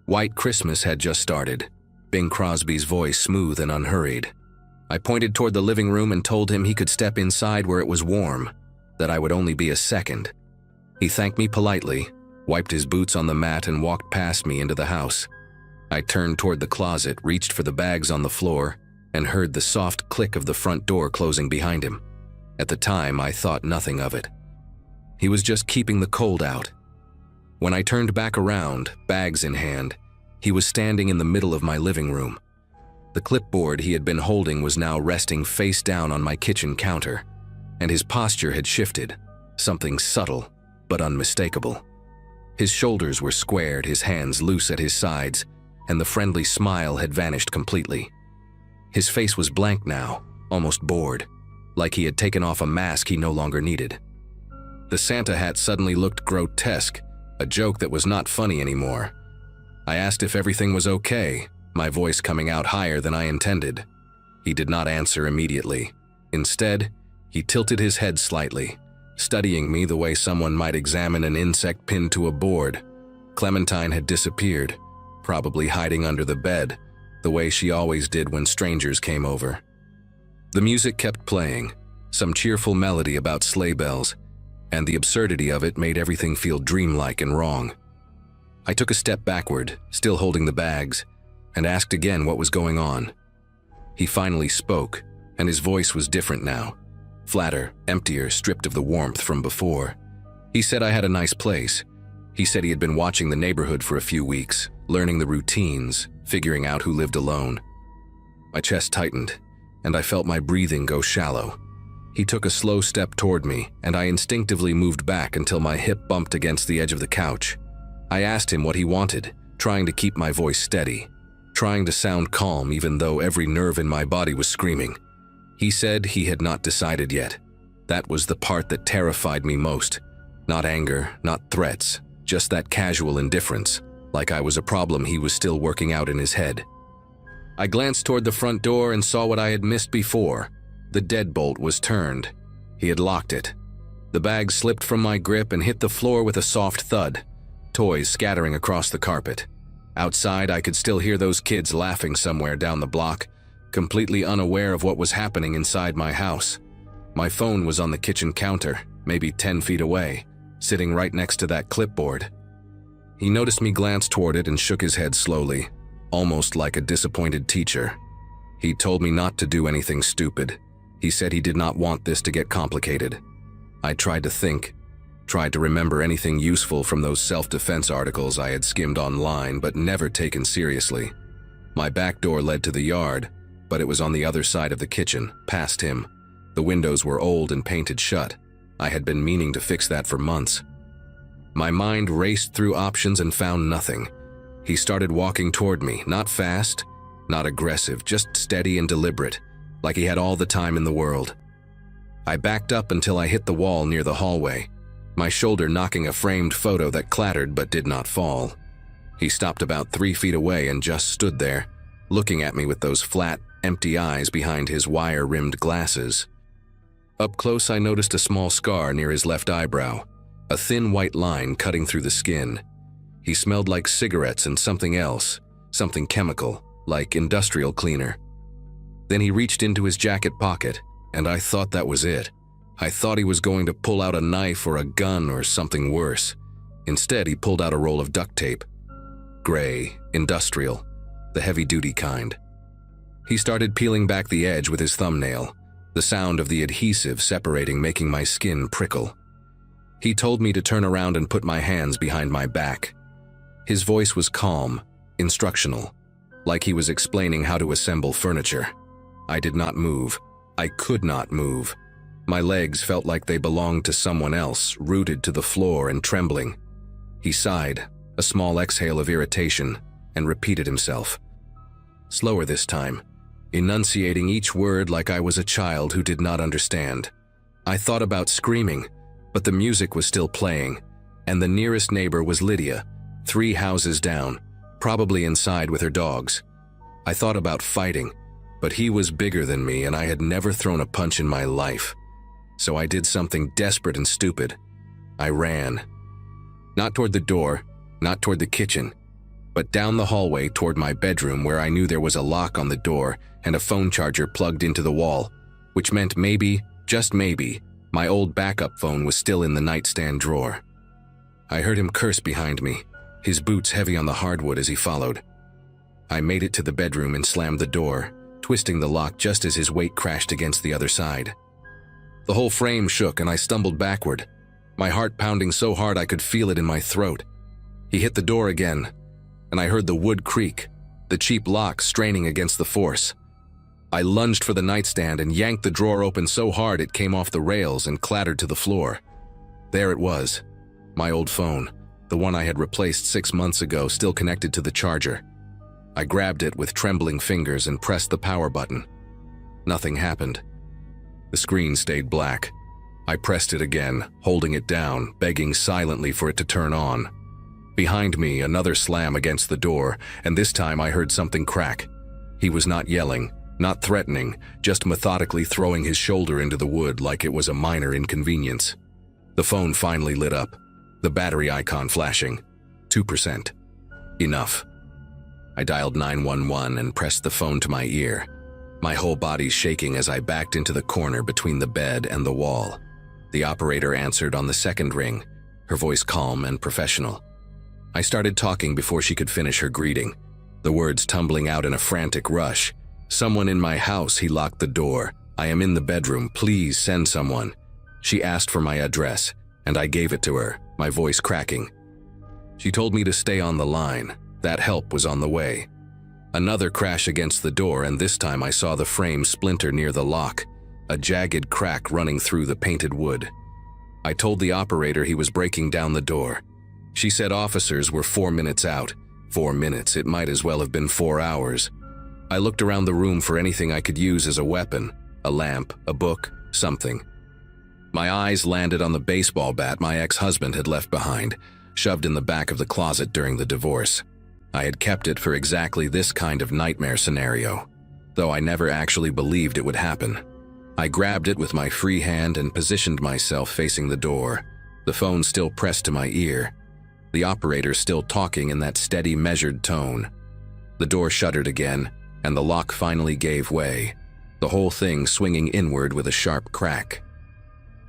White Christmas had just started, Bing Crosby's voice smooth and unhurried. I pointed toward the living room and told him he could step inside where it was warm, that I would only be a second. He thanked me politely, wiped his boots on the mat, and walked past me into the house. I turned toward the closet, reached for the bags on the floor, and heard the soft click of the front door closing behind him. At the time, I thought nothing of it. He was just keeping the cold out. When I turned back around, bags in hand, he was standing in the middle of my living room. The clipboard he had been holding was now resting face down on my kitchen counter, and his posture had shifted, something subtle but unmistakable. His shoulders were squared, his hands loose at his sides, and the friendly smile had vanished completely. His face was blank now, almost bored, like he had taken off a mask he no longer needed. The Santa hat suddenly looked grotesque, a joke that was not funny anymore. I asked if everything was okay, my voice coming out higher than I intended. He did not answer immediately. Instead, he tilted his head slightly, studying me the way someone might examine an insect pinned to a board. Clementine had disappeared, probably hiding under the bed, the way she always did when strangers came over. The music kept playing, some cheerful melody about sleigh bells, and the absurdity of it made everything feel dreamlike and wrong. I took a step backward, still holding the bags, and asked again what was going on. He finally spoke, and his voice was different now, flatter, emptier, stripped of the warmth from before. He said I had a nice place. He said he had been watching the neighborhood for a few weeks, learning the routines, figuring out who lived alone. My chest tightened, and I felt my breathing go shallow. He took a slow step toward me, and I instinctively moved back until my hip bumped against the edge of the couch. I asked him what he wanted, trying to keep my voice steady, trying to sound calm even though every nerve in my body was screaming. He said he had not decided yet. That was the part that terrified me most. Not anger, not threats, just that casual indifference, like I was a problem he was still working out in his head. I glanced toward the front door and saw what I had missed before. The deadbolt was turned. He had locked it. The bag slipped from my grip and hit the floor with a soft thud, toys scattering across the carpet. Outside, I could still hear those kids laughing somewhere down the block, completely unaware of what was happening inside my house. My phone was on the kitchen counter, maybe 10 feet away, sitting right next to that clipboard. He noticed me glance toward it and shook his head slowly, almost like a disappointed teacher. He told me not to do anything stupid. He said he did not want this to get complicated. I tried to think, tried to remember anything useful from those self-defense articles I had skimmed online but never taken seriously. My back door led to the yard, but it was on the other side of the kitchen, past him. The windows were old and painted shut. I had been meaning to fix that for months. My mind raced through options and found nothing. He started walking toward me, not fast, not aggressive, just steady and deliberate, like he had all the time in the world. I backed up until I hit the wall near the hallway, my shoulder knocking a framed photo that clattered but did not fall. He stopped about 3 feet away and just stood there, looking at me with those flat, empty eyes behind his wire-rimmed glasses. Up close, I noticed a small scar near his left eyebrow, a thin white line cutting through the skin. He smelled like cigarettes and something else, something chemical, like industrial cleaner. Then he reached into his jacket pocket, and I thought that was it. I thought he was going to pull out a knife or a gun or something worse. Instead, he pulled out a roll of duct tape. Gray, industrial, the heavy-duty kind. He started peeling back the edge with his thumbnail, the sound of the adhesive separating making my skin prickle. He told me to turn around and put my hands behind my back. His voice was calm, instructional, like he was explaining how to assemble furniture. I did not move. I could not move. My legs felt like they belonged to someone else, rooted to the floor and trembling. He sighed, a small exhale of irritation, and repeated himself. Slower this time, enunciating each word like I was a child who did not understand. I thought about screaming, but the music was still playing, and the nearest neighbor was Lydia, 3 houses down, probably inside with her dogs. I thought about fighting, but he was bigger than me and I had never thrown a punch in my life. So I did something desperate and stupid. I ran. Not toward the door, not toward the kitchen, but down the hallway toward my bedroom where I knew there was a lock on the door and a phone charger plugged into the wall, which meant maybe, just maybe, my old backup phone was still in the nightstand drawer. I heard him curse behind me, his boots heavy on the hardwood as he followed. I made it to the bedroom and slammed the door, twisting the lock just as his weight crashed against the other side. The whole frame shook and I stumbled backward, my heart pounding so hard I could feel it in my throat. He hit the door again, and I heard the wood creak, the cheap lock straining against the force. I lunged for the nightstand and yanked the drawer open so hard it came off the rails and clattered to the floor. There it was, my old phone, the one I had replaced 6 months ago, still connected to the charger. I grabbed it with trembling fingers and pressed the power button. Nothing happened. The screen stayed black. I pressed it again, holding it down, begging silently for it to turn on. Behind me, another slam against the door, and this time I heard something crack. He was not yelling, not threatening, just methodically throwing his shoulder into the wood like it was a minor inconvenience. The phone finally lit up, the battery icon flashing. 2%. Enough. I dialed 911 and pressed the phone to my ear, my whole body shaking as I backed into the corner between the bed and the wall. The operator answered on the second ring, her voice calm and professional. I started talking before she could finish her greeting, the words tumbling out in a frantic rush. Someone in my house, he locked the door. I am in the bedroom, please send someone. She asked for my address, and I gave it to her, my voice cracking. She told me to stay on the line, that help was on the way. Another crash against the door, and this time I saw the frame splinter near the lock, a jagged crack running through the painted wood. I told the operator he was breaking down the door. She said officers were 4 minutes out. 4 minutes, it might as well have been 4 hours. I looked around the room for anything I could use as a weapon, a lamp, a book, something. My eyes landed on the baseball bat my ex-husband had left behind, shoved in the back of the closet during the divorce. I had kept it for exactly this kind of nightmare scenario, though I never actually believed it would happen. I grabbed it with my free hand and positioned myself facing the door, the phone still pressed to my ear, the operator still talking in that steady, measured tone. The door shuttered again, and the lock finally gave way, the whole thing swinging inward with a sharp crack.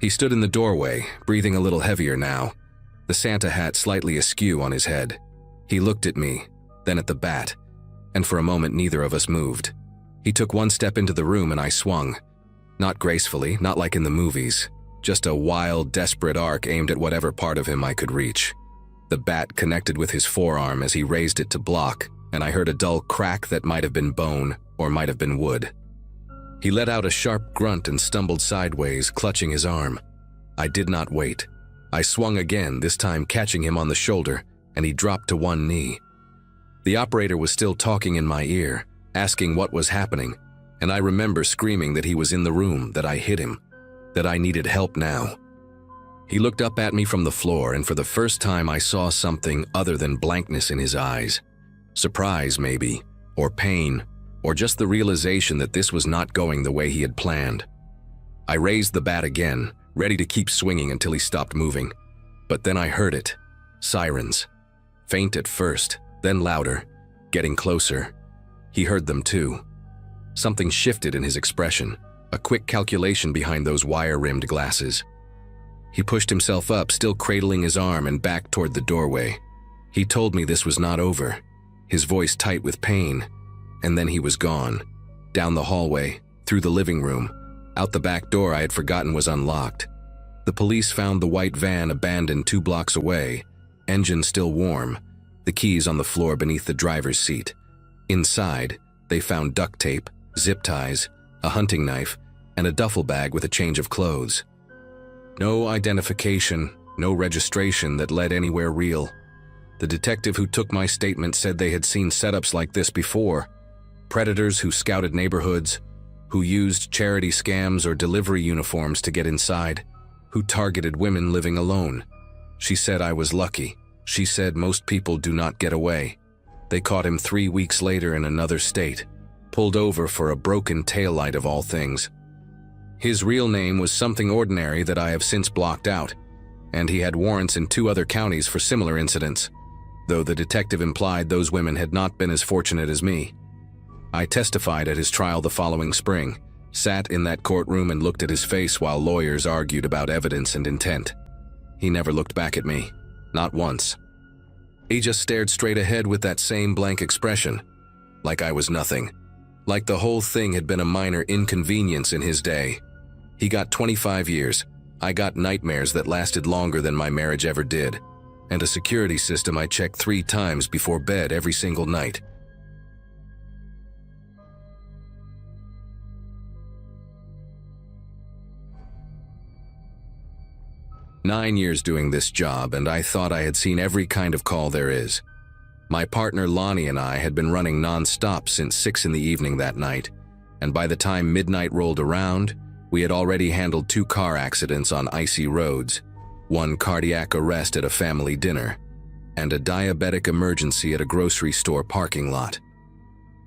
He stood in the doorway, breathing a little heavier now, the Santa hat slightly askew on his head. He looked at me, then at the bat, and for a moment neither of us moved. He took one step into the room and I swung. Not gracefully, not like in the movies, just a wild, desperate arc aimed at whatever part of him I could reach. The bat connected with his forearm as he raised it to block, and I heard a dull crack that might have been bone or might have been wood. He let out a sharp grunt and stumbled sideways, clutching his arm. I did not wait. I swung again, this time catching him on the shoulder, and he dropped to one knee. The operator was still talking in my ear, asking what was happening, and I remember screaming that he was in the room, that I hit him, that I needed help now. He looked up at me from the floor, and for the first time I saw something other than blankness in his eyes. Surprise, maybe, or pain, or just the realization that this was not going the way he had planned. I raised the bat again, ready to keep swinging until he stopped moving. But then I heard it. Sirens. Faint at first, then louder, getting closer. He heard them too. Something shifted in his expression, a quick calculation behind those wire-rimmed glasses. He pushed himself up, still cradling his arm, and back toward the doorway. He told me this was not over, his voice tight with pain, and then he was gone. Down the hallway, through the living room, out the back door I had forgotten was unlocked. The police found the white van abandoned 2 blocks away, engine still warm, the keys on the floor beneath the driver's seat. Inside, they found duct tape, zip ties, a hunting knife, and a duffel bag with a change of clothes. No identification, no registration that led anywhere real. The detective who took my statement said they had seen setups like this before. Predators who scouted neighborhoods, who used charity scams or delivery uniforms to get inside, who targeted women living alone. She said I was lucky. She said most people do not get away. They caught him 3 weeks later in another state, pulled over for a broken taillight of all things. His real name was something ordinary that I have since blocked out, and he had warrants in 2 other counties for similar incidents, though the detective implied those women had not been as fortunate as me. I testified at his trial the following spring, sat in that courtroom and looked at his face while lawyers argued about evidence and intent. He never looked back at me, not once. He just stared straight ahead with that same blank expression, like I was nothing, like the whole thing had been a minor inconvenience in his day. He got 25 years, I got nightmares that lasted longer than my marriage ever did, and a security system I checked 3 times before bed every single night. "9 years doing this job, and I thought I had seen every kind of call there is. My partner Lonnie and I had been running non-stop since 6 in the evening that night, and by the time midnight rolled around, we had already handled 2 car accidents on icy roads, 1 cardiac arrest at a family dinner, and a diabetic emergency at a grocery store parking lot.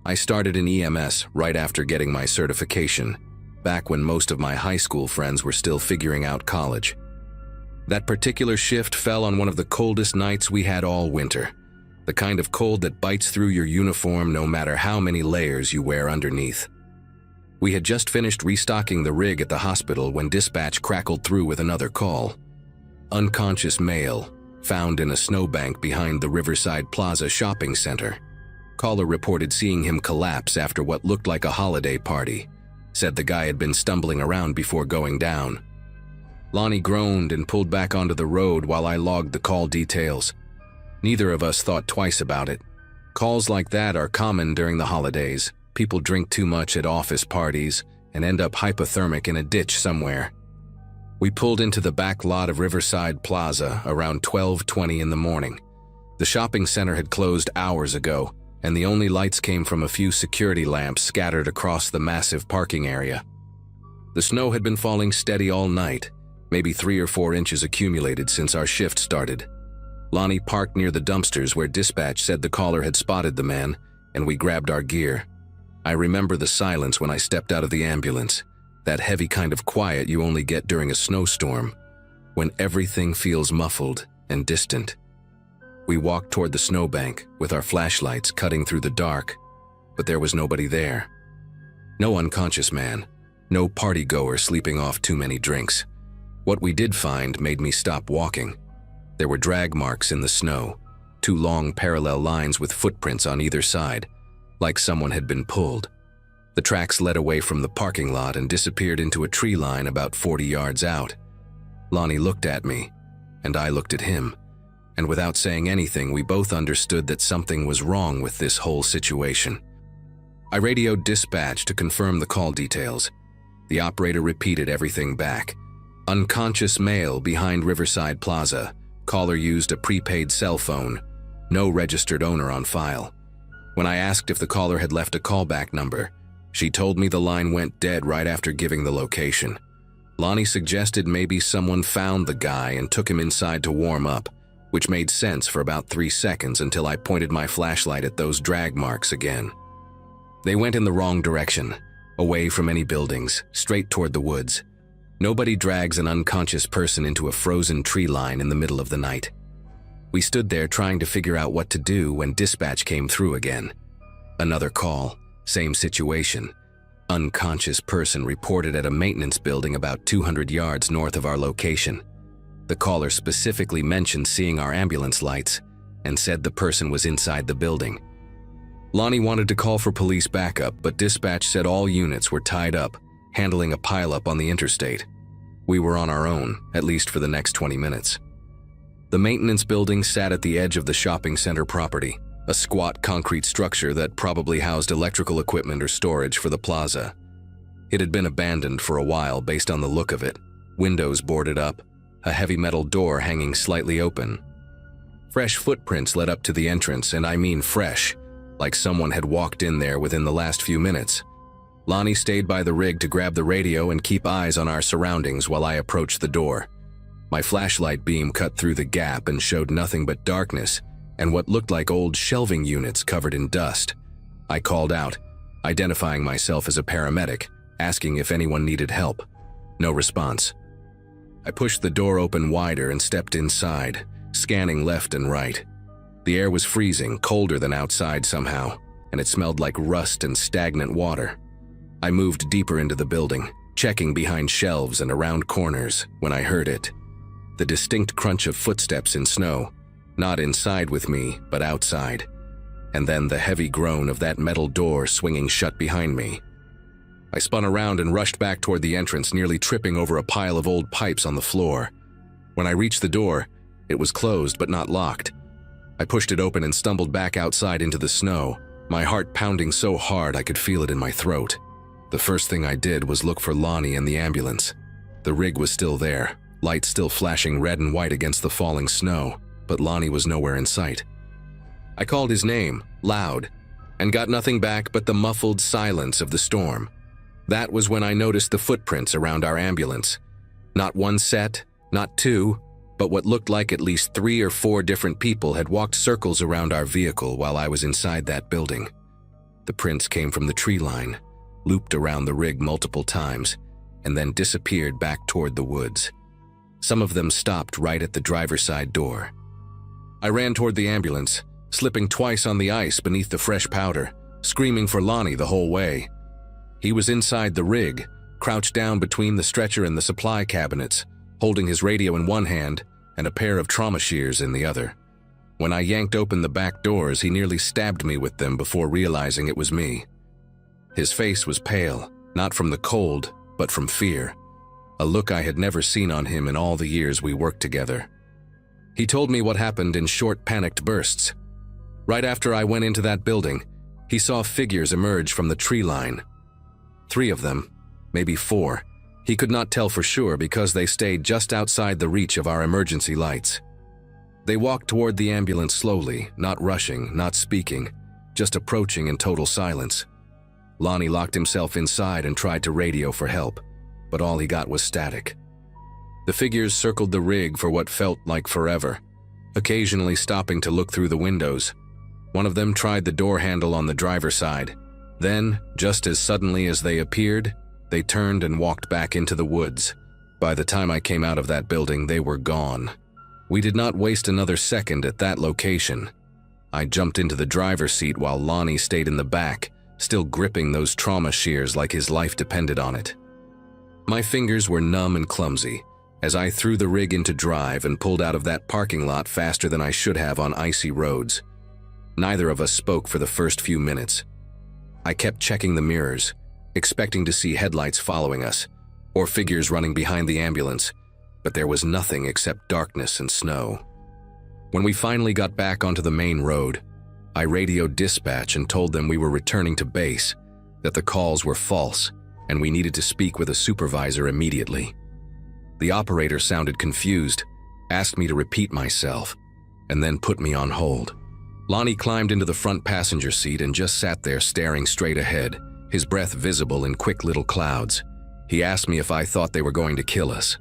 I started in EMS right after getting my certification, back when most of my high school friends were still figuring out college. That particular shift fell on one of the coldest nights we had all winter, the kind of cold that bites through your uniform no matter how many layers you wear underneath. We had just finished restocking the rig at the hospital when dispatch crackled through with another call. Unconscious male, found in a snowbank behind the Riverside Plaza shopping center. Caller reported seeing him collapse after what looked like a holiday party. Said the guy had been stumbling around before going down. Lonnie groaned and pulled back onto the road while I logged the call details. Neither of us thought twice about it. Calls like that are common during the holidays. People drink too much at office parties and end up hypothermic in a ditch somewhere. We pulled into the back lot of Riverside Plaza around 12:20 in the morning. The shopping center had closed hours ago, and the only lights came from a few security lamps scattered across the massive parking area. The snow had been falling steady all night, maybe 3 or 4 inches accumulated since our shift started. Lonnie parked near the dumpsters where dispatch said the caller had spotted the man, and we grabbed our gear. I remember the silence when I stepped out of the ambulance, that heavy kind of quiet you only get during a snowstorm, when everything feels muffled and distant. We walked toward the snowbank with our flashlights cutting through the dark, but there was nobody there. No unconscious man, no party-goer sleeping off too many drinks. What we did find made me stop walking. There were drag marks in the snow, 2 long parallel lines with footprints on either side, like someone had been pulled. The tracks led away from the parking lot and disappeared into a tree line about 40 yards out. Lonnie looked at me, and I looked at him, and without saying anything, we both understood that something was wrong with this whole situation. I radioed dispatch to confirm the call details. The operator repeated everything back. Unconscious male behind Riverside Plaza. Caller used a prepaid cell phone. No registered owner on file. When I asked if the caller had left a callback number, she told me the line went dead right after giving the location. Lonnie suggested maybe someone found the guy and took him inside to warm up, which made sense for about 3 seconds until I pointed my flashlight at those drag marks again. They went in the wrong direction, away from any buildings, straight toward the woods. Nobody drags an unconscious person into a frozen tree line in the middle of the night. We stood there trying to figure out what to do when dispatch came through again. Another call, same situation. Unconscious person reported at a maintenance building about 200 yards north of our location. The caller specifically mentioned seeing our ambulance lights and said the person was inside the building. Lonnie wanted to call for police backup, but dispatch said all units were tied up, handling a pileup on the interstate. We were on our own, at least for the next 20 minutes. The maintenance building sat at the edge of the shopping center property, a squat concrete structure that probably housed electrical equipment or storage for the plaza. It had been abandoned for a while based on the look of it, windows boarded up, a heavy metal door hanging slightly open. Fresh footprints led up to the entrance, and I mean fresh, like someone had walked in there within the last few minutes. Lonnie stayed by the rig to grab the radio and keep eyes on our surroundings while I approached the door. My flashlight beam cut through the gap and showed nothing but darkness and what looked like old shelving units covered in dust. I called out, identifying myself as a paramedic, asking if anyone needed help. No response. I pushed the door open wider and stepped inside, scanning left and right. The air was freezing, colder than outside somehow, and it smelled like rust and stagnant water. I moved deeper into the building, checking behind shelves and around corners when I heard it. The distinct crunch of footsteps in snow, not inside with me, but outside. And then the heavy groan of that metal door swinging shut behind me. I spun around and rushed back toward the entrance, nearly tripping over a pile of old pipes on the floor. When I reached the door, it was closed but not locked. I pushed it open and stumbled back outside into the snow, my heart pounding so hard I could feel it in my throat. The first thing I did was look for Lonnie and the ambulance. The rig was still there, lights still flashing red and white against the falling snow, but Lonnie was nowhere in sight. I called his name, loud, and got nothing back but the muffled silence of the storm. That was when I noticed the footprints around our ambulance. Not one set, not two, but what looked like at least 3 or 4 different people had walked circles around our vehicle while I was inside that building. The prints came from the tree line, looped around the rig multiple times, and then disappeared back toward the woods. Some of them stopped right at the driver's side door. I ran toward the ambulance, slipping twice on the ice beneath the fresh powder, screaming for Lonnie the whole way. He was inside the rig, crouched down between the stretcher and the supply cabinets, holding his radio in one hand and a pair of trauma shears in the other. When I yanked open the back doors, he nearly stabbed me with them before realizing it was me. His face was pale, not from the cold, but from fear, a look I had never seen on him in all the years we worked together. He told me what happened in short, panicked bursts. Right after I went into that building, he saw figures emerge from the tree line. 3 of them, maybe 4. He could not tell for sure because they stayed just outside the reach of our emergency lights. They walked toward the ambulance slowly, not rushing, not speaking, just approaching in total silence. Lonnie locked himself inside and tried to radio for help. but all he got was static. The figures circled the rig for what felt like forever, occasionally stopping to look through the windows. One of them tried the door handle on the driver's side. Then, just as suddenly as they appeared, they turned and walked back into the woods. By the time I came out of that building, they were gone. We did not waste another second at that location. I jumped into the driver's seat while Lonnie stayed in the back, still gripping those trauma shears like his life depended on it. My fingers were numb and clumsy as I threw the rig into drive and pulled out of that parking lot faster than I should have on icy roads. Neither of us spoke for the first few minutes. I kept checking the mirrors, expecting to see headlights following us, or figures running behind the ambulance, but there was nothing except darkness and snow. When we finally got back onto the main road, I radioed dispatch and told them we were returning to base, that the calls were false, and we needed to speak with a supervisor immediately. The operator sounded confused, asked me to repeat myself, and then put me on hold. Lonnie climbed into the front passenger seat and just sat there staring straight ahead, his breath visible in quick little clouds. He asked me if I thought they were going to kill us.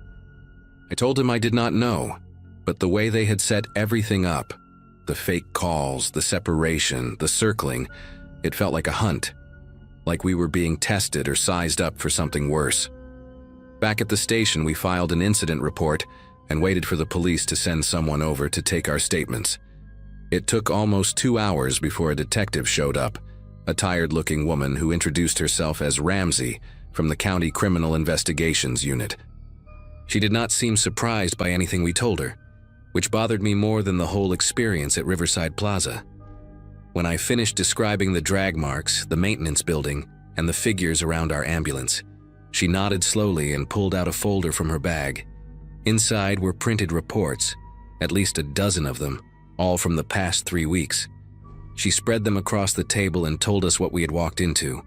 I told him I did not know, but the way they had set everything up, the fake calls, the separation, the circling, it felt like a hunt, like we were being tested or sized up for something worse. Back at the station, we filed an incident report and waited for the police to send someone over to take our statements. It took almost 2 hours before a detective showed up, a tired-looking woman who introduced herself as Ramsey from the County Criminal Investigations Unit. She did not seem surprised by anything we told her, which bothered me more than the whole experience at Riverside Plaza. When I finished describing the drag marks, the maintenance building, and the figures around our ambulance, she nodded slowly and pulled out a folder from her bag. Inside were printed reports, at least a dozen of them, all from the past 3 weeks. She spread them across the table and told us what we had walked into.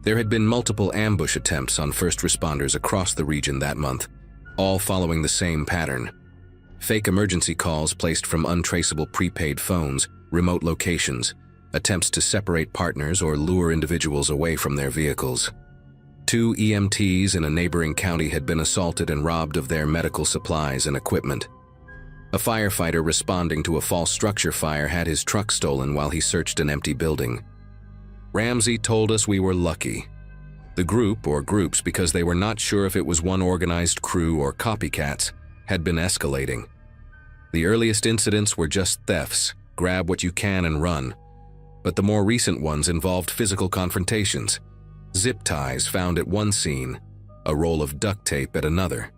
There had been multiple ambush attempts on first responders across the region that month, all following the same pattern. Fake emergency calls placed from untraceable prepaid phones, remote locations, attempts to separate partners or lure individuals away from their vehicles. 2 EMTs in a neighboring county had been assaulted and robbed of their medical supplies and equipment. A firefighter responding to a false structure fire had his truck stolen while he searched an empty building. Ramsey told us we were lucky. The group, or groups because they were not sure if it was one organized crew or copycats, had been escalating. The earliest incidents were just thefts, grab what you can and run. But the more recent ones involved physical confrontations, zip ties found at one scene, a roll of duct tape at another.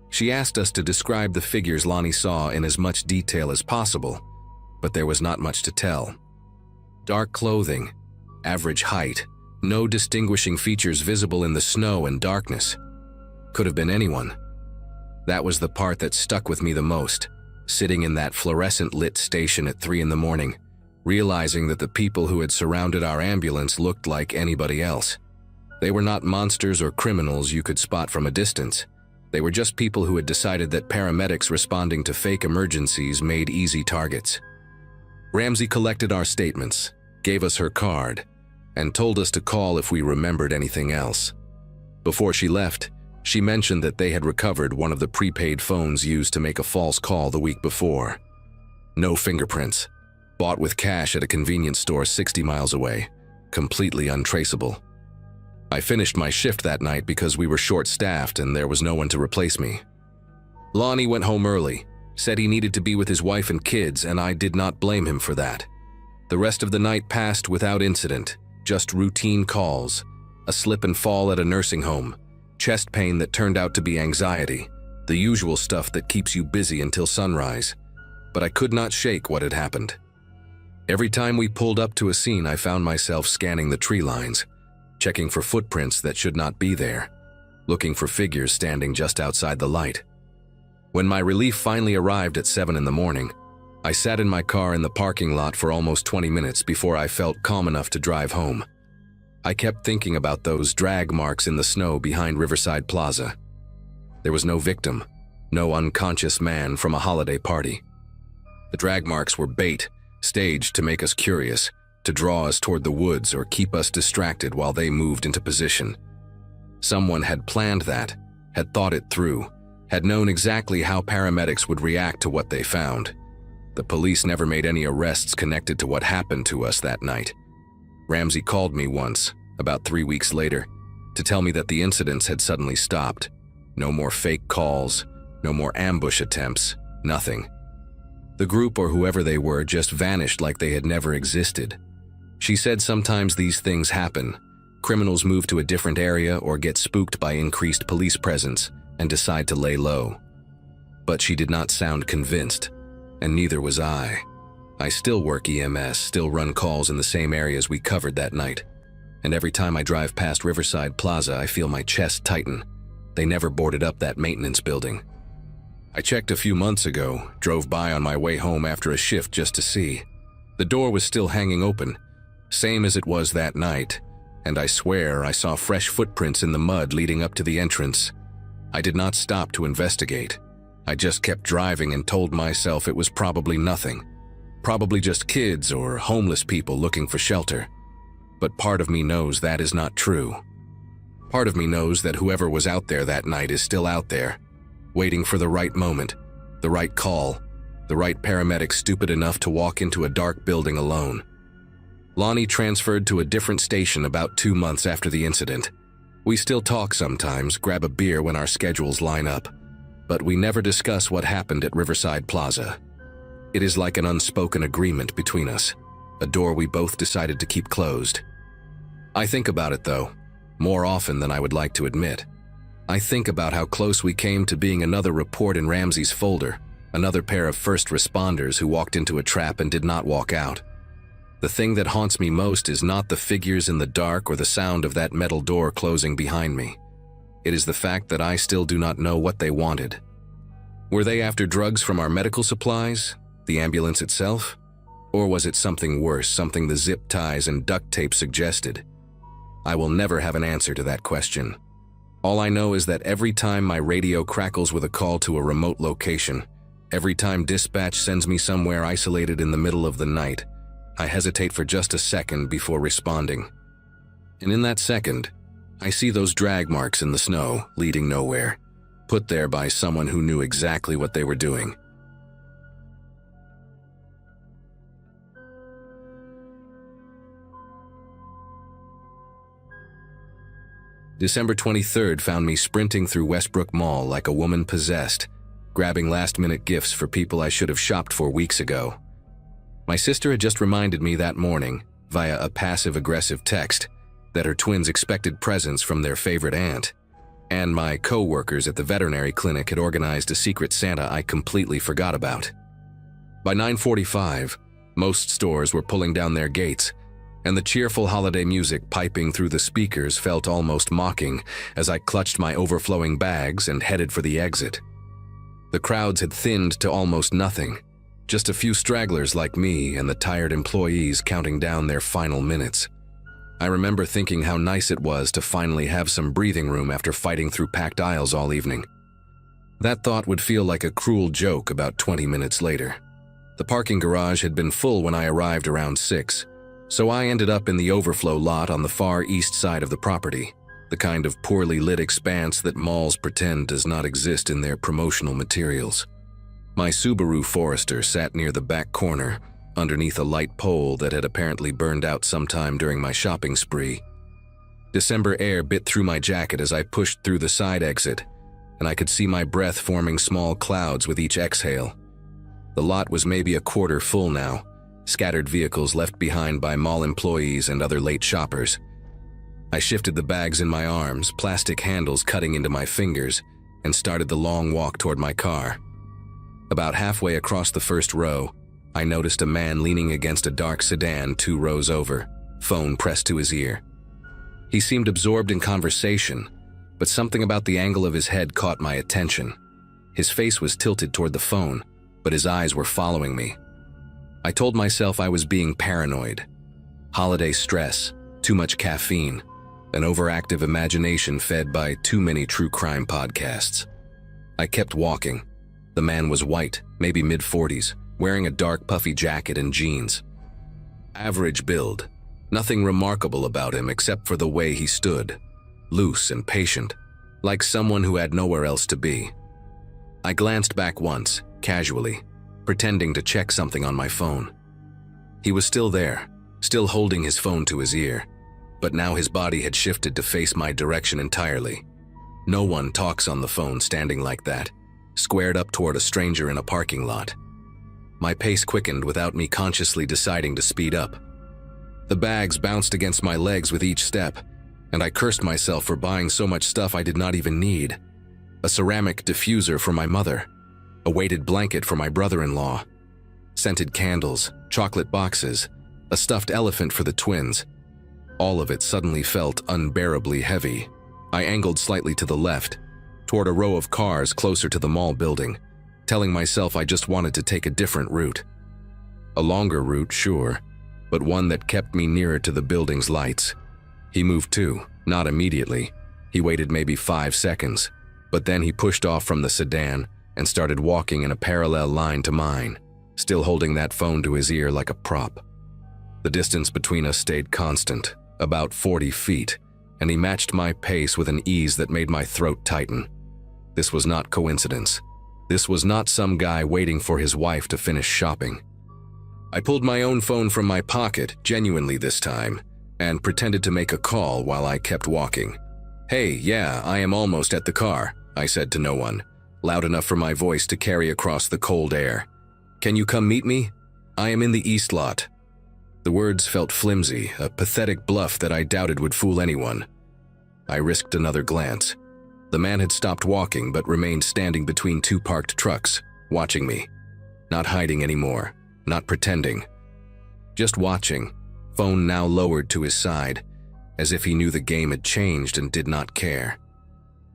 She asked us to describe the figures Lonnie saw in as much detail as possible, but there was not much to tell. Dark clothing, average height, no distinguishing features visible in the snow and darkness. Could have been anyone. That was the part that stuck with me the most, sitting in that fluorescent-lit station at 3 in the morning, realizing that the people who had surrounded our ambulance looked like anybody else. They were not monsters or criminals you could spot from a distance. They were just people who had decided that paramedics responding to fake emergencies made easy targets. Ramsey collected our statements, gave us her card, and told us to call if we remembered anything else. Before she left, she mentioned that they had recovered one of the prepaid phones used to make a false call the week before. No fingerprints. Bought with cash at a convenience store 60 miles away. Completely untraceable. I finished my shift that night because we were short-staffed and there was no one to replace me. Lonnie went home early, said he needed to be with his wife and kids, and I did not blame him for that. The rest of the night passed without incident, just routine calls, a slip and fall at a nursing home, chest pain that turned out to be anxiety, the usual stuff that keeps you busy until sunrise. But I could not shake what had happened. Every time we pulled up to a scene, I found myself scanning the tree lines, checking for footprints that should not be there, looking for figures standing just outside the light. When my relief finally arrived at 7 in the morning, I sat in my car in the parking lot for almost 20 minutes before I felt calm enough to drive home. I kept thinking about those drag marks in the snow behind Riverside Plaza. There was no victim, no unconscious man from a holiday party. The drag marks were bait, staged to make us curious, to draw us toward the woods or keep us distracted while they moved into position. Someone had planned that, had thought it through, had known exactly how paramedics would react to what they found. The police never made any arrests connected to what happened to us that night. Ramsey called me once, about 3 weeks later, to tell me that the incidents had suddenly stopped. No more fake calls, no more ambush attempts, nothing. The group or whoever they were just vanished like they had never existed. She said sometimes these things happen. Criminals move to a different area or get spooked by increased police presence and decide to lay low. But she did not sound convinced, and neither was I. I still work EMS, still run calls in the same areas we covered that night. And every time I drive past Riverside Plaza, I feel my chest tighten. They never boarded up that maintenance building. I checked a few months ago, drove by on my way home after a shift just to see. The door was still hanging open, same as it was that night, and I swear I saw fresh footprints in the mud leading up to the entrance. I did not stop to investigate. I just kept driving and told myself it was probably nothing. Probably just kids or homeless people looking for shelter. But part of me knows that is not true. Part of me knows that whoever was out there that night is still out there, waiting for the right moment, the right call, the right paramedic stupid enough to walk into a dark building alone. Lonnie transferred to a different station about 2 months after the incident. We still talk sometimes, grab a beer when our schedules line up, but we never discuss what happened at Riverside Plaza. It is like an unspoken agreement between us, a door we both decided to keep closed. I think about it though, more often than I would like to admit. I think about how close we came to being another report in Ramsey's folder, another pair of first responders who walked into a trap and did not walk out. The thing that haunts me most is not the figures in the dark or the sound of that metal door closing behind me. It is the fact that I still do not know what they wanted. Were they after drugs from our medical supplies, the ambulance itself? Or was it something worse, something the zip ties and duct tape suggested? I will never have an answer to that question. All I know is that every time my radio crackles with a call to a remote location, every time dispatch sends me somewhere isolated in the middle of the night, I hesitate for just a second before responding. And in that second, I see those drag marks in the snow, leading nowhere, put there by someone who knew exactly what they were doing. December 23rd found me sprinting through Westbrook Mall like a woman possessed, grabbing last-minute gifts for people I should have shopped for weeks ago. My sister had just reminded me that morning, via a passive-aggressive text, that her twins expected presents from their favorite aunt, and my co-workers at the veterinary clinic had organized a secret Santa I completely forgot about. By 9:45, most stores were pulling down their gates, and the cheerful holiday music piping through the speakers felt almost mocking as I clutched my overflowing bags and headed for the exit. The crowds had thinned to almost nothing, just a few stragglers like me and the tired employees counting down their final minutes. I remember thinking how nice it was to finally have some breathing room after fighting through packed aisles all evening. That thought would feel like a cruel joke about 20 minutes later. The parking garage had been full when I arrived around 6, so I ended up in the overflow lot on the far east side of the property, the kind of poorly lit expanse that malls pretend does not exist in their promotional materials. My Subaru Forester sat near the back corner, underneath a light pole that had apparently burned out sometime during my shopping spree. December air bit through my jacket as I pushed through the side exit, and I could see my breath forming small clouds with each exhale. The lot was maybe a quarter full now, scattered vehicles left behind by mall employees and other late shoppers. I shifted the bags in my arms, plastic handles cutting into my fingers, and started the long walk toward my car. About halfway across the first row, I noticed a man leaning against a dark sedan 2 rows over, phone pressed to his ear. He seemed absorbed in conversation, but something about the angle of his head caught my attention. His face was tilted toward the phone, but his eyes were following me. I told myself I was being paranoid. Holiday stress, too much caffeine, an overactive imagination fed by too many true crime podcasts. I kept walking. The man was white, maybe mid-40s, wearing a dark puffy jacket and jeans. Average build. Nothing remarkable about him except for the way he stood. loose and patient, like someone who had nowhere else to be. I glanced back once, casually, pretending to check something on my phone. He was still there, still holding his phone to his ear, but now his body had shifted to face my direction entirely. No one talks on the phone standing like that, squared up toward a stranger in a parking lot. My pace quickened without me consciously deciding to speed up. The bags bounced against my legs with each step, and I cursed myself for buying so much stuff I did not even need. A ceramic diffuser for my mother, a weighted blanket for my brother-in-law, scented candles, chocolate boxes, a stuffed elephant for the twins. All of it suddenly felt unbearably heavy. I angled slightly to the left, toward a row of cars closer to the mall building, telling myself I just wanted to take a different route. A longer route, sure, but one that kept me nearer to the building's lights. He moved too, not immediately. He waited maybe 5 seconds, but then he pushed off from the sedan and started walking in a parallel line to mine, still holding that phone to his ear like a prop. The distance between us stayed constant, about 40 feet, and he matched my pace with an ease that made my throat tighten. This was not coincidence. This was not some guy waiting for his wife to finish shopping. I pulled my own phone from my pocket, genuinely this time, and pretended to make a call while I kept walking. "Hey, yeah, I am almost at the car," I said to no one, loud enough for my voice to carry across the cold air. "Can you come meet me? I am in the east lot." The words felt flimsy, a pathetic bluff that I doubted would fool anyone. I risked another glance. The man had stopped walking but remained standing between 2 parked trucks, watching me. Not hiding anymore, not pretending. Just watching, phone now lowered to his side, as if he knew the game had changed and did not care.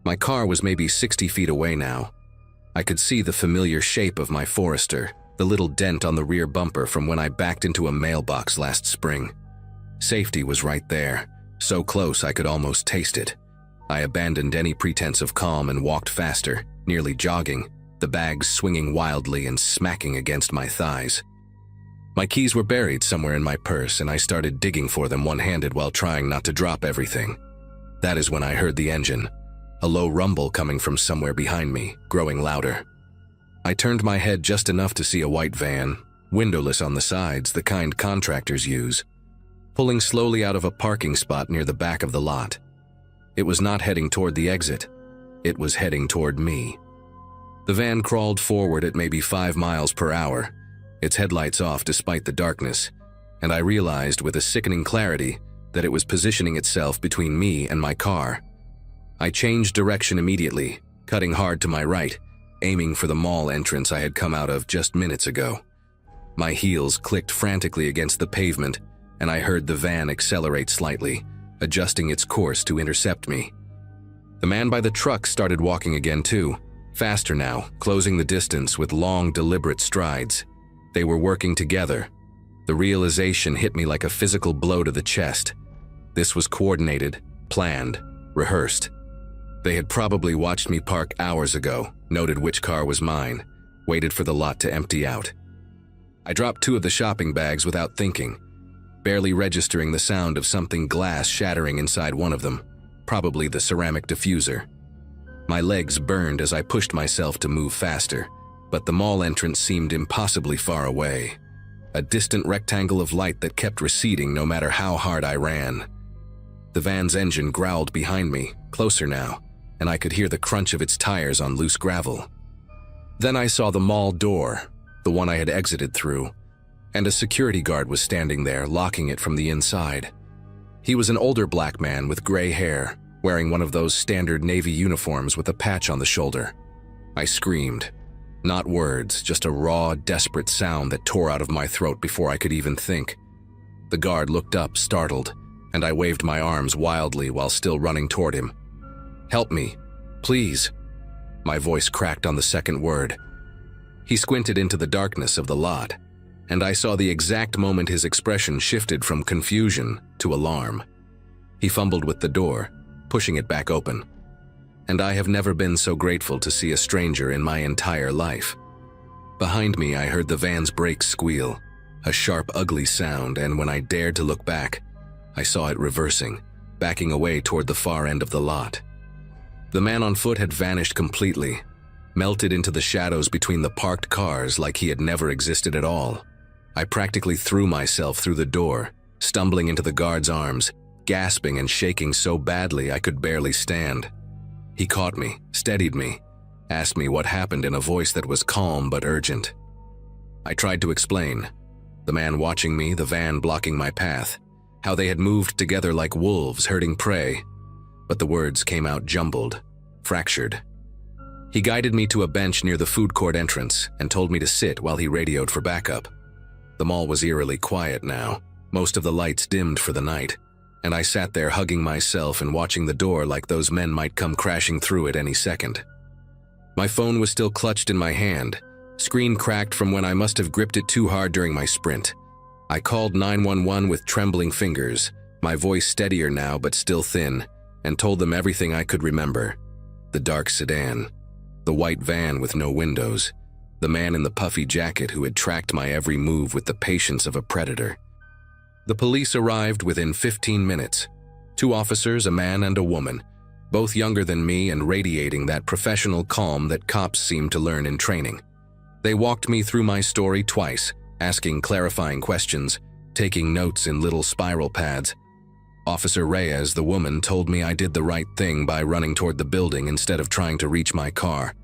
My car was maybe 60 feet away now. I could see the familiar shape of my Forester, the little dent on the rear bumper from when I backed into a mailbox last spring. Safety was right there, so close I could almost taste it. I abandoned any pretense of calm and walked faster, nearly jogging, the bags swinging wildly and smacking against my thighs. My keys were buried somewhere in my purse, and I started digging for them one-handed while trying not to drop everything. That is when I heard the engine, a low rumble coming from somewhere behind me, growing louder. I turned my head just enough to see a white van, windowless on the sides, the kind contractors use, pulling slowly out of a parking spot near the back of the lot. It was not heading toward the exit. It was heading toward me. The van crawled forward at maybe 5 miles per hour, its headlights off despite the darkness, and I realized with a sickening clarity that it was positioning itself between me and my car. I changed direction immediately, cutting hard to my right, aiming for the mall entrance I had come out of just minutes ago. My heels clicked frantically against the pavement, and I heard the van accelerate slightly, adjusting its course to intercept me. The man by the truck started walking again too, faster now, closing the distance with long, deliberate strides. They were working together. The realization hit me like a physical blow to the chest. This was coordinated, planned, rehearsed. They had probably watched me park hours ago, noted which car was mine, waited for the lot to empty out. I dropped 2 of the shopping bags without thinking, barely registering the sound of something glass shattering inside one of them, probably the ceramic diffuser. My legs burned as I pushed myself to move faster, but the mall entrance seemed impossibly far away, a distant rectangle of light that kept receding no matter how hard I ran. The van's engine growled behind me, closer now, and I could hear the crunch of its tires on loose gravel. Then I saw the mall door, the one I had exited through, and a security guard was standing there, locking it from the inside. He was an older black man with gray hair, wearing one of those standard Navy uniforms with a patch on the shoulder. I screamed. Not words, just a raw, desperate sound that tore out of my throat before I could even think. The guard looked up, startled, and I waved my arms wildly while still running toward him. "Help me, please." My voice cracked on the second word. He squinted into the darkness of the lot, and I saw the exact moment his expression shifted from confusion to alarm. He fumbled with the door, pushing it back open. And I have never been so grateful to see a stranger in my entire life. Behind me, I heard the van's brakes squeal, a sharp, ugly sound, and when I dared to look back, I saw it reversing, backing away toward the far end of the lot. The man on foot had vanished completely, melted into the shadows between the parked cars like he had never existed at all. I practically threw myself through the door, stumbling into the guard's arms, gasping and shaking so badly I could barely stand. He caught me, steadied me, asked me what happened in a voice that was calm but urgent. I tried to explain. The man watching me, the van blocking my path, how they had moved together like wolves herding prey, but the words came out jumbled, fractured. He guided me to a bench near the food court entrance and told me to sit while he radioed for backup. The mall was eerily quiet now, most of the lights dimmed for the night, and I sat there hugging myself and watching the door like those men might come crashing through it any second. My phone was still clutched in my hand, screen cracked from when I must have gripped it too hard during my sprint. I called 911 with trembling fingers, my voice steadier now but still thin, and told them everything I could remember. The dark sedan, the white van with no windows, the man in the puffy jacket who had tracked my every move with the patience of a predator. The police arrived within 15 minutes. 2 officers, a man and a woman, both younger than me and radiating that professional calm that cops seem to learn in training. They walked me through my story twice, asking clarifying questions, taking notes in little spiral pads. Officer Reyes, the woman, told me I did the right thing by running toward the building instead of trying to reach my car.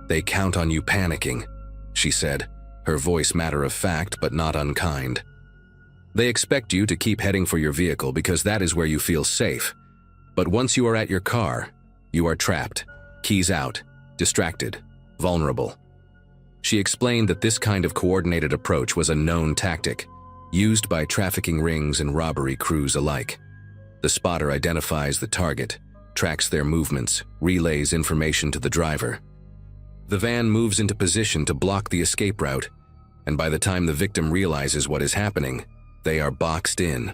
"They count on you panicking," she said, her voice matter of fact but not unkind. "They expect you to keep heading for your vehicle because that is where you feel safe. But once you are at your car, you are trapped, keys out, distracted, vulnerable." She explained that this kind of coordinated approach was a known tactic, used by trafficking rings and robbery crews alike. The spotter identifies the target, tracks their movements, relays information to the driver. The van moves into position to block the escape route, and by the time the victim realizes what is happening, they are boxed in.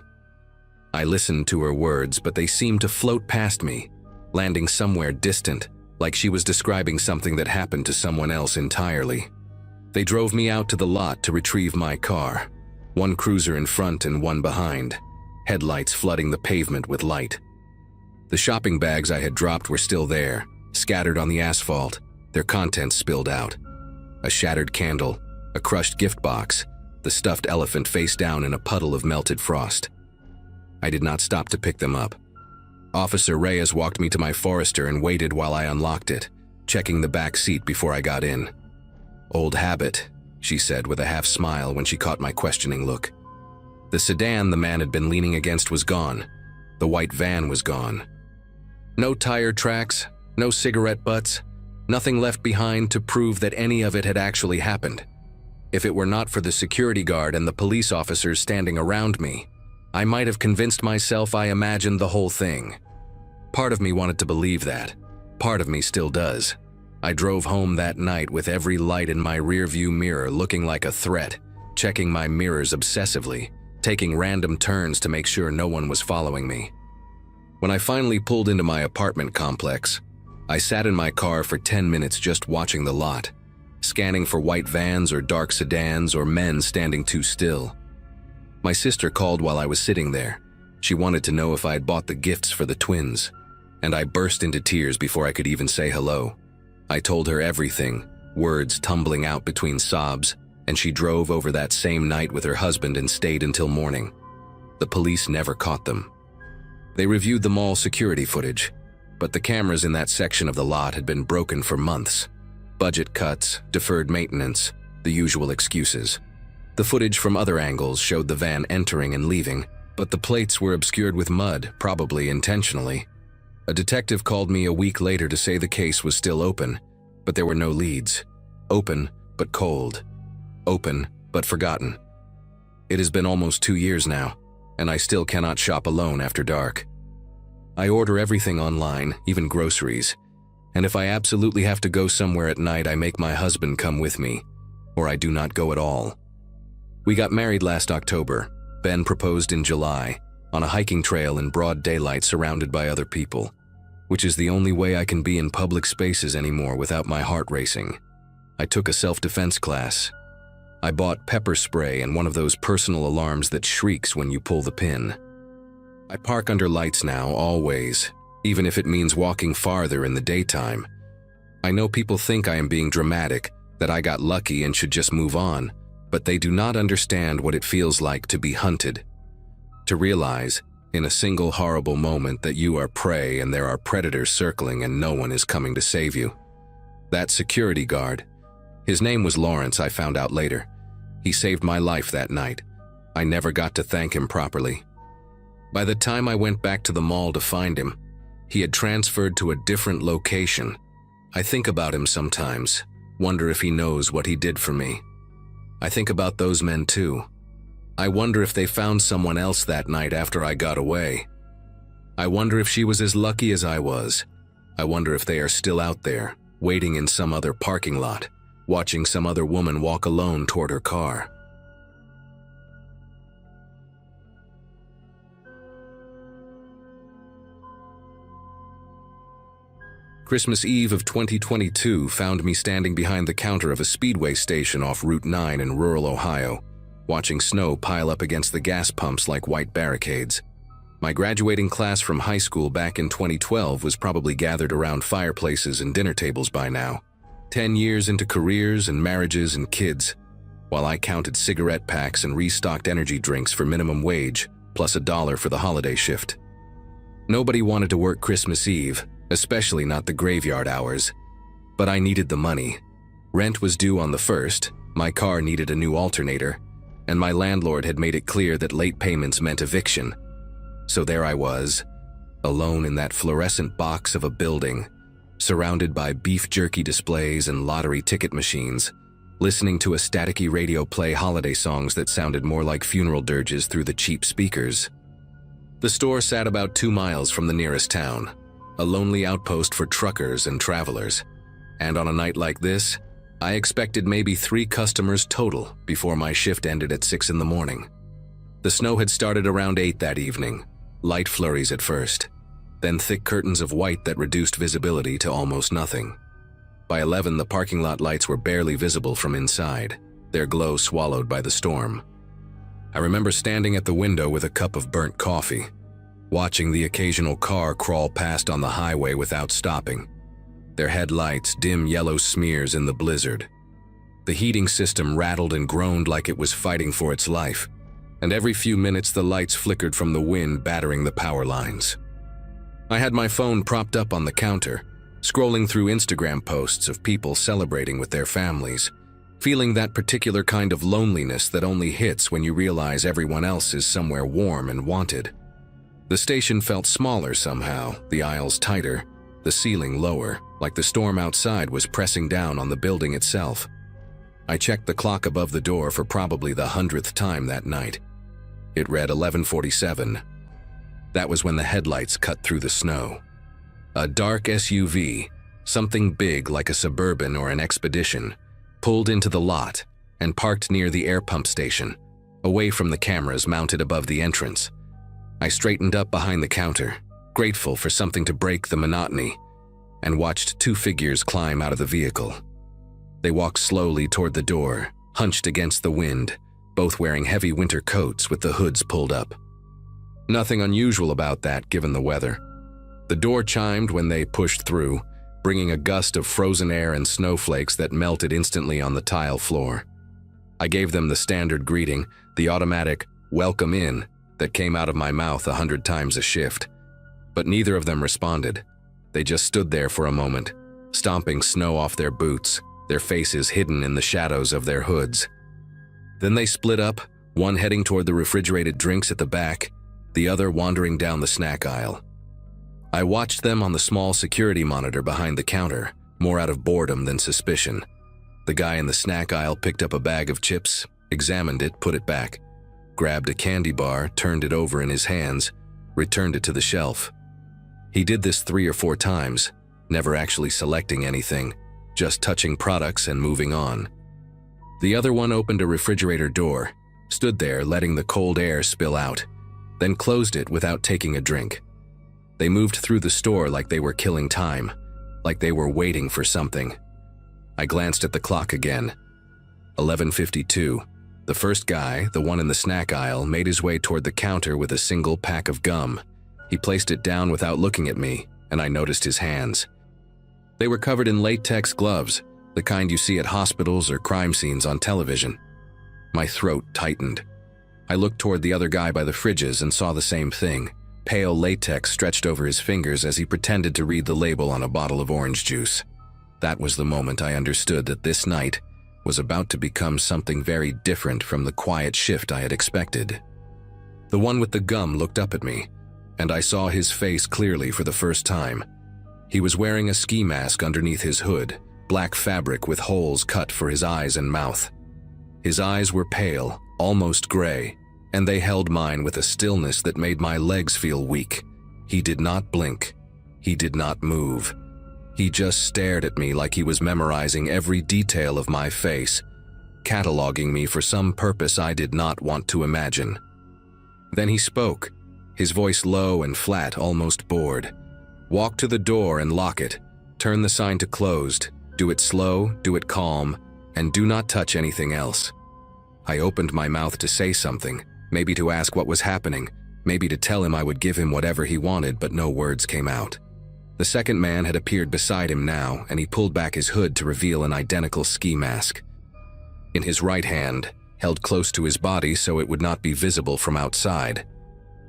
I listened to her words, but they seemed to float past me, landing somewhere distant, like she was describing something that happened to someone else entirely. They drove me out to the lot to retrieve my car, 1 cruiser in front and 1 behind, headlights flooding the pavement with light. The shopping bags I had dropped were still there, scattered on the asphalt, their contents spilled out. A shattered candle, a crushed gift box, the stuffed elephant face down in a puddle of melted frost. I did not stop to pick them up. Officer Reyes walked me to my Forester and waited while I unlocked it, checking the back seat before I got in. "Old habit," she said with a half smile when she caught my questioning look. The sedan the man had been leaning against was gone. The white van was gone. No tire tracks, no cigarette butts, nothing left behind to prove that any of it had actually happened. If it were not for the security guard and the police officers standing around me, I might have convinced myself I imagined the whole thing. Part of me wanted to believe that. Part of me still does. I drove home that night with every light in my rearview mirror looking like a threat, checking my mirrors obsessively, taking random turns to make sure no one was following me. When I finally pulled into my apartment complex, I sat in my car for 10 minutes just watching the lot, scanning for white vans or dark sedans or men standing too still. My sister called while I was sitting there. She wanted to know if I had bought the gifts for the twins, and I burst into tears before I could even say hello. I told her everything, words tumbling out between sobs, and she drove over that same night with her husband and stayed until morning. The police never caught them. They reviewed the mall security footage, but the cameras in that section of the lot had been broken for months. Budget cuts, deferred maintenance, the usual excuses. The footage from other angles showed the van entering and leaving, but the plates were obscured with mud, probably intentionally. A detective called me a week later to say the case was still open, but there were no leads. Open, but cold. Open, but forgotten. It has been almost 2 years now, and I still cannot shop alone after dark. I order everything online, even groceries, and if I absolutely have to go somewhere at night, I make my husband come with me, or I do not go at all. We got married last October. Ben proposed in July, on a hiking trail in broad daylight surrounded by other people, which is the only way I can be in public spaces anymore without my heart racing. I took a self-defense class. I bought pepper spray and one of those personal alarms that shrieks when you pull the pin. I park under lights now, always, even if it means walking farther in the daytime. I know people think I am being dramatic, that I got lucky and should just move on, but they do not understand what it feels like to be hunted. To realize, in a single horrible moment, that you are prey and there are predators circling and no one is coming to save you. That security guard, his name was Lawrence, I found out later. He saved my life that night. I never got to thank him properly. By the time I went back to the mall to find him, he had transferred to a different location. I think about him sometimes, wonder if he knows what he did for me. I think about those men too. I wonder if they found someone else that night after I got away. I wonder if she was as lucky as I was. I wonder if they are still out there, waiting in some other parking lot, watching some other woman walk alone toward her car. Christmas Eve of 2022 found me standing behind the counter of a speedway station off Route 9 in rural Ohio, watching snow pile up against the gas pumps like white barricades. My graduating class from high school back in 2012 was probably gathered around fireplaces and dinner tables by now. 10 years into careers and marriages and kids, while I counted cigarette packs and restocked energy drinks for minimum wage, plus $1 for the holiday shift. Nobody wanted to work Christmas Eve, especially not the graveyard hours. But I needed the money. Rent was due on the 1st, my car needed a new alternator, and my landlord had made it clear that late payments meant eviction. So there I was, alone in that fluorescent box of a building, surrounded by beef jerky displays and lottery ticket machines, listening to a staticky radio play holiday songs that sounded more like funeral dirges through the cheap speakers. The store sat about 2 miles from the nearest town, a lonely outpost for truckers and travelers. And on a night like this, I expected maybe 3 customers total before my shift ended at 6 in the morning. The snow had started around 8 that evening, light flurries at first, then thick curtains of white that reduced visibility to almost nothing. By 11, the parking lot lights were barely visible from inside, their glow swallowed by the storm. I remember standing at the window with a cup of burnt coffee, watching the occasional car crawl past on the highway without stopping, their headlights dim yellow smears in the blizzard. The heating system rattled and groaned like it was fighting for its life, and every few minutes the lights flickered from the wind battering the power lines. I had my phone propped up on the counter, scrolling through Instagram posts of people celebrating with their families, feeling that particular kind of loneliness that only hits when you realize everyone else is somewhere warm and wanted. The station felt smaller somehow, the aisles tighter, the ceiling lower, like the storm outside was pressing down on the building itself. I checked the clock above the door for probably the 100th time that night. It read 11:47. That was when the headlights cut through the snow. A dark SUV, something big like a Suburban or an Expedition, pulled into the lot and parked near the air pump station, away from the cameras mounted above the entrance. I straightened up behind the counter, grateful for something to break the monotony, and watched 2 figures climb out of the vehicle. They walked slowly toward the door, hunched against the wind, both wearing heavy winter coats with the hoods pulled up. Nothing unusual about that given the weather. The door chimed when they pushed through, bringing a gust of frozen air and snowflakes that melted instantly on the tile floor. I gave them the standard greeting, the automatic "welcome in" that came out of my mouth 100 times a shift. But neither of them responded. They just stood there for a moment, stomping snow off their boots, their faces hidden in the shadows of their hoods. Then they split up, one heading toward the refrigerated drinks at the back, the other wandering down the snack aisle. I watched them on the small security monitor behind the counter, more out of boredom than suspicion. The guy in the snack aisle picked up a bag of chips, examined it, put it back, grabbed a candy bar, turned it over in his hands, returned it to the shelf. He did this 3 or 4 times, never actually selecting anything, just touching products and moving on. The other one opened a refrigerator door, stood there letting the cold air spill out, then closed it without taking a drink. They moved through the store like they were killing time, like they were waiting for something. I glanced at the clock again. 11:52. The first guy, the one in the snack aisle, made his way toward the counter with a single pack of gum. He placed it down without looking at me, and I noticed his hands. They were covered in latex gloves, the kind you see at hospitals or crime scenes on television. My throat tightened. I looked toward the other guy by the fridges and saw the same thing. Pale latex stretched over his fingers as he pretended to read the label on a bottle of orange juice. That was the moment I understood that this night was about to become something very different from the quiet shift I had expected. The one with the gum looked up at me, and I saw his face clearly for the first time. He was wearing a ski mask underneath his hood, black fabric with holes cut for his eyes and mouth. His eyes were pale, almost gray, and they held mine with a stillness that made my legs feel weak. He did not blink. He did not move. He just stared at me like he was memorizing every detail of my face, cataloging me for some purpose I did not want to imagine. Then he spoke, his voice low and flat, almost bored. "Walk to the door and lock it. Turn the sign to closed. Do it slow, do it calm, and do not touch anything else." I opened my mouth to say something, maybe to ask what was happening, maybe to tell him I would give him whatever he wanted, but no words came out. The second man had appeared beside him now, and he pulled back his hood to reveal an identical ski mask. In his right hand, held close to his body so it would not be visible from outside,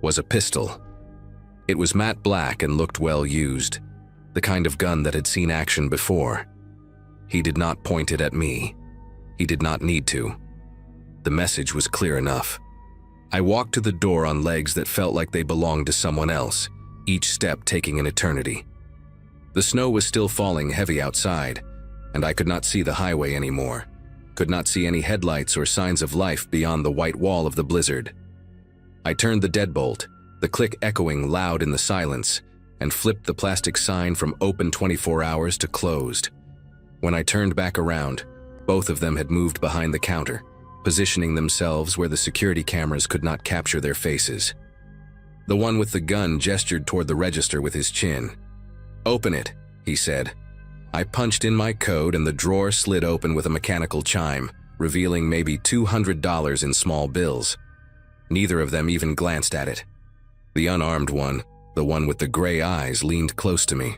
was a pistol. It was matte black and looked well used, the kind of gun that had seen action before. He did not point it at me. He did not need to. The message was clear enough. I walked to the door on legs that felt like they belonged to someone else, each step taking an eternity. The snow was still falling heavy outside, and I could not see the highway anymore, could not see any headlights or signs of life beyond the white wall of the blizzard. I turned the deadbolt, the click echoing loud in the silence, and flipped the plastic sign from open 24 hours to closed. When I turned back around, both of them had moved behind the counter, positioning themselves where the security cameras could not capture their faces. The one with the gun gestured toward the register with his chin. "Open it," he said. I punched in my code and the drawer slid open with a mechanical chime, revealing maybe $200 in small bills. Neither of them even glanced at it. The unarmed one, the one with the gray eyes, leaned close to me.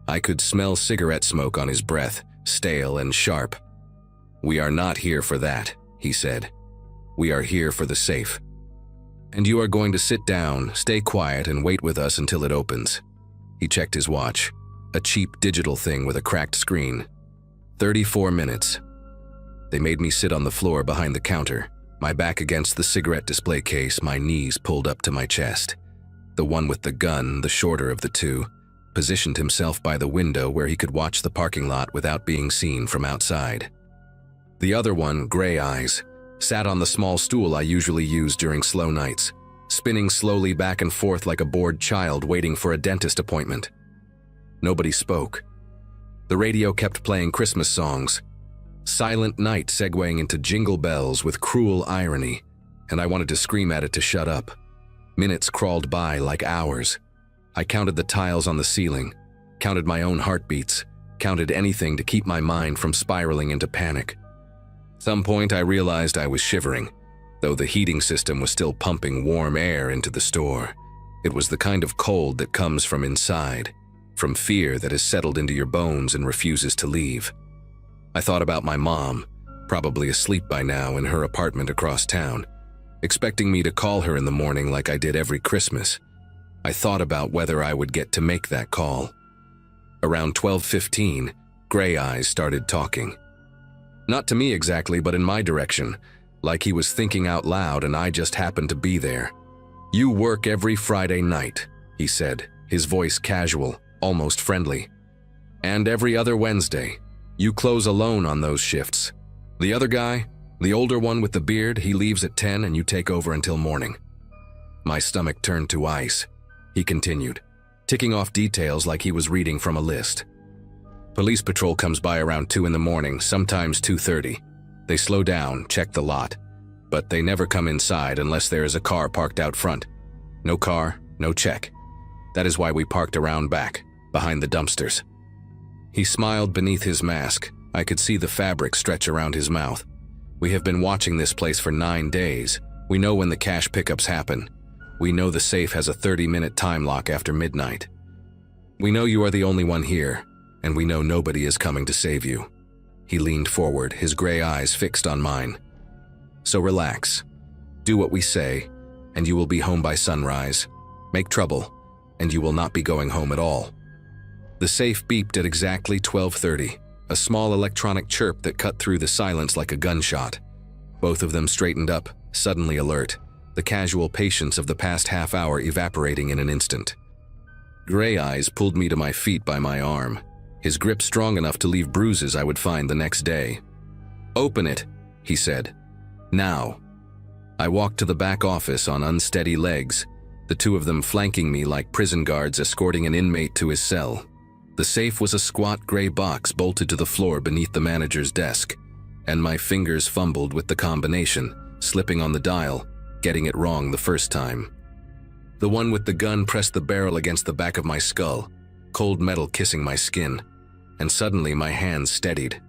I could smell cigarette smoke on his breath, stale and sharp. "We are not here for that," he said. "We are here for the safe. And you are going to sit down, stay quiet, and wait with us until it opens." He checked his watch, a cheap digital thing with a cracked screen. 34 minutes. They made me sit on the floor behind the counter, my back against the cigarette display case, my knees pulled up to my chest. The one with the gun, the shorter of the two, positioned himself by the window where he could watch the parking lot without being seen from outside. The other one, gray eyes, sat on the small stool I usually use during slow nights, spinning slowly back and forth like a bored child waiting for a dentist appointment. Nobody spoke. The radio kept playing Christmas songs, Silent Night segueing into Jingle Bells with cruel irony, and I wanted to scream at it to shut up. Minutes crawled by like hours. I counted the tiles on the ceiling, counted my own heartbeats, counted anything to keep my mind from spiraling into panic. At some point I realized I was shivering, though the heating system was still pumping warm air into the store. It was the kind of cold that comes from inside, from fear that has settled into your bones and refuses to leave. I thought about my mom, probably asleep by now in her apartment across town, expecting me to call her in the morning like I did every Christmas. I thought about whether I would get to make that call. Around 12:15, Gray Eyes started talking. Not to me exactly, but in my direction, like he was thinking out loud and I just happened to be there. "You work every Friday night," he said, his voice casual, almost friendly. "And every other Wednesday. You close alone on those shifts. The other guy, the older one with the beard, he leaves at 10 and you take over until morning." My stomach turned to ice. He continued, ticking off details like he was reading from a list. "Police patrol comes by around 2 in the morning, sometimes 2:30. They slow down, check the lot, but they never come inside unless there is a car parked out front. No car, no check. That is why we parked around back, behind the dumpsters." He smiled beneath his mask. I could see the fabric stretch around his mouth. We have been watching this place for 9 days. We know when the cash pickups happen. We know the safe has a 30-minute time lock after midnight. We know you are the only one here, and we know nobody is coming to save you." He leaned forward, his gray eyes fixed on mine. "So relax. Do what we say, and you will be home by sunrise. Make trouble, and you will not be going home at all." The safe beeped at exactly 12:30, a small electronic chirp that cut through the silence like a gunshot. Both of them straightened up, suddenly alert, the casual patience of the past half hour evaporating in an instant. Gray Eyes pulled me to my feet by my arm, his grip strong enough to leave bruises I would find the next day. "Open it," he said. "Now." I walked to the back office on unsteady legs, the two of them flanking me like prison guards escorting an inmate to his cell. The safe was a squat gray box bolted to the floor beneath the manager's desk, and my fingers fumbled with the combination, slipping on the dial, getting it wrong the first time. The one with the gun pressed the barrel against the back of my skull, cold metal kissing my skin, and suddenly my hands steadied.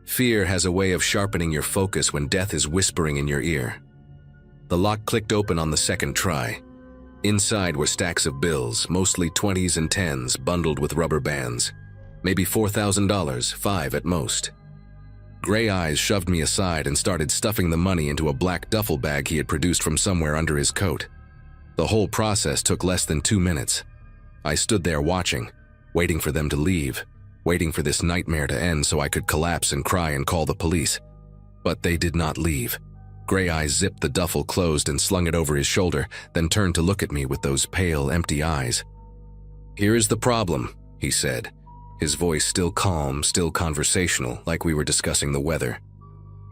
Fear has a way of sharpening your focus when death is whispering in your ear. The lock clicked open on the second try. Inside were stacks of bills, mostly 20s and 10s, bundled with rubber bands. Maybe $4,000, $5 at most. Gray Eyes shoved me aside and started stuffing the money into a black duffel bag he had produced from somewhere under his coat. The whole process took less than 2 minutes. I stood there watching, waiting for them to leave, waiting for this nightmare to end so I could collapse and cry and call the police. But they did not leave. Gray Eyes zipped the duffel closed and slung it over his shoulder, then turned to look at me with those pale, empty eyes. "Here is the problem," he said, his voice still calm, still conversational, like we were discussing the weather.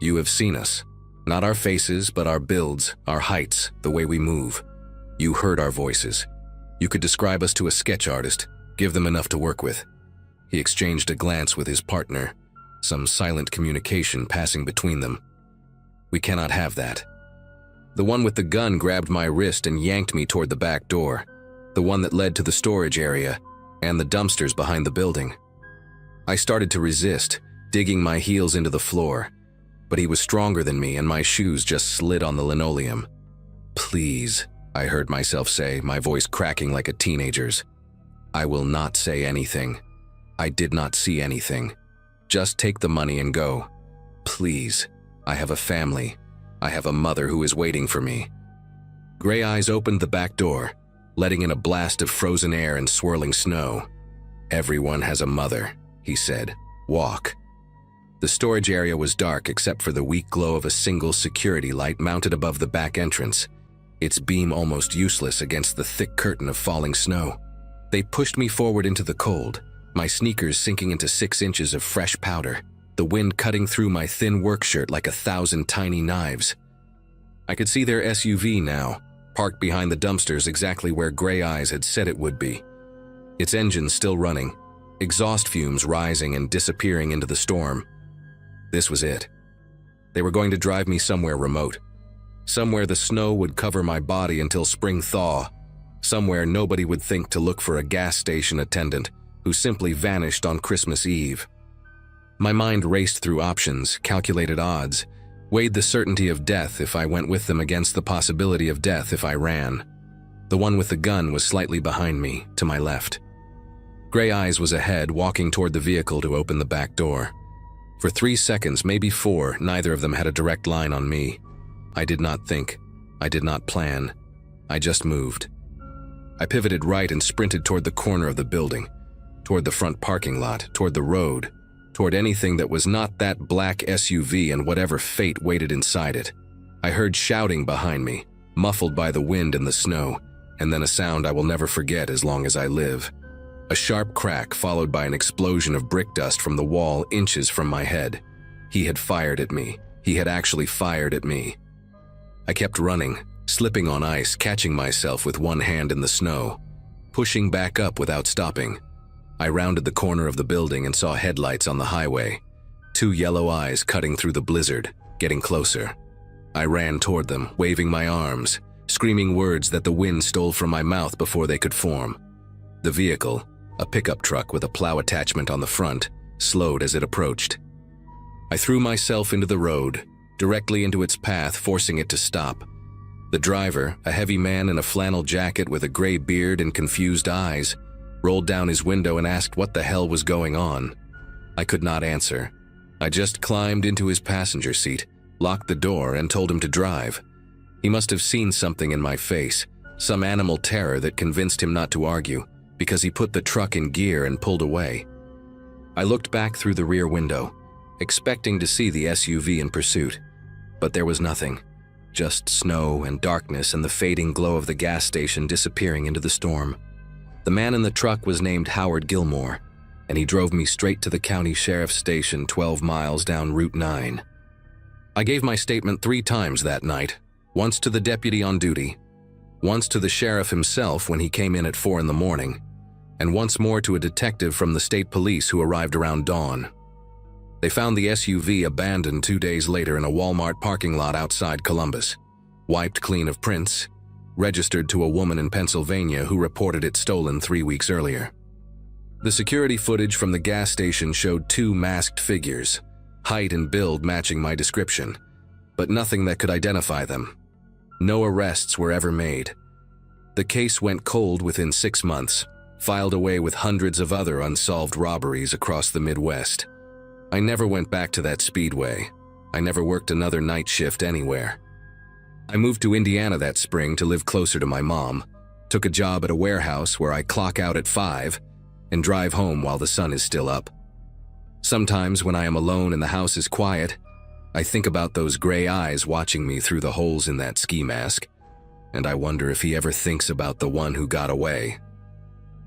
"You have seen us. Not our faces, but our builds, our heights, the way we move. You heard our voices. You could describe us to a sketch artist, give them enough to work with." He exchanged a glance with his partner, some silent communication passing between them. "We cannot have that." The one with the gun grabbed my wrist and yanked me toward the back door, the one that led to the storage area and the dumpsters behind the building. I started to resist, digging my heels into the floor, but he was stronger than me and my shoes just slid on the linoleum. "Please," I heard myself say, my voice cracking like a teenager's. "I will not say anything. I did not see anything. Just take the money and go. Please. I have a family. I have a mother who is waiting for me." Gray Eyes opened the back door, letting in a blast of frozen air and swirling snow. "Everyone has a mother," he said. "Walk." The storage area was dark except for the weak glow of a single security light mounted above the back entrance, its beam almost useless against the thick curtain of falling snow. They pushed me forward into the cold, my sneakers sinking into 6 inches of fresh powder, the wind cutting through my thin work shirt like 1,000 tiny knives. I could see their SUV now, parked behind the dumpsters exactly where Gray Eyes had said it would be. Its engine still running, exhaust fumes rising and disappearing into the storm. This was it. They were going to drive me somewhere remote, somewhere the snow would cover my body until spring thaw, somewhere nobody would think to look for a gas station attendant who simply vanished on Christmas Eve. My mind raced through options, calculated odds, weighed the certainty of death if I went with them against the possibility of death if I ran. The one with the gun was slightly behind me, to my left. Gray Eyes was ahead, walking toward the vehicle to open the back door. For 3 seconds, maybe 4, neither of them had a direct line on me. I did not think. I did not plan. I just moved. I pivoted right and sprinted toward the corner of the building, toward the front parking lot, toward the road, toward anything that was not that black SUV and whatever fate waited inside it. I heard shouting behind me, muffled by the wind and the snow, and then a sound I will never forget as long as I live. A sharp crack followed by an explosion of brick dust from the wall inches from my head. He had fired at me. He had actually fired at me. I kept running, slipping on ice, catching myself with one hand in the snow, pushing back up without stopping. I rounded the corner of the building and saw headlights on the highway, 2 yellow eyes cutting through the blizzard, getting closer. I ran toward them, waving my arms, screaming words that the wind stole from my mouth before they could form. The vehicle, a pickup truck with a plow attachment on the front, slowed as it approached. I threw myself into the road, directly into its path, forcing it to stop. The driver, a heavy man in a flannel jacket with a gray beard and confused eyes, rolled down his window and asked what the hell was going on. I could not answer. I just climbed into his passenger seat, locked the door, and told him to drive. He must have seen something in my face, some animal terror that convinced him not to argue, because he put the truck in gear and pulled away. I looked back through the rear window, expecting to see the SUV in pursuit, but there was nothing. Just snow and darkness and the fading glow of the gas station disappearing into the storm. The man in the truck was named Howard Gilmore, and he drove me straight to the county sheriff's station 12 miles down Route 9. I gave my statement 3 times that night, once to the deputy on duty, once to the sheriff himself when he came in at 4 in the morning, and once more to a detective from the state police who arrived around dawn. They found the SUV abandoned 2 days later in a Walmart parking lot outside Columbus, wiped clean of prints, registered to a woman in Pennsylvania who reported it stolen 3 weeks earlier. The security footage from the gas station showed 2 masked figures, height and build matching my description, but nothing that could identify them. No arrests were ever made. The case went cold within 6 months, filed away with hundreds of other unsolved robberies across the Midwest. I never went back to that speedway. I never worked another night shift anywhere. I moved to Indiana that spring to live closer to my mom, took a job at a warehouse where I clock out at 5 and drive home while the sun is still up. Sometimes when I am alone and the house is quiet, I think about those gray eyes watching me through the holes in that ski mask, and I wonder if he ever thinks about the one who got away.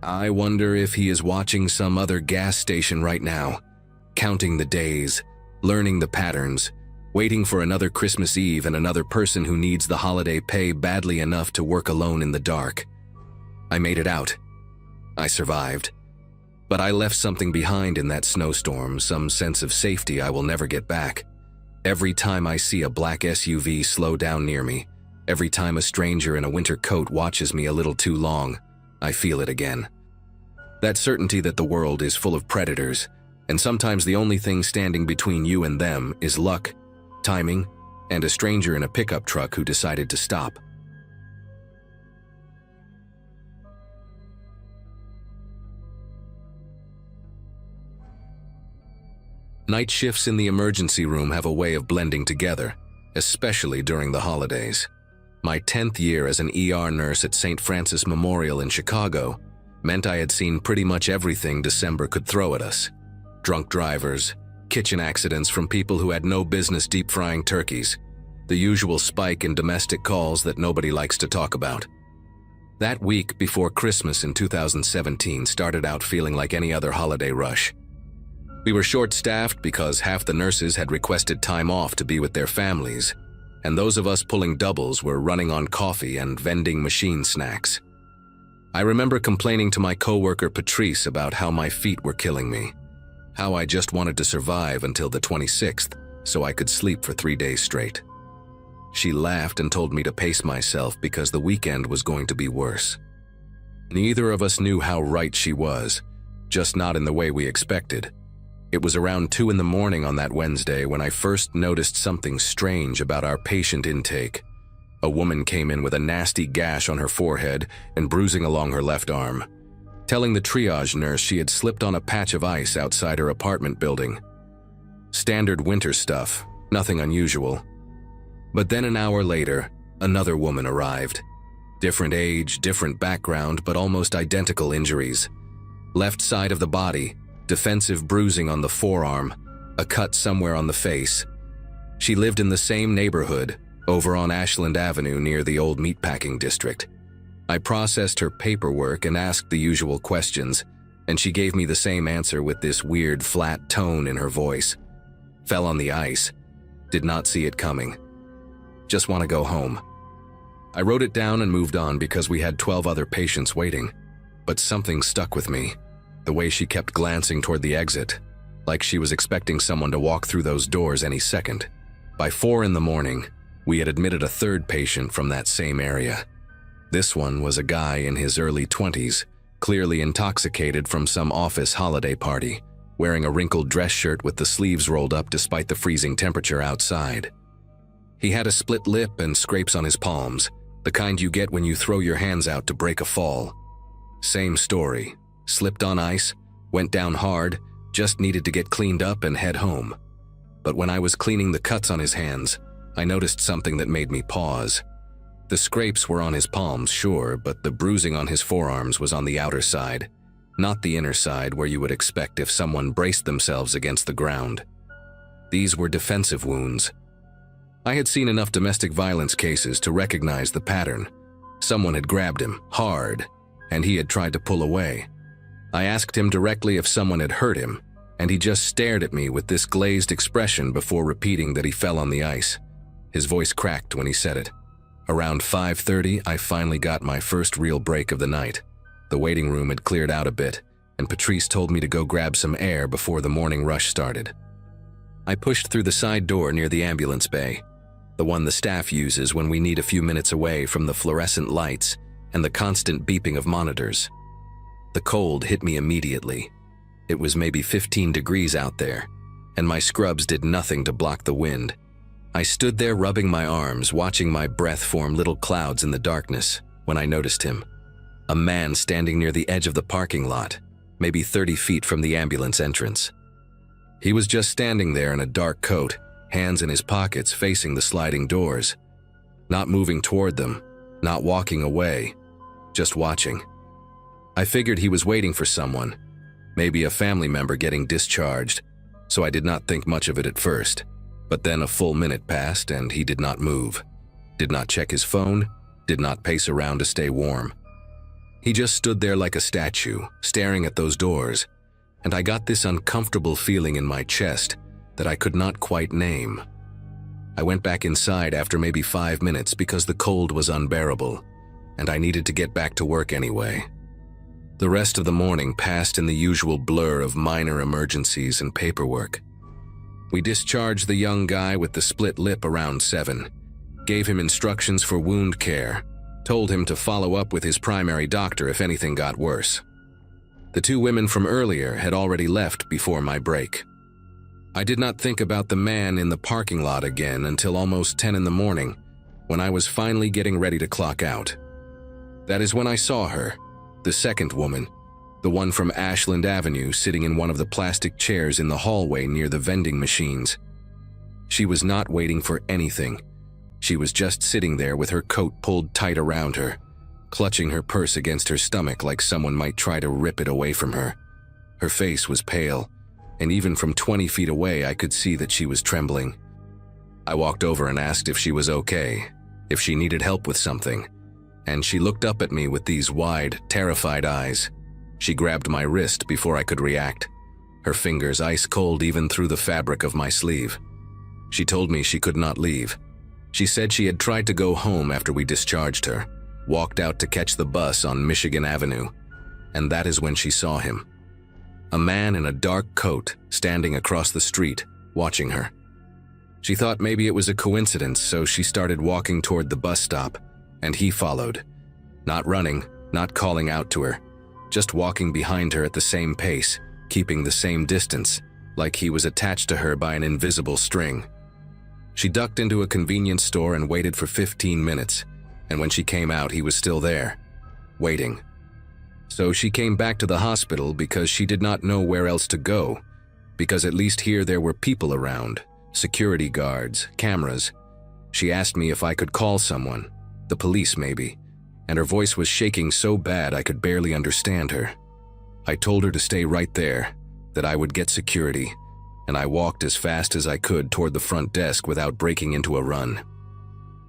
I wonder if he is watching some other gas station right now, counting the days, learning the patterns, waiting for another Christmas Eve and another person who needs the holiday pay badly enough to work alone in the dark. I made it out. I survived. But I left something behind in that snowstorm, some sense of safety I will never get back. Every time I see a black SUV slow down near me, every time a stranger in a winter coat watches me a little too long, I feel it again. That certainty that the world is full of predators, and sometimes the only thing standing between you and them is luck, timing, and a stranger in a pickup truck who decided to stop. Night shifts in the emergency room have a way of blending together, especially during the holidays. My 10th year as an ER nurse at St. Francis Memorial in Chicago meant I had seen pretty much everything December could throw at us. Drunk drivers, kitchen accidents from people who had no business deep frying turkeys, the usual spike in domestic calls that nobody likes to talk about. That week before Christmas in 2017 started out feeling like any other holiday rush. We were short-staffed because half the nurses had requested time off to be with their families, and those of us pulling doubles were running on coffee and vending machine snacks. I remember complaining to my coworker Patrice about how my feet were killing me, how I just wanted to survive until the 26th so I could sleep for 3 days straight. She laughed and told me to pace myself because the weekend was going to be worse. Neither of us knew how right she was, just not in the way we expected. It was around 2 in the morning on that Wednesday when I first noticed something strange about our patient intake. A woman came in with a nasty gash on her forehead and bruising along her left arm, telling the triage nurse she had slipped on a patch of ice outside her apartment building. Standard winter stuff, nothing unusual. But then an hour later, another woman arrived. Different age, different background, but almost identical injuries. Left side of the body, defensive bruising on the forearm, a cut somewhere on the face. She lived in the same neighborhood, over on Ashland Avenue near the old meatpacking district. I processed her paperwork and asked the usual questions, and she gave me the same answer with this weird flat tone in her voice. Fell on the ice. Did not see it coming. Just want to go home. I wrote it down and moved on because we had 12 other patients waiting, but something stuck with me. The way she kept glancing toward the exit, like she was expecting someone to walk through those doors any second. By 4 in the morning, we had admitted a 3rd patient from that same area. This one was a guy in his early 20s, clearly intoxicated from some office holiday party, wearing a wrinkled dress shirt with the sleeves rolled up despite the freezing temperature outside. He had a split lip and scrapes on his palms, the kind you get when you throw your hands out to break a fall. Same story. Slipped on ice, went down hard, just needed to get cleaned up and head home. But when I was cleaning the cuts on his hands, I noticed something that made me pause. The scrapes were on his palms, sure, but the bruising on his forearms was on the outer side, not the inner side where you would expect if someone braced themselves against the ground. These were defensive wounds. I had seen enough domestic violence cases to recognize the pattern. Someone had grabbed him, hard, and he had tried to pull away. I asked him directly if someone had hurt him, and he just stared at me with this glazed expression before repeating that he fell on the ice. His voice cracked when he said it. Around 5:30, I finally got my first real break of the night. The waiting room had cleared out a bit, and Patrice told me to go grab some air before the morning rush started. I pushed through the side door near the ambulance bay, the one the staff uses when we need a few minutes away from the fluorescent lights and the constant beeping of monitors. The cold hit me immediately. It was maybe 15 degrees out there, and my scrubs did nothing to block the wind. I stood there rubbing my arms, watching my breath form little clouds in the darkness, when I noticed him. A man standing near the edge of the parking lot, maybe 30 feet from the ambulance entrance. He was just standing there in a dark coat, hands in his pockets facing the sliding doors. Not moving toward them, not walking away, just watching. I figured he was waiting for someone, maybe a family member getting discharged, so I did not think much of it at first. But then a full minute passed and he did not move, did not check his phone, did not pace around to stay warm. He just stood there like a statue, staring at those doors, and I got this uncomfortable feeling in my chest that I could not quite name. I went back inside after maybe 5 minutes because the cold was unbearable, and I needed to get back to work anyway. The rest of the morning passed in the usual blur of minor emergencies and paperwork. We discharged the young guy with the split lip around 7, gave him instructions for wound care, told him to follow up with his primary doctor if anything got worse. The 2 women from earlier had already left before my break. I did not think about the man in the parking lot again until almost 10 in the morning, when I was finally getting ready to clock out. That is when I saw her, the second woman, the one from Ashland Avenue sitting in one of the plastic chairs in the hallway near the vending machines. She was not waiting for anything. She was just sitting there with her coat pulled tight around her, clutching her purse against her stomach like someone might try to rip it away from her. Her face was pale, and even from 20 feet away I could see that she was trembling. I walked over and asked if she was okay, if she needed help with something, and she looked up at me with these wide, terrified eyes. She grabbed my wrist before I could react, her fingers ice cold even through the fabric of my sleeve. She told me she could not leave. She said she had tried to go home after we discharged her, walked out to catch the bus on Michigan Avenue, and that is when she saw him. A man in a dark coat standing across the street, watching her. She thought maybe it was a coincidence, so she started walking toward the bus stop, and he followed. Not running, not calling out to her, just walking behind her at the same pace, keeping the same distance, like he was attached to her by an invisible string. She ducked into a convenience store and waited for 15 minutes, and when she came out, he was still there, waiting. So she came back to the hospital because she did not know where else to go, because at least here there were people around, security guards, cameras. She asked me if I could call someone, the police maybe, and her voice was shaking so bad I could barely understand her. I told her to stay right there, that I would get security, and I walked as fast as I could toward the front desk without breaking into a run.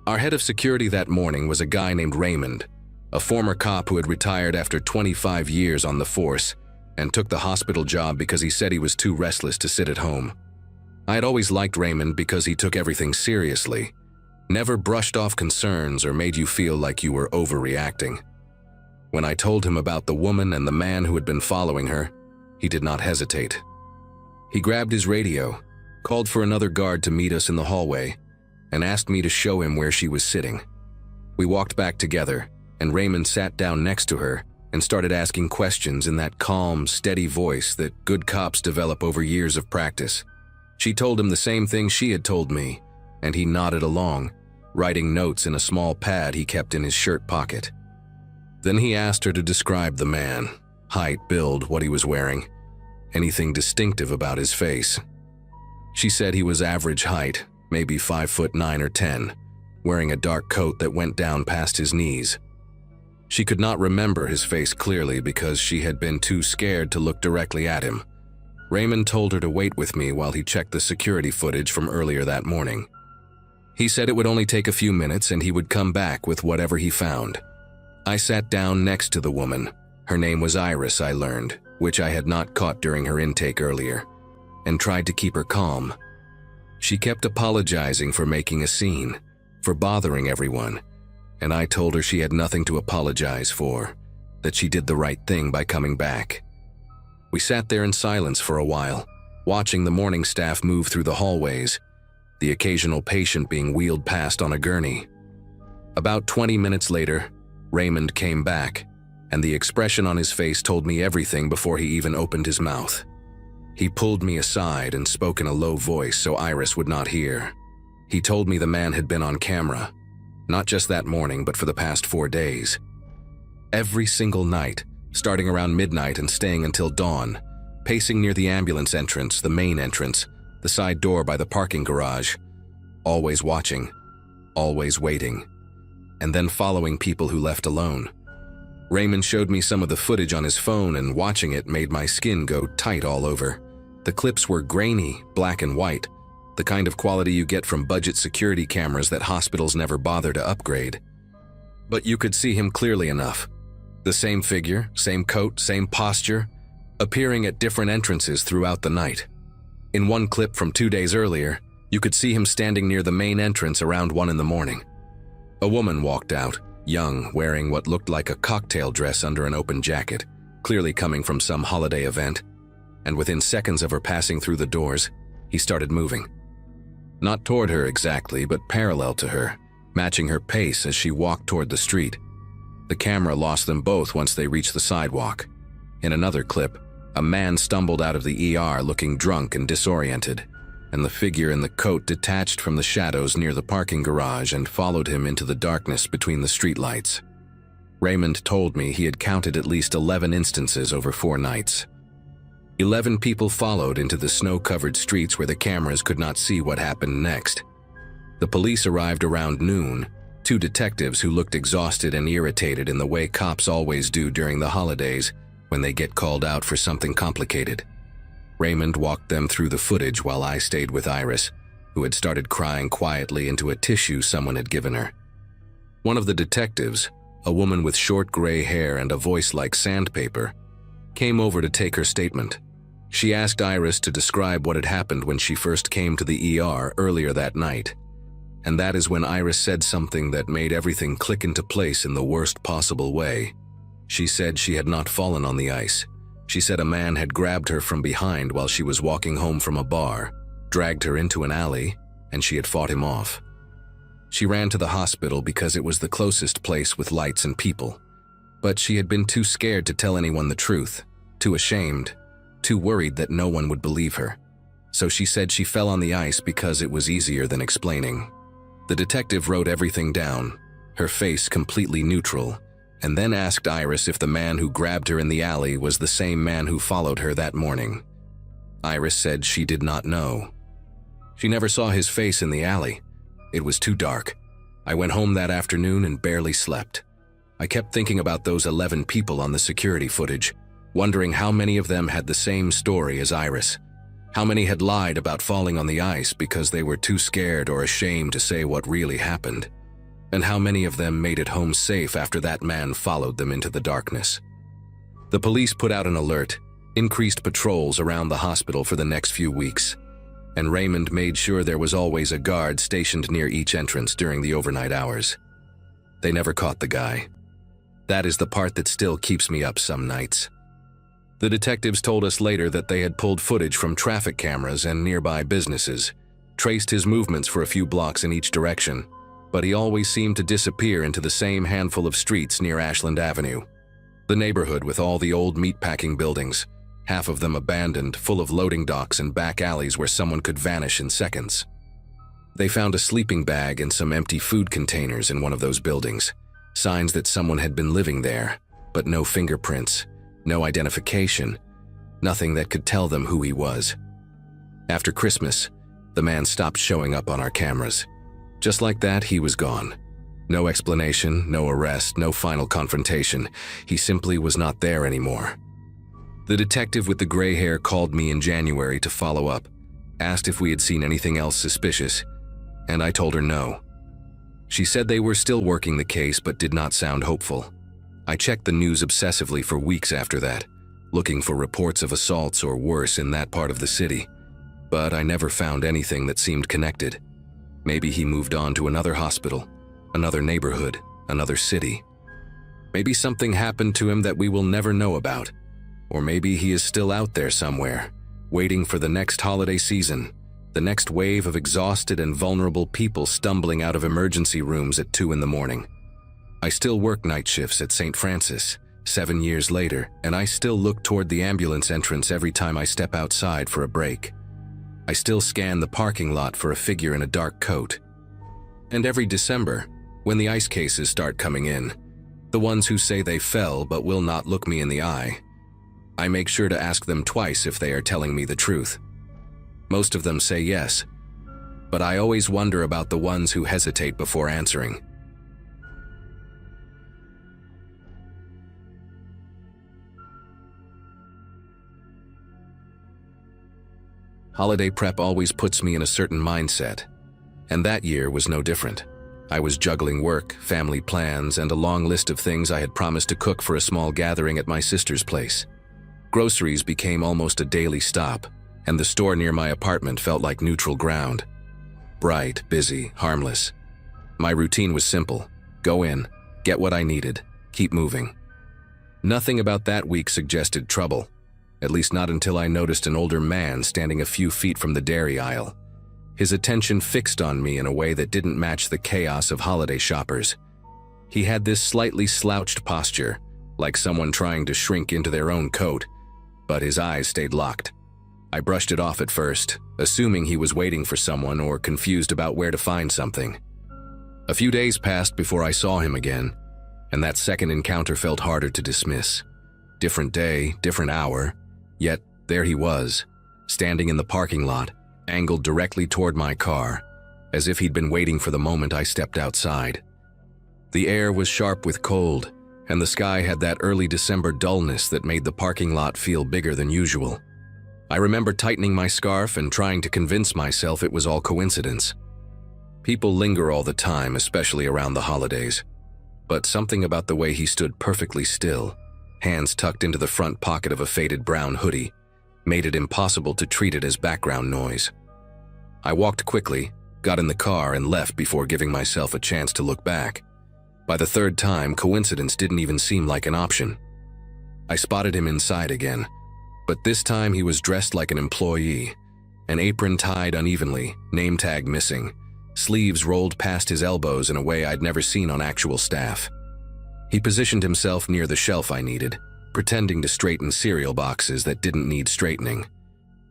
Our head of security that morning was a guy named Raymond, a former cop who had retired after 25 years on the force and took the hospital job because he said he was too restless to sit at home. I had always liked Raymond because he took everything seriously, never brushed off concerns or made you feel like you were overreacting. When I told him about the woman and the man who had been following her, he did not hesitate. He grabbed his radio, called for another guard to meet us in the hallway, and asked me to show him where she was sitting. We walked back together, and Raymond sat down next to her and started asking questions in that calm, steady voice that good cops develop over years of practice. She told him the same thing she had told me, and he nodded along, writing notes in a small pad he kept in his shirt pocket. Then he asked her to describe the man, height, build, what he was wearing, anything distinctive about his face. She said he was average height, maybe 5'9" or 10, wearing a dark coat that went down past his knees. She could not remember his face clearly because she had been too scared to look directly at him. Raymond told her to wait with me while he checked the security footage from earlier that morning. He said it would only take a few minutes and he would come back with whatever he found. I sat down next to the woman. Her name was Iris, I learned, which I had not caught during her intake earlier, and tried to keep her calm. She kept apologizing for making a scene, for bothering everyone, and I told her she had nothing to apologize for, that she did the right thing by coming back. We sat there in silence for a while, watching the morning staff move through the hallways, the occasional patient being wheeled past on a gurney. About 20 minutes later, Raymond came back, and the expression on his face told me everything before he even opened his mouth. He pulled me aside and spoke in a low voice so Iris would not hear. He told me the man had been on camera, not just that morning but for the past 4 days. Every single night, starting around midnight and staying until dawn, pacing near the ambulance entrance, the main entrance, the side door by the parking garage, always watching, always waiting, and then following people who left alone. Raymond showed me some of the footage on his phone, and watching it made my skin go tight all over. The clips were grainy, black and white, the kind of quality you get from budget security cameras that hospitals never bother to upgrade. But you could see him clearly enough. The same figure, same coat, same posture, appearing at different entrances throughout the night. In one clip from 2 days earlier, you could see him standing near the main entrance around 1 in the morning. A woman walked out, young, wearing what looked like a cocktail dress under an open jacket, clearly coming from some holiday event, and within seconds of her passing through the doors, he started moving. Not toward her exactly, but parallel to her, matching her pace as she walked toward the street. The camera lost them both once they reached the sidewalk. In another clip, a man stumbled out of the ER looking drunk and disoriented, and the figure in the coat detached from the shadows near the parking garage and followed him into the darkness between the streetlights. Raymond told me he had counted at least 11 instances over 4 nights. 11 people followed into the snow-covered streets where the cameras could not see what happened next. The police arrived around noon, 2 detectives who looked exhausted and irritated in the way cops always do during the holidays when they get called out for something complicated. Raymond walked them through the footage while I stayed with Iris, who had started crying quietly into a tissue someone had given her. One of the detectives, a woman with short gray hair and a voice like sandpaper, came over to take her statement. She asked Iris to describe what had happened when she first came to the ER earlier that night. And that is when Iris said something that made everything click into place in the worst possible way. She said she had not fallen on the ice. She said a man had grabbed her from behind while she was walking home from a bar, dragged her into an alley, and she had fought him off. She ran to the hospital because it was the closest place with lights and people. But she had been too scared to tell anyone the truth, too ashamed, too worried that no one would believe her. So she said she fell on the ice because it was easier than explaining. The detective wrote everything down, her face completely neutral, and then asked Iris if the man who grabbed her in the alley was the same man who followed her that morning. Iris said she did not know. She never saw his face in the alley. It was too dark. I went home that afternoon and barely slept. I kept thinking about those 11 people on the security footage, wondering how many of them had the same story as Iris. How many had lied about falling on the ice because they were too scared or ashamed to say what really happened? And how many of them made it home safe after that man followed them into the darkness? The police put out an alert, increased patrols around the hospital for the next few weeks, and Raymond made sure there was always a guard stationed near each entrance during the overnight hours. They never caught the guy. That is the part that still keeps me up some nights. The detectives told us later that they had pulled footage from traffic cameras and nearby businesses, traced his movements for a few blocks in each direction, but he always seemed to disappear into the same handful of streets near Ashland Avenue. The neighborhood with all the old meatpacking buildings, half of them abandoned, full of loading docks and back alleys where someone could vanish in seconds. They found a sleeping bag and some empty food containers in one of those buildings, signs that someone had been living there, but no fingerprints, no identification, nothing that could tell them who he was. After Christmas, the man stopped showing up on our cameras. Just like that, he was gone. No explanation, no arrest, no final confrontation. He simply was not there anymore. The detective with the gray hair called me in January to follow up, asked if we had seen anything else suspicious, and I told her no. She said they were still working the case but did not sound hopeful. I checked the news obsessively for weeks after that, looking for reports of assaults or worse in that part of the city, but I never found anything that seemed connected. Maybe he moved on to another hospital, another neighborhood, another city. Maybe something happened to him that we will never know about. Or maybe he is still out there somewhere, waiting for the next holiday season, the next wave of exhausted and vulnerable people stumbling out of emergency rooms at 2 in the morning. I still work night shifts at St. Francis, 7 years later, and I still look toward the ambulance entrance every time I step outside for a break. I still scan the parking lot for a figure in a dark coat. And every December, when the ice cases start coming in, the ones who say they fell but will not look me in the eye, I make sure to ask them twice if they are telling me the truth. Most of them say yes, but I always wonder about the ones who hesitate before answering. Holiday prep always puts me in a certain mindset, and that year was no different. I was juggling work, family plans, and a long list of things I had promised to cook for a small gathering at my sister's place. Groceries became almost a daily stop, and the store near my apartment felt like neutral ground. Bright, busy, harmless. My routine was simple: go in, get what I needed, keep moving. Nothing about that week suggested trouble, at least not until I noticed an older man standing a few feet from the dairy aisle. His attention fixed on me in a way that didn't match the chaos of holiday shoppers. He had this slightly slouched posture, like someone trying to shrink into their own coat, but his eyes stayed locked. I brushed it off at first, assuming he was waiting for someone or confused about where to find something. A few days passed before I saw him again, and that second encounter felt harder to dismiss. Different day, different hour, yet there he was, standing in the parking lot, angled directly toward my car, as if he'd been waiting for the moment I stepped outside. The air was sharp with cold, and the sky had that early December dullness that made the parking lot feel bigger than usual. I remember tightening my scarf and trying to convince myself it was all coincidence. People linger all the time, especially around the holidays. But something about the way he stood perfectly still, hands tucked into the front pocket of a faded brown hoodie, made it impossible to treat it as background noise. I walked quickly, got in the car, and left before giving myself a chance to look back. By the third time, coincidence didn't even seem like an option. I spotted him inside again, but this time he was dressed like an employee, an apron tied unevenly, name tag missing, sleeves rolled past his elbows in a way I'd never seen on actual staff. He positioned himself near the shelf I needed, pretending to straighten cereal boxes that didn't need straightening.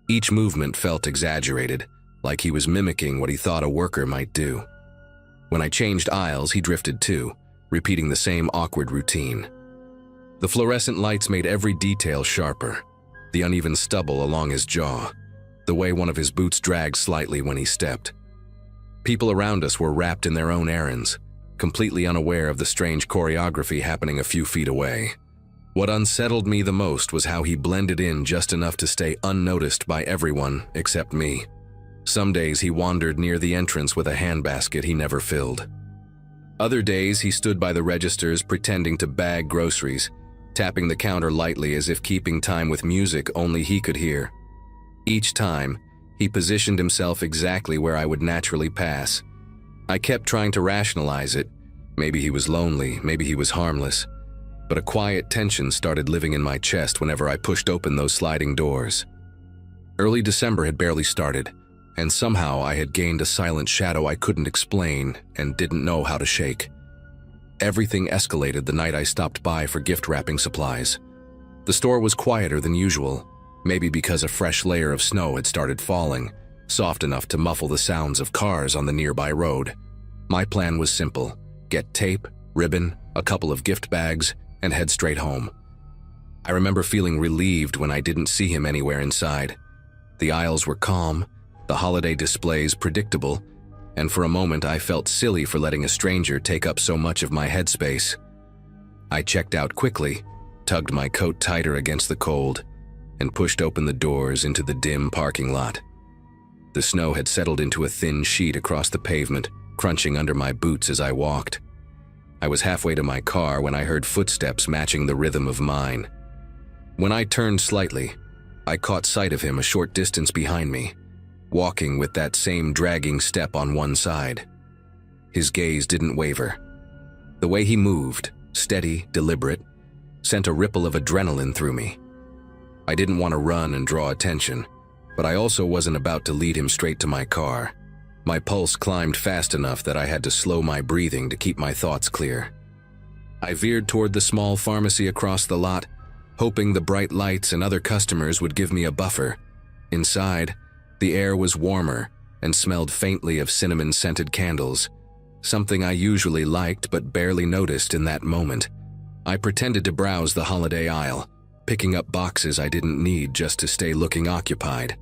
Each movement felt exaggerated, like he was mimicking what he thought a worker might do. When I changed aisles, he drifted too, repeating the same awkward routine. The fluorescent lights made every detail sharper: the uneven stubble along his jaw, the way one of his boots dragged slightly when he stepped. People around us were wrapped in their own errands, completely unaware of the strange choreography happening a few feet away. What unsettled me the most was how he blended in just enough to stay unnoticed by everyone except me. Some days he wandered near the entrance with a handbasket he never filled. Other days he stood by the registers pretending to bag groceries, tapping the counter lightly as if keeping time with music only he could hear. Each time, he positioned himself exactly where I would naturally pass. I kept trying to rationalize it. Maybe he was lonely, maybe he was harmless. But a quiet tension started living in my chest whenever I pushed open those sliding doors. Early December had barely started, and somehow I had gained a silent shadow I couldn't explain and didn't know how to shake. Everything escalated the night I stopped by for gift wrapping supplies. The store was quieter than usual, maybe because a fresh layer of snow had started falling, soft enough to muffle the sounds of cars on the nearby road. My plan was simple: get tape, ribbon, a couple of gift bags, and head straight home. I remember feeling relieved when I didn't see him anywhere inside. The aisles were calm, the holiday displays predictable, and for a moment I felt silly for letting a stranger take up so much of my headspace. I checked out quickly, tugged my coat tighter against the cold, and pushed open the doors into the dim parking lot. The snow had settled into a thin sheet across the pavement, crunching under my boots as I walked. I was halfway to my car when I heard footsteps matching the rhythm of mine. When I turned slightly, I caught sight of him a short distance behind me, walking with that same dragging step on one side. His gaze didn't waver. The way he moved, steady, deliberate, sent a ripple of adrenaline through me. I didn't want to run and draw attention, but I also wasn't about to lead him straight to my car. My pulse climbed fast enough that I had to slow my breathing to keep my thoughts clear. I veered toward the small pharmacy across the lot, hoping the bright lights and other customers would give me a buffer. Inside, the air was warmer and smelled faintly of cinnamon-scented candles, something I usually liked but barely noticed in that moment. I pretended to browse the holiday aisle, picking up boxes I didn't need just to stay looking occupied.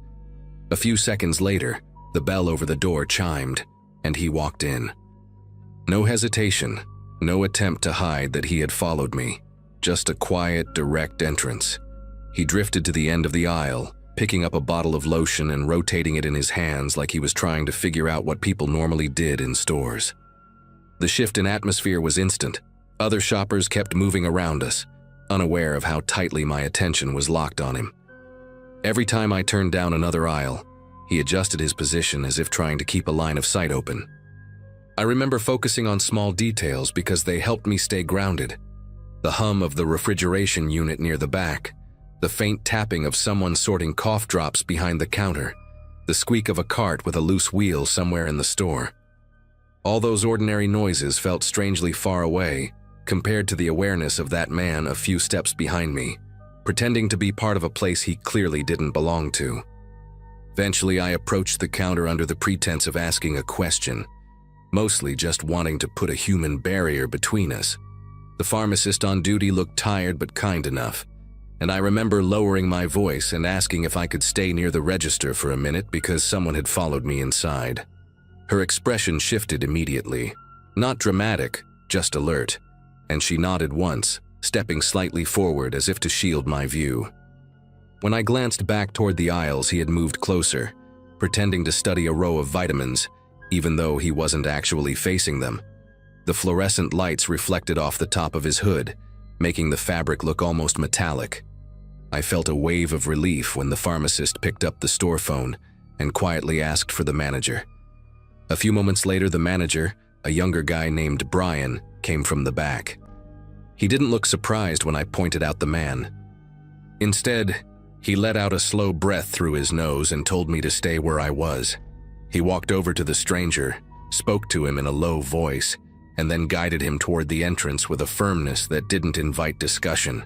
A few seconds later, the bell over the door chimed, and he walked in. No hesitation, no attempt to hide that he had followed me, just a quiet, direct entrance. He drifted to the end of the aisle, picking up a bottle of lotion and rotating it in his hands like he was trying to figure out what people normally did in stores. The shift in atmosphere was instant. Other shoppers kept moving around us, unaware of how tightly my attention was locked on him. Every time I turned down another aisle, he adjusted his position as if trying to keep a line of sight open. I remember focusing on small details because they helped me stay grounded. The hum of the refrigeration unit near the back, the faint tapping of someone sorting cough drops behind the counter, the squeak of a cart with a loose wheel somewhere in the store. All those ordinary noises felt strangely far away compared to the awareness of that man a few steps behind me, pretending to be part of a place he clearly didn't belong to. Eventually, I approached the counter under the pretense of asking a question, mostly just wanting to put a human barrier between us. The pharmacist on duty looked tired but kind enough, and I remember lowering my voice and asking if I could stay near the register for a minute because someone had followed me inside. Her expression shifted immediately. Not dramatic, just alert, and she nodded once, stepping slightly forward as if to shield my view. When I glanced back toward the aisles, he had moved closer, pretending to study a row of vitamins, even though he wasn't actually facing them. The fluorescent lights reflected off the top of his hood, making the fabric look almost metallic. I felt a wave of relief when the pharmacist picked up the store phone and quietly asked for the manager. A few moments later, the manager, a younger guy named Brian, came from the back. He didn't look surprised when I pointed out the man. Instead, he let out a slow breath through his nose and told me to stay where I was. He walked over to the stranger, spoke to him in a low voice, and then guided him toward the entrance with a firmness that didn't invite discussion.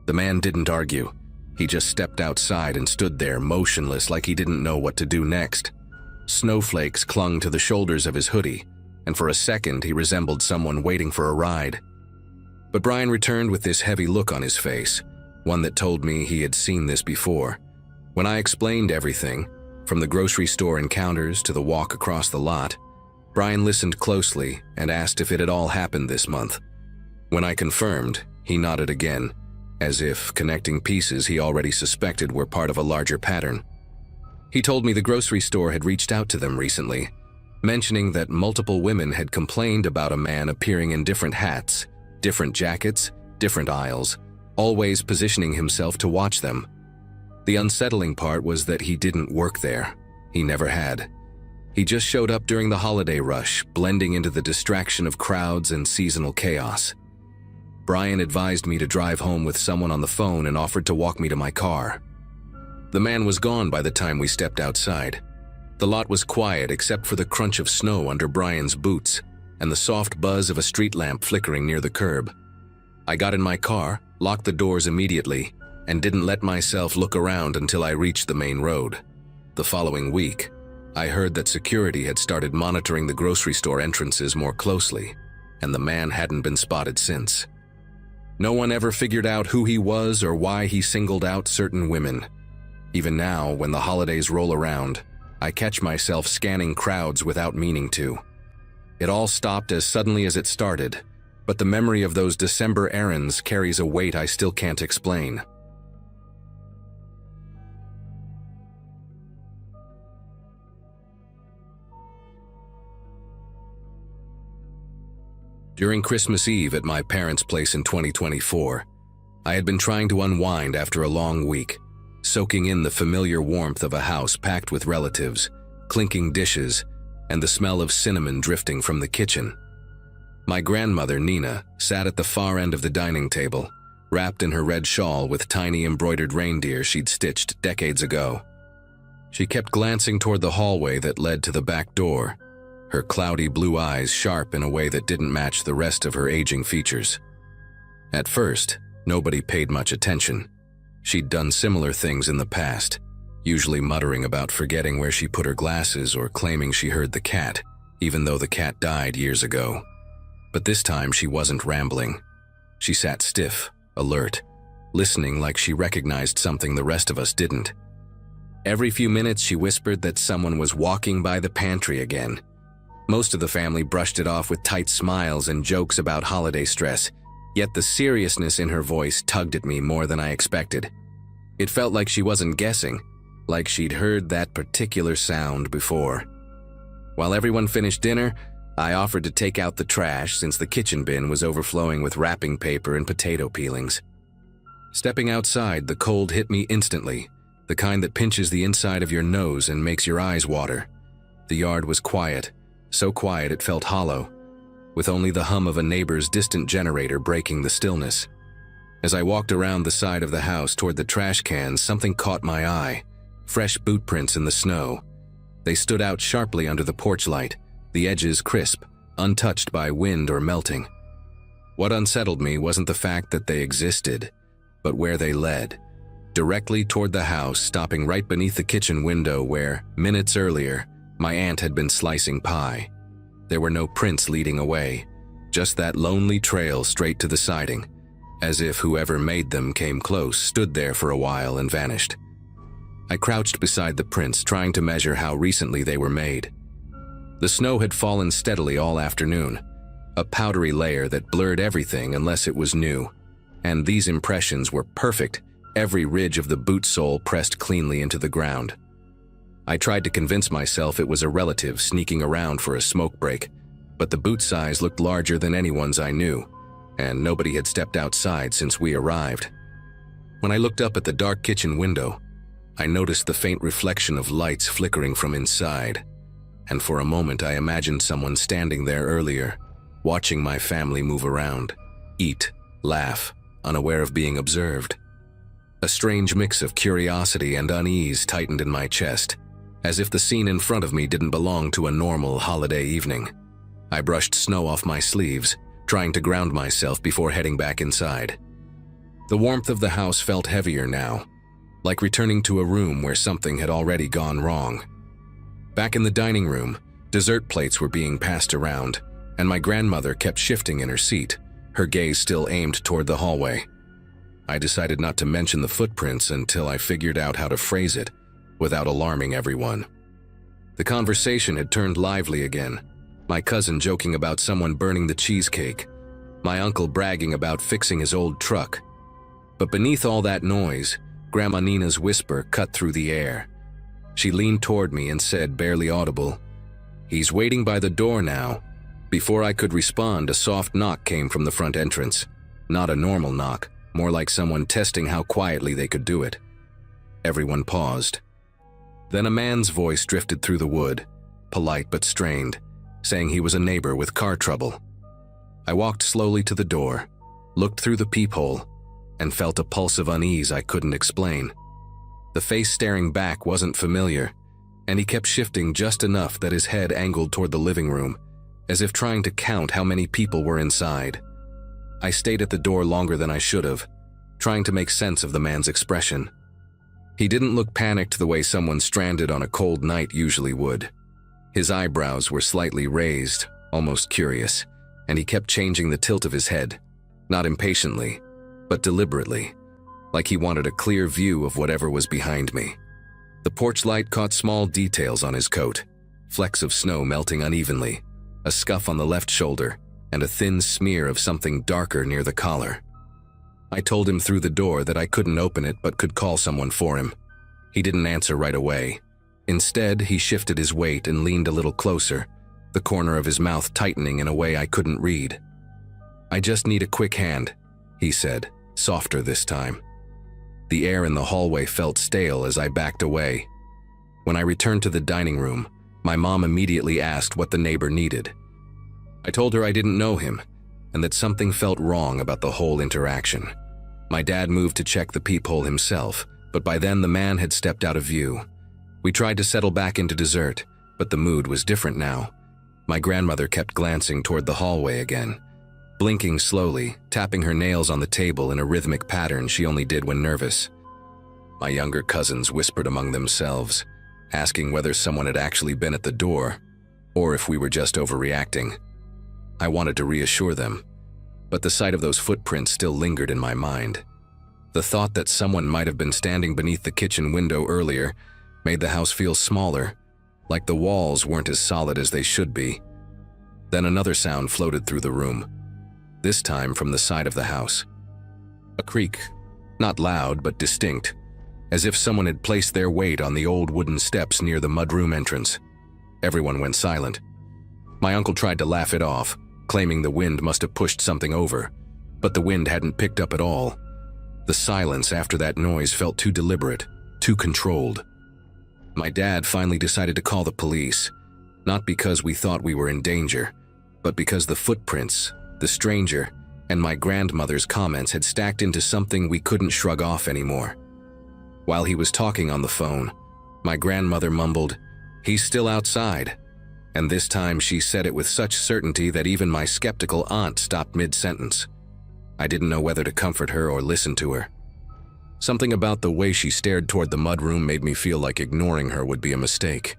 The man didn't argue. He just stepped outside and stood there motionless like he didn't know what to do next. Snowflakes clung to the shoulders of his hoodie, and for a second he resembled someone waiting for a ride. But Brian returned with this heavy look on his face, one that told me he had seen this before. When I explained everything, from the grocery store encounters to the walk across the lot, Brian listened closely and asked if it had all happened this month. When I confirmed, he nodded again, as if connecting pieces he already suspected were part of a larger pattern. He told me the grocery store had reached out to them recently, mentioning that multiple women had complained about a man appearing in different hats, different jackets, different aisles, always positioning himself to watch them. The unsettling part was that he didn't work there. He never had. He just showed up during the holiday rush, blending into the distraction of crowds and seasonal chaos. Brian advised me to drive home with someone on the phone and offered to walk me to my car. The man was gone by the time we stepped outside. The lot was quiet except for the crunch of snow under Brian's boots and the soft buzz of a street lamp flickering near the curb. I got in my car, locked the doors immediately, and didn't let myself look around until I reached the main road. The following week, I heard that security had started monitoring the grocery store entrances more closely, and the man hadn't been spotted since. No one ever figured out who he was or why he singled out certain women. Even now, when the holidays roll around, I catch myself scanning crowds without meaning to. It all stopped as suddenly as it started, but the memory of those December errands carries a weight I still can't explain. During Christmas Eve at my parents' place in 2024, I had been trying to unwind after a long week, soaking in the familiar warmth of a house packed with relatives, clinking dishes, and the smell of cinnamon drifting from the kitchen. My grandmother, Nina, sat at the far end of the dining table, wrapped in her red shawl with tiny embroidered reindeer she'd stitched decades ago. She kept glancing toward the hallway that led to the back door, her cloudy blue eyes sharp in a way that didn't match the rest of her aging features. At first, nobody paid much attention. She'd done similar things in the past, usually muttering about forgetting where she put her glasses or claiming she heard the cat, even though the cat died years ago. But this time she wasn't rambling. She sat stiff, alert, listening like she recognized something the rest of us didn't. Every few minutes she whispered that someone was walking by the pantry again. Most of the family brushed it off with tight smiles and jokes about holiday stress, yet the seriousness in her voice tugged at me more than I expected. It felt like she wasn't guessing, like she'd heard that particular sound before. While everyone finished dinner, I offered to take out the trash since the kitchen bin was overflowing with wrapping paper and potato peelings. Stepping outside, the cold hit me instantly, the kind that pinches the inside of your nose and makes your eyes water. The yard was quiet, so quiet it felt hollow, with only the hum of a neighbor's distant generator breaking the stillness. As I walked around the side of the house toward the trash cans, something caught my eye. Fresh boot prints in the snow. They stood out sharply under the porch light, the edges crisp, untouched by wind or melting. What unsettled me wasn't the fact that they existed, but where they led, directly toward the house, stopping right beneath the kitchen window where, minutes earlier, my aunt had been slicing pie. There were no prints leading away, just that lonely trail straight to the siding, as if whoever made them came close, stood there for a while, and vanished. I crouched beside the prints, trying to measure how recently they were made. The snow had fallen steadily all afternoon, a powdery layer that blurred everything unless it was new, and these impressions were perfect, every ridge of the boot sole pressed cleanly into the ground. I tried to convince myself it was a relative sneaking around for a smoke break, but the boot size looked larger than anyone's I knew, and nobody had stepped outside since we arrived. When I looked up at the dark kitchen window, I noticed the faint reflection of lights flickering from inside, and for a moment I imagined someone standing there earlier, watching my family move around, eat, laugh, unaware of being observed. A strange mix of curiosity and unease tightened in my chest, as if the scene in front of me didn't belong to a normal holiday evening. I brushed snow off my sleeves, trying to ground myself before heading back inside. The warmth of the house felt heavier now, like returning to a room where something had already gone wrong. Back in the dining room, dessert plates were being passed around, and my grandmother kept shifting in her seat, her gaze still aimed toward the hallway. I decided not to mention the footprints until I figured out how to phrase it without alarming everyone. The conversation had turned lively again, my cousin joking about someone burning the cheesecake, my uncle bragging about fixing his old truck. But beneath all that noise, Grandma Nina's whisper cut through the air. She leaned toward me and said, barely audible, "He's waiting by the door now." Before I could respond, a soft knock came from the front entrance. Not a normal knock, more like someone testing how quietly they could do it. Everyone paused. Then a man's voice drifted through the wood, polite but strained, saying he was a neighbor with car trouble. I walked slowly to the door, looked through the peephole, and felt a pulse of unease I couldn't explain. The face staring back wasn't familiar, and he kept shifting just enough that his head angled toward the living room, as if trying to count how many people were inside. I stayed at the door longer than I should have, trying to make sense of the man's expression. He didn't look panicked the way someone stranded on a cold night usually would. His eyebrows were slightly raised, almost curious, and he kept changing the tilt of his head, not impatiently, but deliberately, like he wanted a clear view of whatever was behind me. The porch light caught small details on his coat, flecks of snow melting unevenly, a scuff on the left shoulder, and a thin smear of something darker near the collar. I told him through the door that I couldn't open it but could call someone for him. He didn't answer right away. Instead, he shifted his weight and leaned a little closer, the corner of his mouth tightening in a way I couldn't read. "I just need a quick hand," he said, softer this time. The air in the hallway felt stale as I backed away. When I returned to the dining room, my mom immediately asked what the neighbor needed. I told her I didn't know him, and that something felt wrong about the whole interaction. My dad moved to check the peephole himself, but by then the man had stepped out of view. We tried to settle back into dessert, but the mood was different now. My grandmother kept glancing toward the hallway again, blinking slowly, tapping her nails on the table in a rhythmic pattern she only did when nervous. My younger cousins whispered among themselves, asking whether someone had actually been at the door, or if we were just overreacting. I wanted to reassure them, but the sight of those footprints still lingered in my mind. The thought that someone might have been standing beneath the kitchen window earlier made the house feel smaller, like the walls weren't as solid as they should be. Then another sound floated through the room, this time from the side of the house. A creak, not loud but distinct, as if someone had placed their weight on the old wooden steps near the mudroom entrance. Everyone went silent. My uncle tried to laugh it off, claiming the wind must have pushed something over, but the wind hadn't picked up at all. The silence after that noise felt too deliberate, too controlled. My dad finally decided to call the police, not because we thought we were in danger, but because the footprints, the stranger, and my grandmother's comments had stacked into something we couldn't shrug off anymore. While he was talking on the phone, my grandmother mumbled, "He's still outside," and this time she said it with such certainty that even my skeptical aunt stopped mid-sentence. I didn't know whether to comfort her or listen to her. Something about the way she stared toward the mudroom made me feel like ignoring her would be a mistake.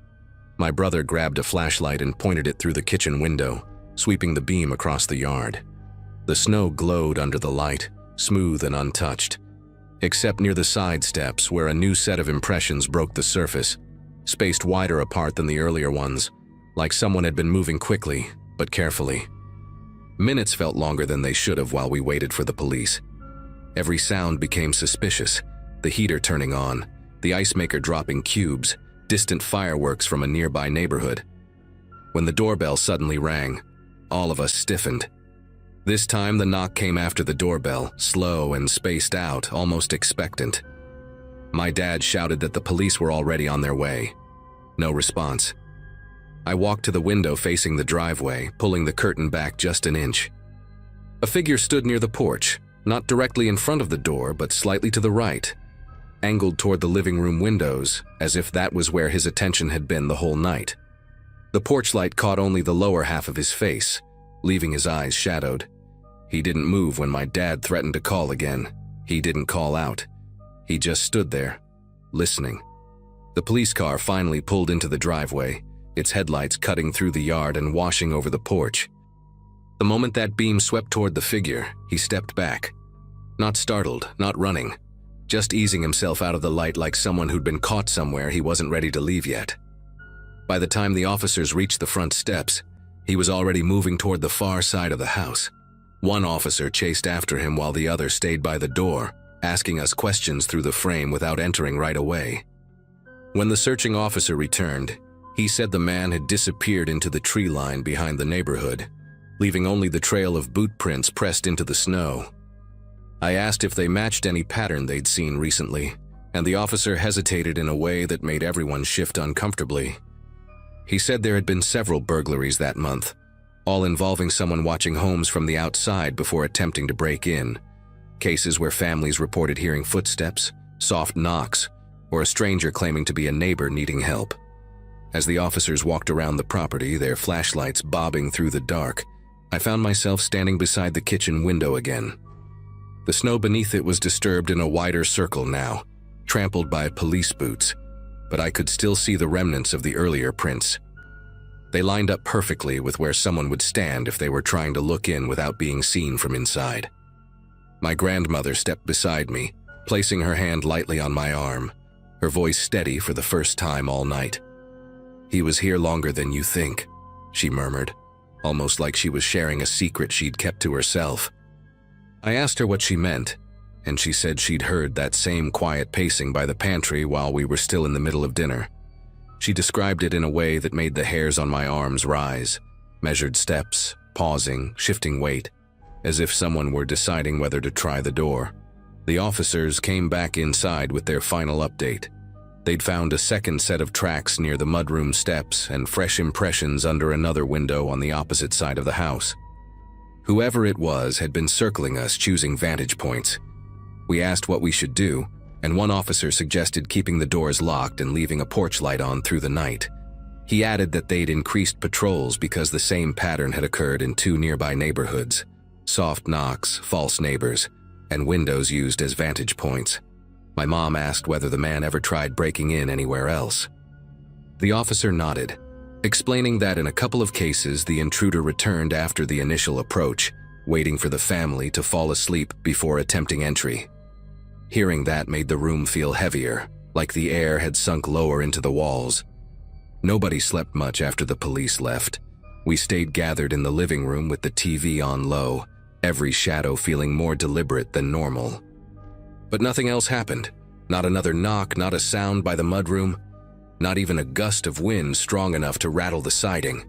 My brother grabbed a flashlight and pointed it through the kitchen window, sweeping the beam across the yard. The snow glowed under the light, smooth and untouched, except near the side steps where a new set of impressions broke the surface, spaced wider apart than the earlier ones, like someone had been moving quickly, but carefully. Minutes felt longer than they should have while we waited for the police. Every sound became suspicious, the heater turning on, the ice maker dropping cubes, distant fireworks from a nearby neighborhood. When the doorbell suddenly rang, all of us stiffened. This time the knock came after the doorbell, slow and spaced out, almost expectant. My dad shouted that the police were already on their way. No response. I walked to the window facing the driveway, pulling the curtain back just an inch. A figure stood near the porch, not directly in front of the door, but slightly to the right, angled toward the living room windows, as if that was where his attention had been the whole night. The porch light caught only the lower half of his face, leaving his eyes shadowed. He didn't move when my dad threatened to call again. He didn't call out. He just stood there, listening. The police car finally pulled into the driveway, its headlights cutting through the yard and washing over the porch. The moment that beam swept toward the figure, he stepped back. Not startled, not running, just easing himself out of the light like someone who'd been caught somewhere he wasn't ready to leave yet. By the time the officers reached the front steps, he was already moving toward the far side of the house. One officer chased after him while the other stayed by the door, asking us questions through the frame without entering right away. When the searching officer returned, he said the man had disappeared into the tree line behind the neighborhood, leaving only the trail of boot prints pressed into the snow. I asked if they matched any pattern they'd seen recently, and the officer hesitated in a way that made everyone shift uncomfortably. He said there had been several burglaries that month, all involving someone watching homes from the outside before attempting to break in. Cases where families reported hearing footsteps, soft knocks, or a stranger claiming to be a neighbor needing help. As the officers walked around the property, their flashlights bobbing through the dark, I found myself standing beside the kitchen window again. The snow beneath it was disturbed in a wider circle now, trampled by police boots, but I could still see the remnants of the earlier prints. They lined up perfectly with where someone would stand if they were trying to look in without being seen from inside. My grandmother stepped beside me, placing her hand lightly on my arm, her voice steady for the first time all night. "He was here longer than you think," she murmured, almost like she was sharing a secret she'd kept to herself. I asked her what she meant, and she said she'd heard that same quiet pacing by the pantry while we were still in the middle of dinner. She described it in a way that made the hairs on my arms rise, measured steps, pausing, shifting weight, as if someone were deciding whether to try the door. The officers came back inside with their final update. They'd found a second set of tracks near the mudroom steps and fresh impressions under another window on the opposite side of the house. Whoever it was had been circling us, choosing vantage points. We asked what we should do, and one officer suggested keeping the doors locked and leaving a porch light on through the night. He added that they'd increased patrols because the same pattern had occurred in 2 nearby neighborhoods: soft knocks, false neighbors, and windows used as vantage points. My mom asked whether the man ever tried breaking in anywhere else. The officer nodded, explaining that in a couple of cases the intruder returned after the initial approach, waiting for the family to fall asleep before attempting entry. Hearing that made the room feel heavier, like the air had sunk lower into the walls. Nobody slept much after the police left. We stayed gathered in the living room with the TV on low, every shadow feeling more deliberate than normal. But nothing else happened. Not another knock, not a sound by the mudroom, not even a gust of wind strong enough to rattle the siding.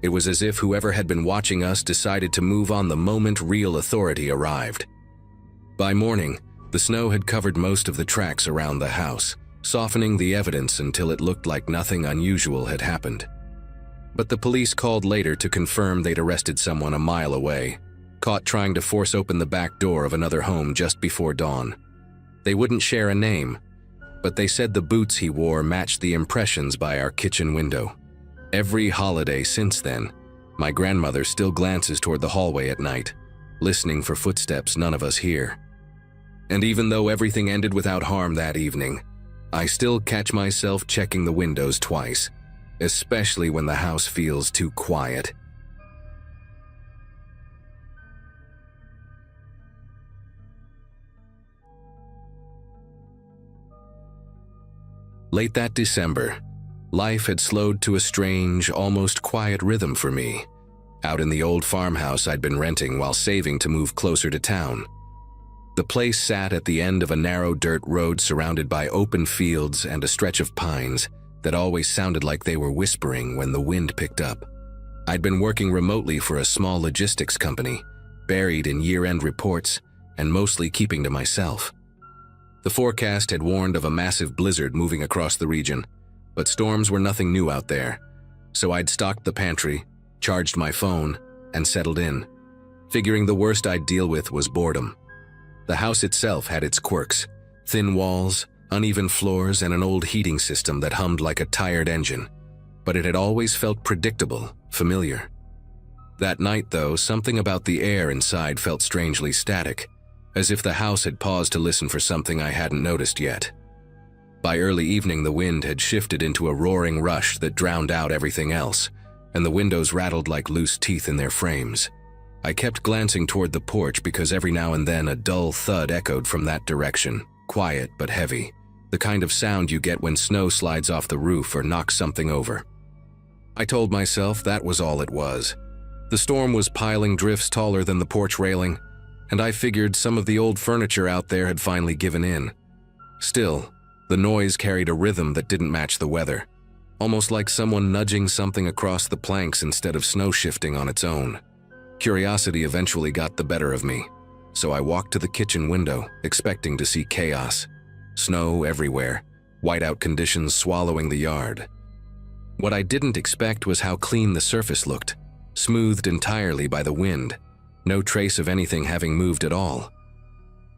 It was as if whoever had been watching us decided to move on the moment real authority arrived. By morning, the snow had covered most of the tracks around the house, softening the evidence until it looked like nothing unusual had happened. But the police called later to confirm they'd arrested someone a mile away, caught trying to force open the back door of another home just before dawn. They wouldn't share a name, but they said the boots he wore matched the impressions by our kitchen window. Every holiday since then, my grandmother still glances toward the hallway at night, listening for footsteps none of us hear. And even though everything ended without harm that evening, I still catch myself checking the windows twice, especially when the house feels too quiet. Late that December, life had slowed to a strange, almost quiet rhythm for me, out in the old farmhouse I'd been renting while saving to move closer to town. The place sat at the end of a narrow dirt road surrounded by open fields and a stretch of pines that always sounded like they were whispering when the wind picked up. I'd been working remotely for a small logistics company, buried in year-end reports, and mostly keeping to myself. The forecast had warned of a massive blizzard moving across the region, but storms were nothing new out there, so I'd stocked the pantry, charged my phone, and settled in, figuring the worst I'd deal with was boredom. The house itself had its quirks: thin walls, uneven floors, and an old heating system that hummed like a tired engine, but it had always felt predictable, familiar. That night, though, something about the air inside felt strangely static, as if the house had paused to listen for something I hadn't noticed yet. By early evening, the wind had shifted into a roaring rush that drowned out everything else, and the windows rattled like loose teeth in their frames. I kept glancing toward the porch because every now and then a dull thud echoed from that direction, quiet but heavy, the kind of sound you get when snow slides off the roof or knocks something over. I told myself that was all it was. The storm was piling drifts taller than the porch railing, and I figured some of the old furniture out there had finally given in. Still, the noise carried a rhythm that didn't match the weather, almost like someone nudging something across the planks instead of snow shifting on its own. Curiosity eventually got the better of me, so I walked to the kitchen window, expecting to see chaos. Snow everywhere, whiteout conditions swallowing the yard. What I didn't expect was how clean the surface looked, smoothed entirely by the wind, no trace of anything having moved at all.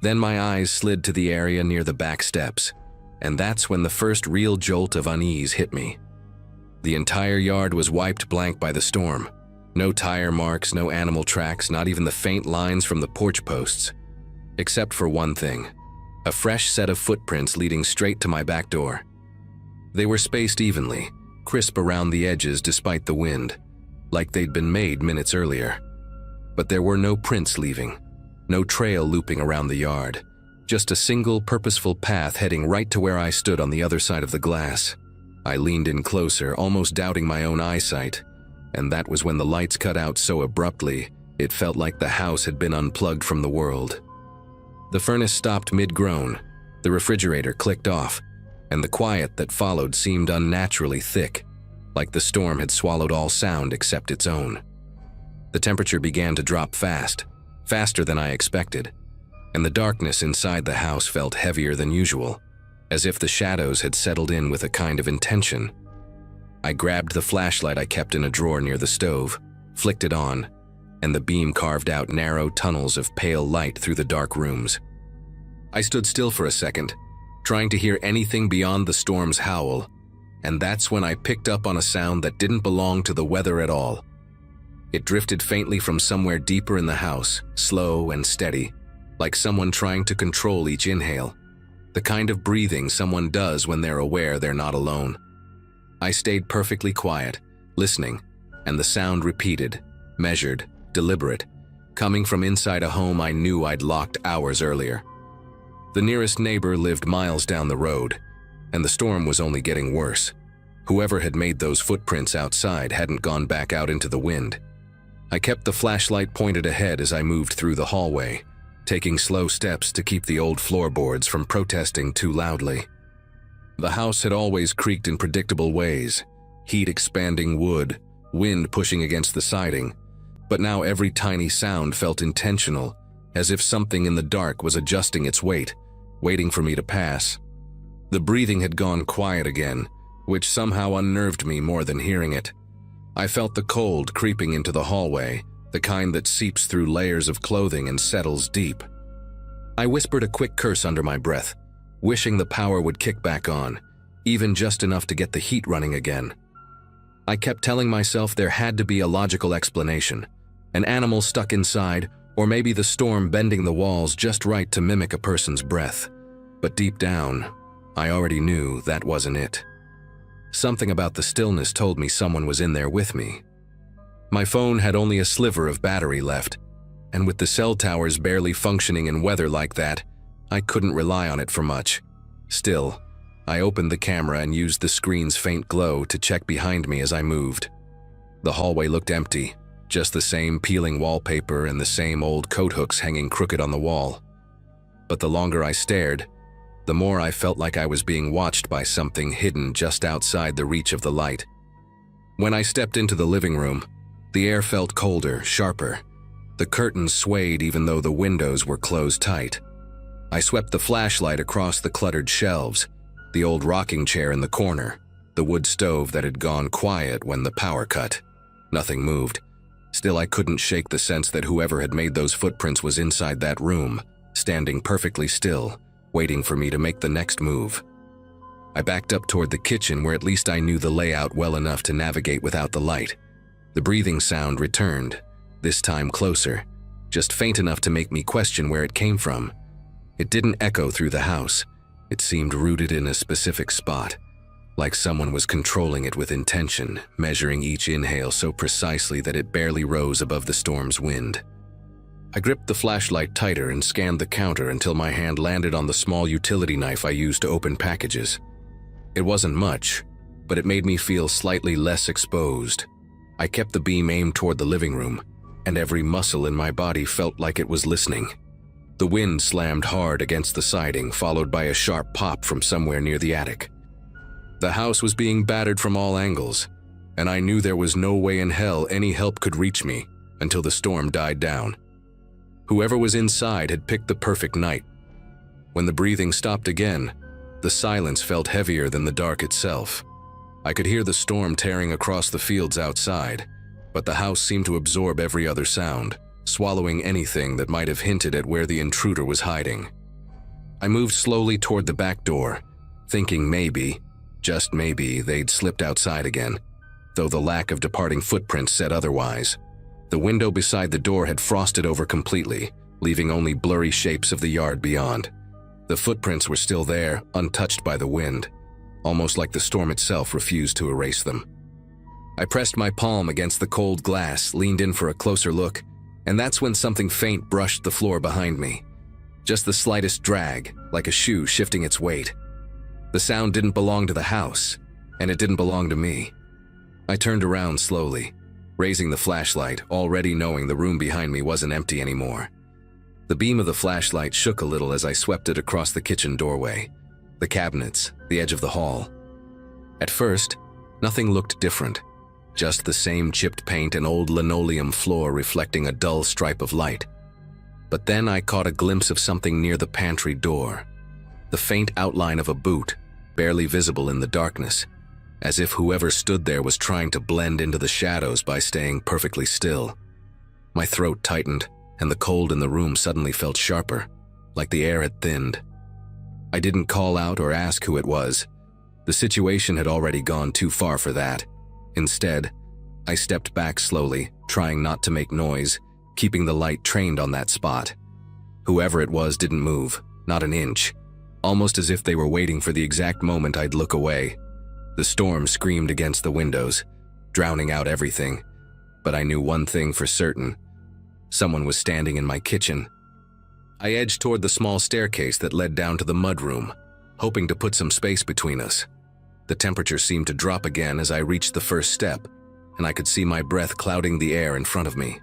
Then my eyes slid to the area near the back steps, and that's when the first real jolt of unease hit me. The entire yard was wiped blank by the storm. No tire marks, no animal tracks, not even the faint lines from the porch posts. Except for one thing. A fresh set of footprints leading straight to my back door. They were spaced evenly, crisp around the edges despite the wind, like they'd been made minutes earlier. But there were no prints leaving, no trail looping around the yard, just a single purposeful path heading right to where I stood on the other side of the glass. I leaned in closer, almost doubting my own eyesight, and that was when the lights cut out so abruptly, it felt like the house had been unplugged from the world. The furnace stopped mid-groan, the refrigerator clicked off, and the quiet that followed seemed unnaturally thick, like the storm had swallowed all sound except its own. The temperature began to drop fast, faster than I expected, and the darkness inside the house felt heavier than usual, as if the shadows had settled in with a kind of intention. I grabbed the flashlight I kept in a drawer near the stove, flicked it on, and the beam carved out narrow tunnels of pale light through the dark rooms. I stood still for a second, trying to hear anything beyond the storm's howl, and that's when I picked up on a sound that didn't belong to the weather at all. It drifted faintly from somewhere deeper in the house, slow and steady, like someone trying to control each inhale, the kind of breathing someone does when they're aware they're not alone. I stayed perfectly quiet, listening, and the sound repeated, measured, deliberate, coming from inside a home I knew I'd locked hours earlier. The nearest neighbor lived miles down the road, and the storm was only getting worse. Whoever had made those footprints outside hadn't gone back out into the wind. I kept the flashlight pointed ahead as I moved through the hallway, taking slow steps to keep the old floorboards from protesting too loudly. The house had always creaked in predictable ways, heat expanding wood, wind pushing against the siding, but now every tiny sound felt intentional, as if something in the dark was adjusting its weight, waiting for me to pass. The breathing had gone quiet again, which somehow unnerved me more than hearing it. I felt the cold creeping into the hallway, the kind that seeps through layers of clothing and settles deep. I whispered a quick curse under my breath, wishing the power would kick back on, even just enough to get the heat running again. I kept telling myself there had to be a logical explanation, an animal stuck inside, or maybe the storm bending the walls just right to mimic a person's breath. But deep down, I already knew that wasn't it. Something about the stillness told me someone was in there with me. My phone had only a sliver of battery left, and with the cell towers barely functioning in weather like that, I couldn't rely on it for much. Still, I opened the camera and used the screen's faint glow to check behind me as I moved. The hallway looked empty, just the same peeling wallpaper and the same old coat hooks hanging crooked on the wall. But the longer I stared, the more I felt like I was being watched by something hidden just outside the reach of the light. When I stepped into the living room, the air felt colder, sharper. The curtains swayed even though the windows were closed tight. I swept the flashlight across the cluttered shelves, the old rocking chair in the corner, the wood stove that had gone quiet when the power cut. Nothing moved. Still, I couldn't shake the sense that whoever had made those footprints was inside that room, standing perfectly still, waiting for me to make the next move. I backed up toward the kitchen where at least I knew the layout well enough to navigate without the light. The breathing sound returned, this time closer, just faint enough to make me question where it came from. It didn't echo through the house. It seemed rooted in a specific spot, like someone was controlling it with intention, measuring each inhale so precisely that it barely rose above the storm's wind. I gripped the flashlight tighter and scanned the counter until my hand landed on the small utility knife I used to open packages. It wasn't much, but it made me feel slightly less exposed. I kept the beam aimed toward the living room, and every muscle in my body felt like it was listening. The wind slammed hard against the siding, followed by a sharp pop from somewhere near the attic. The house was being battered from all angles, and I knew there was no way in hell any help could reach me until the storm died down. Whoever was inside had picked the perfect night. When the breathing stopped again, the silence felt heavier than the dark itself. I could hear the storm tearing across the fields outside, but the house seemed to absorb every other sound, swallowing anything that might have hinted at where the intruder was hiding. I moved slowly toward the back door, thinking maybe, just maybe, they'd slipped outside again, though the lack of departing footprints said otherwise. The window beside the door had frosted over completely, leaving only blurry shapes of the yard beyond. The footprints were still there, untouched by the wind, almost like the storm itself refused to erase them. I pressed my palm against the cold glass, leaned in for a closer look, and that's when something faint brushed the floor behind me. Just the slightest drag, like a shoe shifting its weight. The sound didn't belong to the house, and it didn't belong to me. I turned around slowly, raising the flashlight, already knowing the room behind me wasn't empty anymore. The beam of the flashlight shook a little as I swept it across the kitchen doorway, the cabinets, the edge of the hall. At first, nothing looked different, just the same chipped paint and old linoleum floor reflecting a dull stripe of light. But then I caught a glimpse of something near the pantry door, the faint outline of a boot, barely visible in the darkness, as if whoever stood there was trying to blend into the shadows by staying perfectly still. My throat tightened, and the cold in the room suddenly felt sharper, like the air had thinned. I didn't call out or ask who it was. The situation had already gone too far for that. Instead, I stepped back slowly, trying not to make noise, keeping the light trained on that spot. Whoever it was didn't move, not an inch, almost as if they were waiting for the exact moment I'd look away. The storm screamed against the windows, drowning out everything, but I knew one thing for certain. Someone was standing in my kitchen. I edged toward the small staircase that led down to the mudroom, hoping to put some space between us. The temperature seemed to drop again as I reached the first step, and I could see my breath clouding the air in front of me.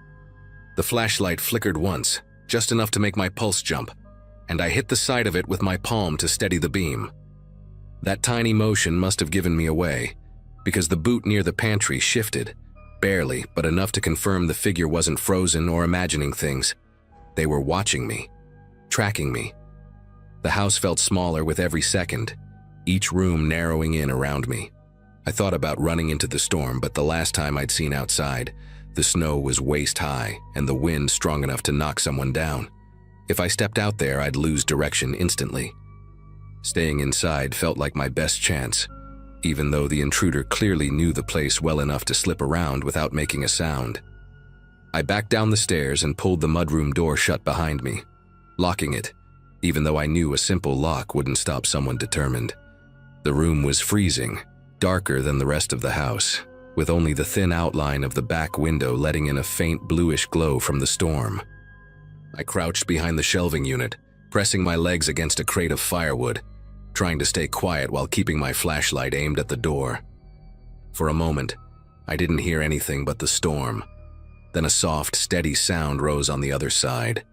The flashlight flickered once, just enough to make my pulse jump, and I hit the side of it with my palm to steady the beam. That tiny motion must have given me away, because the boot near the pantry shifted, barely, but enough to confirm the figure wasn't frozen or imagining things. They were watching me, tracking me. The house felt smaller with every second, each room narrowing in around me. I thought about running into the storm, but the last time I'd seen outside, the snow was waist high and the wind strong enough to knock someone down. If I stepped out there, I'd lose direction instantly. Staying inside felt like my best chance, even though the intruder clearly knew the place well enough to slip around without making a sound. I backed down the stairs and pulled the mudroom door shut behind me, locking it, even though I knew a simple lock wouldn't stop someone determined. The room was freezing, darker than the rest of the house, with only the thin outline of the back window letting in a faint bluish glow from the storm. I crouched behind the shelving unit, pressing my legs against a crate of firewood, trying to stay quiet while keeping my flashlight aimed at the door. For a moment, I didn't hear anything but the storm. Then a soft, steady sound rose on the other side,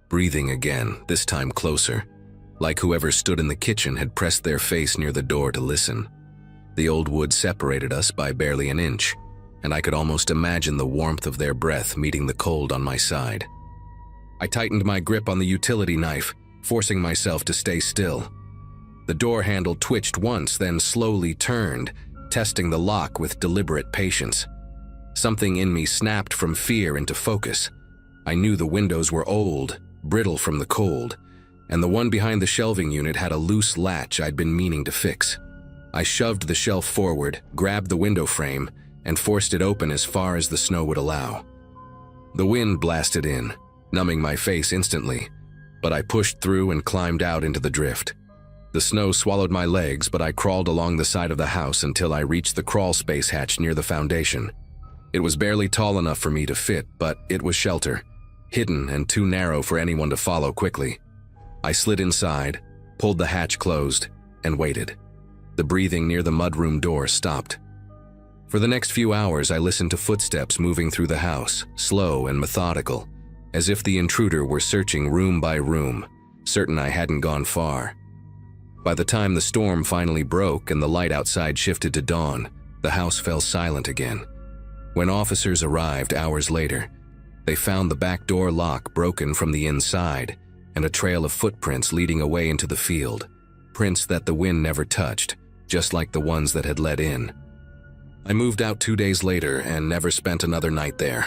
breathing again, this time closer, like whoever stood in the kitchen had pressed their face near the door to listen. The old wood separated us by barely an inch, and I could almost imagine the warmth of their breath meeting the cold on my side. I tightened my grip on the utility knife, forcing myself to stay still. The door handle twitched once, then slowly turned, testing the lock with deliberate patience. Something in me snapped from fear into focus. I knew the windows were old, brittle from the cold, and the one behind the shelving unit had a loose latch I'd been meaning to fix. I shoved the shelf forward, grabbed the window frame, and forced it open as far as the snow would allow. The wind blasted in, numbing my face instantly, but I pushed through and climbed out into the drift. The snow swallowed my legs, but I crawled along the side of the house until I reached the crawl space hatch near the foundation. It was barely tall enough for me to fit, but it was shelter, hidden and too narrow for anyone to follow quickly. I slid inside, pulled the hatch closed, and waited. The breathing near the mudroom door stopped. For the next few hours, I listened to footsteps moving through the house, slow and methodical, as if the intruder were searching room by room, certain I hadn't gone far. By the time the storm finally broke and the light outside shifted to dawn, the house fell silent again. When officers arrived hours later, they found the back door lock broken from the inside and a trail of footprints leading away into the field, prints that the wind never touched, just like the ones that had led in. I moved out 2 days later and never spent another night there.